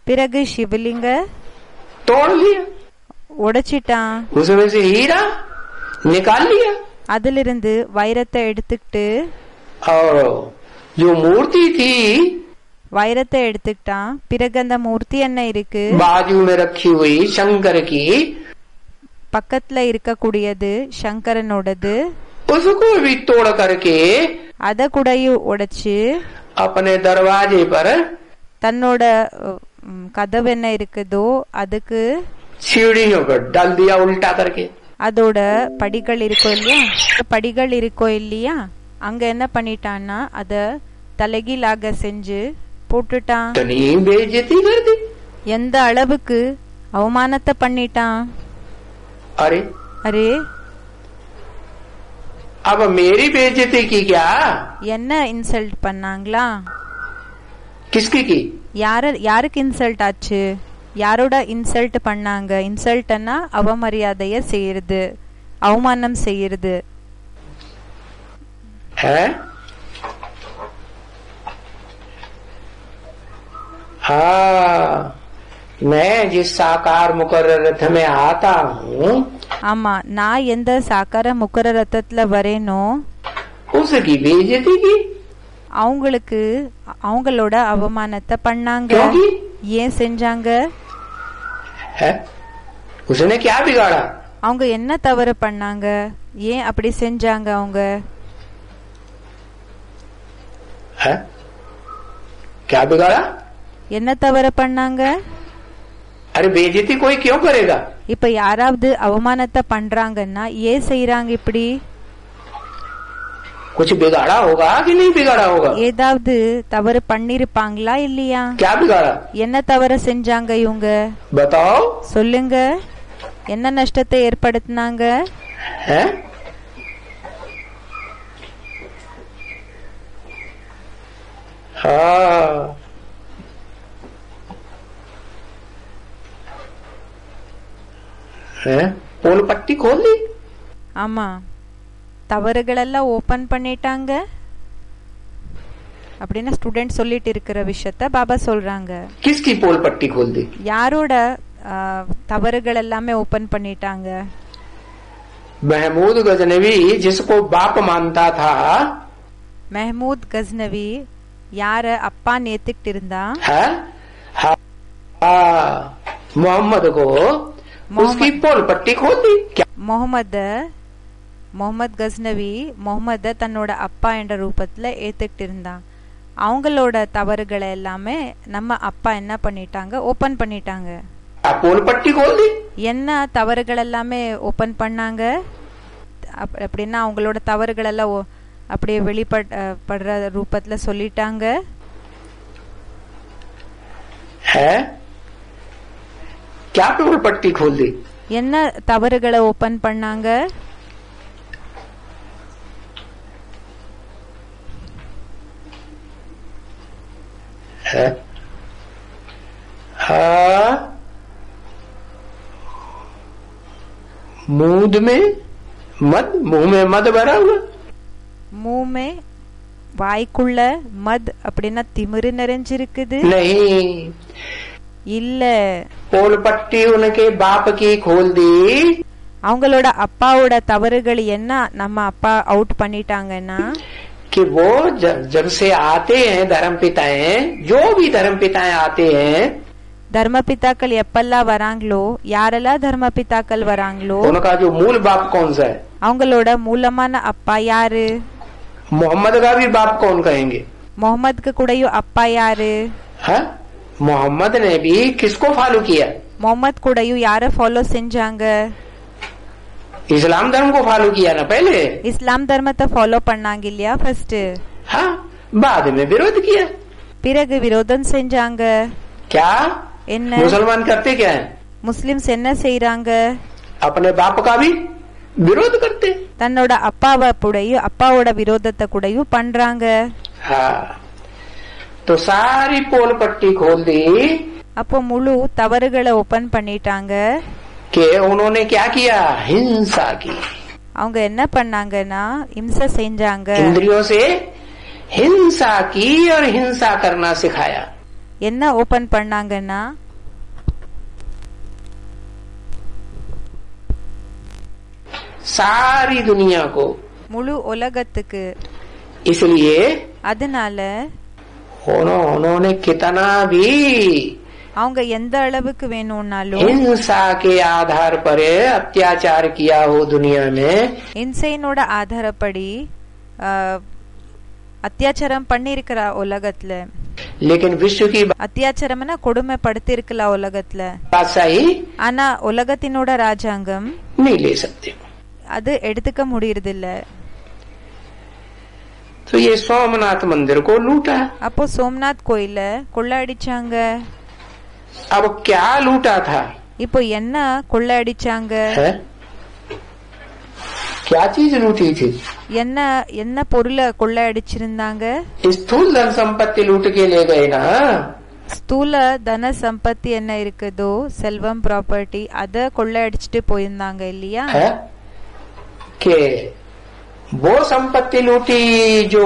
பிறகு சிவலிங்க तोड़ लिया, உடைச்சிட்டான். उसमें से हीरा निकाल लिया அதிலிருந்து வைரத்தை எடுத்துக்கிட்டு और जो मूर्ति थी வைரத்தை எடுத்துக்கிட்டான். பிறகு அந்த மூர்த்தி என்ன இருக்கு? बाजू में रखी हुई शंकर की, பக்கத்துல இருக்கக்கூடியது சங்கரனோடது. उसको भी तोड़ करके அத கூடயும் உடைச்சு अपने दरवाजे पर தன்னோட கதவு என்ன இருக்குதோ அதுக்கு सीढ़ियों पर डाल दिया उल्टा करके. அதோட படிகள் இருக்கோ இல்லையா, அங்க என்ன பண்ணிட்டான்னா அத தலைகீழாக செஞ்சு போட்டுட்டான். तनी बेइज्जती कर दी. எந்த அளவுக்கு அவமானத்தை பண்ணிட்டான். अरे அரே, अब मेरी बेइज्जती की क्या? என்ன இன்சல்ட் பண்ணாங்களா? किसकी की? யாருக்கு இன்சல்ட் ஆச்சு? யாரோட இன்சல்ட் பண்ணாங்க? இன்சல்ட்னா அவமரியாதைய செய்யறது, அவமானம் செய்யறது. है? हाँ, मैं जिस साकार मुकर्रर रथ में आता हूँ, ஆமா, நான் எந்த சாக்கார முக்கர ரத்தத்துல வரேனோ उसकी बेइज्जती की. அவங்களுக்கு அவங்களோட அவமானத்தை பண்ணாங்க. क्योंकि ஏன் செஞ்சாங்க? है, उसने क्या बिगाड़ा? அவங்க என்ன தவறு பண்ணாங்க? ஏன் அப்படி செஞ்சாங்க? அவங்க है, क्या बिगाड़ा? என்ன தவறு பண்ணாங்க? अरे बेइज्जती कोई क्यों करेगा? இப்ப யாராவது அவமானத்தை பண்றாங்கன்னா ஏன் செய்யறாங்க இப்படி? कुछ बिगाड़ा होगा कि नहीं बिगाड़ा होगा? ஏதாவது தவறு பண்ணிருப்பாங்களா இல்லையா? क्या बिगाड़ा? என்ன தவறு செஞ்சாங்க இவங்க? बताओ. சொல்லுங்க, என்ன நஷ்டத்தை ஏற்படுத்தினாங்க? है? हाँ, है, पोल पट्टी खोल दी. ஆமா, தவறுகள் எல்லாம் ஓபன் பண்ணிட்டாங்க அப்படின்னு ஸ்டூடெண்ட் சொல்லிட்டு இருக்கிற விஷயத்த பாபா சொல்றாங்க. किसकी पोल पट्टी खोल दी? யாரோட தவறுகள் எல்லாமே ஓபன் பண்ணிட்டாங்க? महमूद गजनवी जिसको बाप मानता था, மெஹமூத் கஸ்னவி யார அப்பா நேத்துக்கிட்டு இருந்தா, है? मोहम्मद को उसकी पोल पट्टी खोल दी. क्या? முகமது கஸ்னவி முகமத தன்னோட அப்பா என்ற ரூபத்துல ஏத்துக்கிட்டு இருந்தான். அவங்களோட தவறுகளை எல்லாமே நம்ம அப்பா என்ன பண்ணிட்டாங்க? ஓபன் பண்ணிட்டாங்க. पोल पट्टी खोल दी. என்ன தவறுகள் எல்லாமே ஓபன் பண்ணாங்க அப்படின்னா அவங்களோட தவறுகள் எல்லாம் அப்படியே வெளிப்படுற ரூபத்துல சொல்லிட்டாங்க. है? क्या पोल पट्टी खोल दी? என்ன தவறுகளை ஓபன் பண்ணாங்க? है? हाँ, मुंह में मद भरा हुआ. मुंह में வாய்க்குள்ள மத் அப்படின்னா திமிரு நிறைஞ்சிருக்குது. नहीं, இல்ல, पोल पट्टी उनके बाप की खोल दी. அவங்களோட அப்பாவோட தவறுகள் என்ன நம்ம அப்பா அவுட் பண்ணிட்டாங்கன்னா, कि वो जब से आते हैं धर्म पिताएं, जो भी धर्म पिताएं आते हैं, தர்ம பிதாக்கள் எப்பெல்லாம் வராங்களோ, யாரெல்லாம் தர்ம பிதாக்கள் வராங்களோ, उनका जो मूल बाप कौन सा है? அவங்களோட மூலமான அப்பா யாரு? मोहम्मद का भी बाप कौन कहेंगे? முகமதுக்கு கூடயும் அப்பா யாரு? हाँ, मोहम्मद ने भी किसको फॉलो किया? முகமது கூடயும் யார ஃபாலோ செஞ்சாங்க? इस्लाम धर्म को फॉलो किया ना पहले। இஸ்லாம் தர்மத்தை ஃபாலோ பண்ணாங்க இல்லையா ஃபர்ஸ்ட்? हाँ, बाद में विरोध किया। பிறகு விரோதம் செஞ்சாங்க. क्या? என்ன? मुसलमान करते क्या है? முஸ்லிம்ஸ் என்ன செய்யறாங்க? अपने बाप का भी विरोध करते। தன்னோட அப்பாவோட விரோதத்தை கூடயும் பண்றாங்க. हाँ, तो सारी पोल पट्टी खोल दी। அப்போ முழு தவறுகளை ஓபன் பண்ணிட்டாங்க. कि उन्होंने क्या किया? हिंसा की। அவங்க என்ன பண்ணாங்கன்னா இம்சை செஞ்சாங்க. इंद्रियों से हिंसा की और हिंसा करना सिखाया। என்ன ஓபன் பண்ணாங்கன்னா सारी दुनिया को। முழு உலகத்துக்கு. इसलिए அதனால उन्होंने कितना भी அவங்க எந்த அளவுக்கு வேணும்னாலும் हिंसा के आधार पर अत्याचार किया हो दुनिया में, இன்சைனோட ஆதாரப்படி அத்தியாச்சாரம் பண்ணிருக்கிற உலகத்துல, लेकिन विश्व की அத்தியாச்சாரம்னா கொடுமைப்படுத்தி இருக்கலாம் உலகத்துல, बादशाही ஆனா உலகத்தினோட ராஜாங்கம் नहीं ले सकते। அது எடுத்துக்க முடியறது இல்ல. तो ये सोमनाथ मंदिर को लूटा। அப்போ சோம்நாத் கோயில கொள்ளடிச்சாங்க. अब क्या लूटा था? இப்போ என்ன கொள்ளடிச்சாங்க? है? क्या चीज लूटी थी? என்ன என்ன பொருளை கொள்ளடிச்சிருந்தாங்க? स्थूल धन संपत्ति लूट के ले गए ना। ஸ்தூல தன சம்பத்தி என்ன இருக்குதோ, செல்வம் ப்ராப்பர்ட்டி, அத கொள்ளடிச்சிட்டு போயிருந்தாங்க இல்லையா? है? कि वो संपत्ति लूटी जो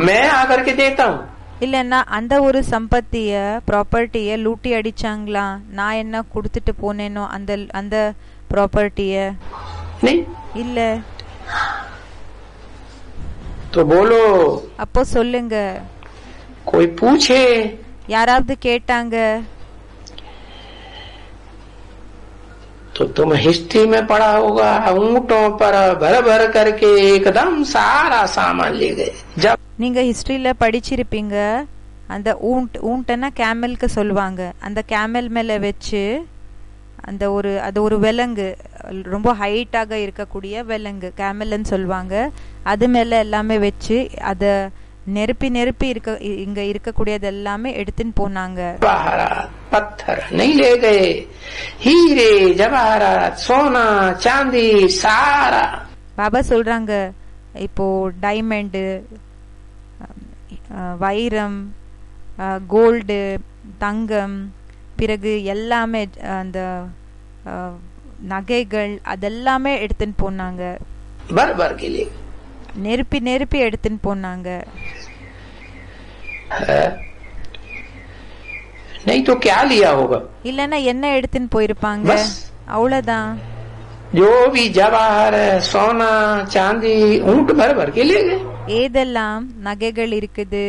मैं आकर के देता हूँ। இல்லன்னா அந்த ஒரு சம்பத்திய ப்ராப்பர்ட்டிய லூட்டி அடிச்சாங்களா? நான் என்ன கொடுத்துட்டு போனேனோ அந்த அந்த ப்ராப்பர்ட்டிய? नहीं, இல்ல. तो बोलो। அப்போ சொல்லுங்க. कोई पूछे? யாராவது கேட்டாங்க? तो तुम हिस्ट्री में पढ़ा होगा, ऊंटों पर भर भर करके एकदम सारा सामान ले गए। जब நீங்க ஹிஸ்டரியில படிச்சிருப்பீங்க, அந்த ஊண்டனா கேமலுக்கு சொல்லுவாங்க, அந்த கேமல் மேல வச்சு அது ஒரு விலங்கு, ரொம்ப ஹைட்டாக இருக்கக்கூடிய விலங்கு கேமல்னு சொல்லுவாங்க, அது மேல எல்லாமே வச்சு அத நெருப்பி இங்க இருக்கக்கூடியது எல்லாமே எடுத்துன்னு போனாங்க. पत्थर नहीं ले गए, हीरे जवाहरात सोना चांदी सारा। பாபா சொல்றாங்க, இப்போ டைமண்ட், வைரம், கோல்டு, தங்கம், பிறகு எல்லாமே அந்த நகைகள் அதெல்லாமே எடுத்துன்னு போனாங்க. நெருப்பி எடுத்துன்னு போனாங்க. नहीं तो क्या लिया होगा? இல்லன்னா என்ன எடுத்துன்னு போயிருப்பாங்க? அவ்வளவுதான். जो भी जवाहर सोना चांदी ऊंट भर भर के ले गए। ஏதெல்லாம் நகைகள் இருக்குது,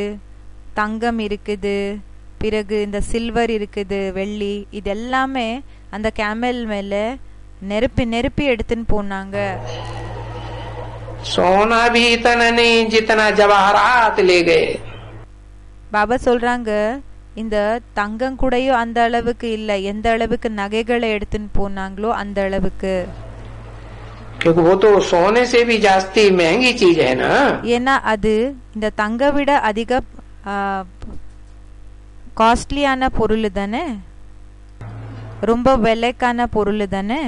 தங்கம் இருக்குது, பிறகு இந்த சில்வர் இருக்குது, வெள்ளி, இது எல்லாமே அந்த கேமல் மேல நெருப்பி எடுத்துன்னு போனாங்க. सोना भी इतना नहीं जितना जवाहरात ले गए। பாபா சொல்றாங்க, இந்த தங்கம் கூடயும் அந்த அளவுக்கு இல்ல, எந்த அளவுக்கு நகைகளை எடுத்துன்னு போனாங்களோ அந்த அளவுக்கு. क्योंकि वो तो सोने से भी जास्ती महंगी चीज है ना। ஏன்னா அது இந்த தங்க விட அதிக காஸ்ட்லியான பொருள் தானே, ரொம்ப விலைக்கான பொருள் தானே.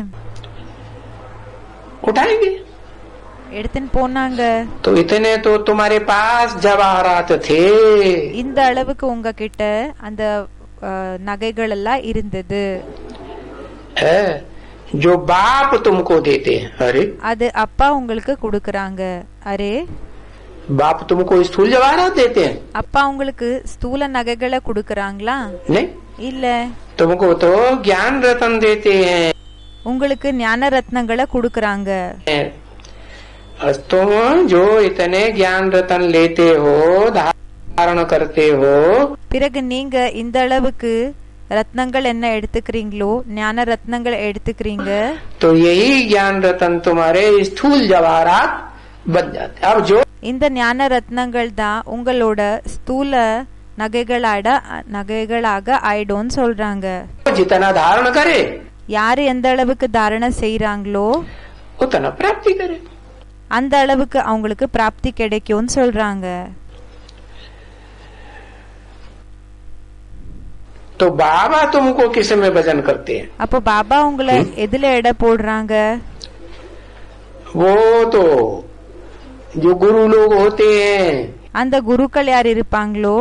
उठाएंगे எடுத்துன்னு போனாங்க. तो इतने तो तुम्हारे पास जवाहरात थे। இந்த அளவுக்கு உங்ககிட்ட அந்த நகைகள் எல்லாம் இருந்தது. जो बाप तुमको देते हैं। अरे அது அப்பா உங்களுக்கு கொடுக்கறாங்க. அரே बाप तुमको स्थूल जवाहरात देते हैं? அப்பா உங்களுக்கு ஸ்தூல நகைகளை கொடுக்கறாங்களா? नहीं, இல்ல. तुमको तो ज्ञान रत्न देते हैं। உங்களுக்கு ஞான ரத்னங்களை கொடுக்கறாங்க. तुम जो इतने ज्ञान रत्न लेते हो, धारण करते हो, பிறகு நீங்க இந்த அளவுக்கு ரத்னங்கள் என்ன எடுத்துக்கிறீங்களோ, ஞான ரத்னங்கள் எடுத்துக்கிறீங்க, तो यही ज्ञान रत्न तुम्हारे स्थूल जवाहरात बन जाते। अब जो இந்த ஞான ரத்னங்கள் தான் உங்களோட ஸ்தூல நகைகளாக ஆயிடும்னு சொல்றாங்க. जितना धारण करे யாரு எந்த அளவுக்கு தாரணை செய்யறாங்களோ उतना प्राप्ति करे, அந்த அளவுக்கு அவங்களுக்கு பிராப்தி கிடைக்கும்னு சொல்றாங்க. तो बाबा तुमको किस में भजन करते हैं? அப்போ பாபா உங்களை எதுல எடை போடுறாங்க? वो तो जो गुरु लोग होते हैं, அந்த குருக்கள் யார் இருப்பாங்களோ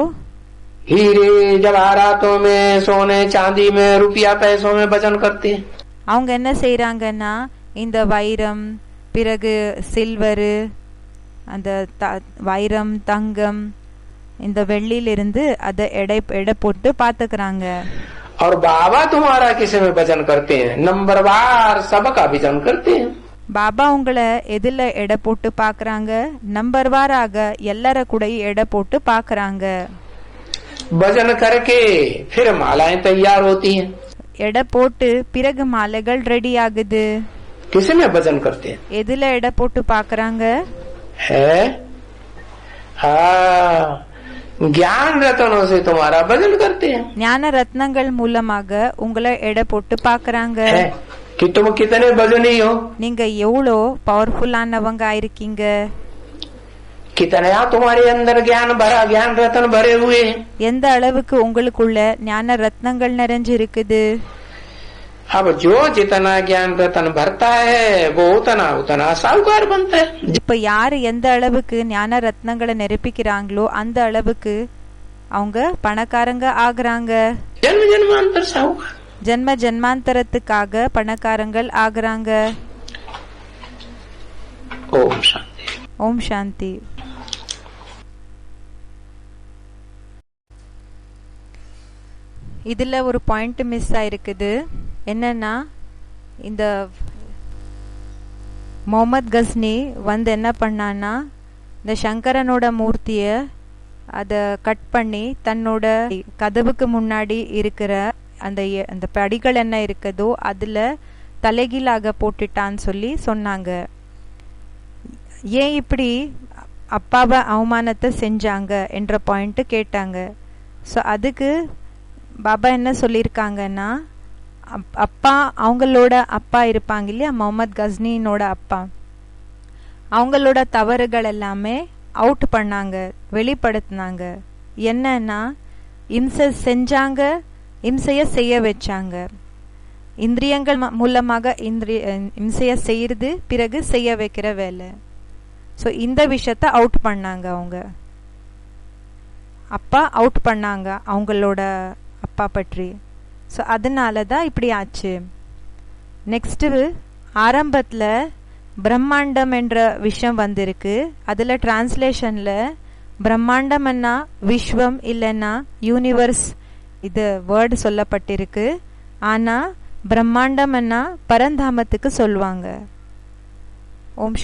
हीरे जवाहरातों में, सोने चांदी में, रुपया पैसों में भजन करते हैं. அவங்க என்ன செய்யறாங்கன்னா இந்த வைரம், பிறகு சில்வரு, அந்த வைரம் தங்கம் இந்த வெள்ளியிலிருந்து அதை எடை போட்டு பாத்துக்கிறாங்க. और बाबा तुम्हारा किसी में भजन करते हैं? नंबरवार सबका भजन करते हैं. பாபா உங்களை எதுல எடை போட்டு பாக்குறாங்க? நம்பர் வாராக எல்லார கூட எடை போட்டு பாக்குறாங்க. भजन करके फिर मालाएं तैयार होती हैं. எடை போட்டு பிறகு மாலைகள் ரெடி ஆகுது. किसी में भजन करते हैं? எதுல எடை போட்டு பாக்குறாங்க? है ज्ञान रत्नों से तुम्हारा भजन करते हैं. ஞான ரத்னங்கள் மூலமாக உங்களை எடை போட்டு பாக்குறாங்க. कि तुम कितने भजनी हो, நீங்க எவ்வளோ பவர்ஃபுல்லானவங்க ஆயிருக்கீங்க, कितना तुम्हारे अंदर ज्ञान भरा, ज्ञान रत्न भरे हुए. எந்த அளவுக்கு உங்களுக்குள்ள ஞான ரத்னங்கள் நிறைஞ்சு இருக்குது. अब जो जितना ज्ञान रत्न भरता है वो उतना उतना साहूकार बनता है. இப்ப யாரு எந்த அளவுக்கு ஞான ரத்னங்களை நிரப்பிக்கிறாங்களோ அந்த அளவுக்கு அவங்க பணக்காரங்க ஆகுறாங்க. जन्म जन्मांतर साहूकार, ஜென்ம ஜென்மாந்தரத்துக்காக பணக்காரங்கள் ஆகுறாங்க. ओम शांति. ஓம் சாந்தி. இதுல ஒரு பாயிண்ட் மிஸ் ஆயிருக்குது. என்னன்னா இந்த முகமது கஸ்னி என்ன பண்ணான்னா இந்த சங்கரனோட மூர்த்திய அத கட் பண்ணி தன்னோட கதவுக்கு முன்னாடி இருக்கிற அந்த படிகள் என்ன இருக்குதோ அதுல தலைகீழாக போட்டுட்டான்னு சொல்லி சொன்னாங்க. ஏன் இப்படி அப்பாவை அவமானத்தை செஞ்சாங்க என்ற பாயிண்ட் கேட்டாங்க. ஸோ அதுக்கு பாபா என்ன சொல்லியிருக்காங்கன்னா, அப்பா அவங்களோட அப்பா இருப்பாங்க இல்லையா, முகமது கஸ்னினோட அப்பா, அவங்களோட தவறுகள் எல்லாமே அவுட் பண்ணாங்க, வெளிப்படுத்தினாங்க. என்னன்னா இம்சை செஞ்சாங்க, இம்சைய செய்ய வச்சாங்க. இந்திரியங்கள் மூலமாக இம்சைய செய்யறது, பிறகு செய்ய வைக்கிற வேலை. ஸோ இந்த விஷயத்த அவுட் பண்ணாங்க. அவங்க அப்பா அவுட் பண்ணாங்க அவங்களோட அப்பா பற்றி. ஸோ அதனால தான் இப்படி ஆச்சு. நெக்ஸ்ட்டு ஆரம்பத்தில் பிரம்மாண்டம் என்ற விஷயம் வந்திருக்கு. அதில் டிரான்ஸ்லேஷனில் பிரம்மாண்டம்னா விஸ்வம் இல்லைன்னா யூனிவர்ஸ் இது வேர்டு சொல்லப்பட்டிருக்கு. ஆனால் பிரம்மாண்டம்னா பரந்தாமத்துக்கு சொல்லுவாங்க. ஓம்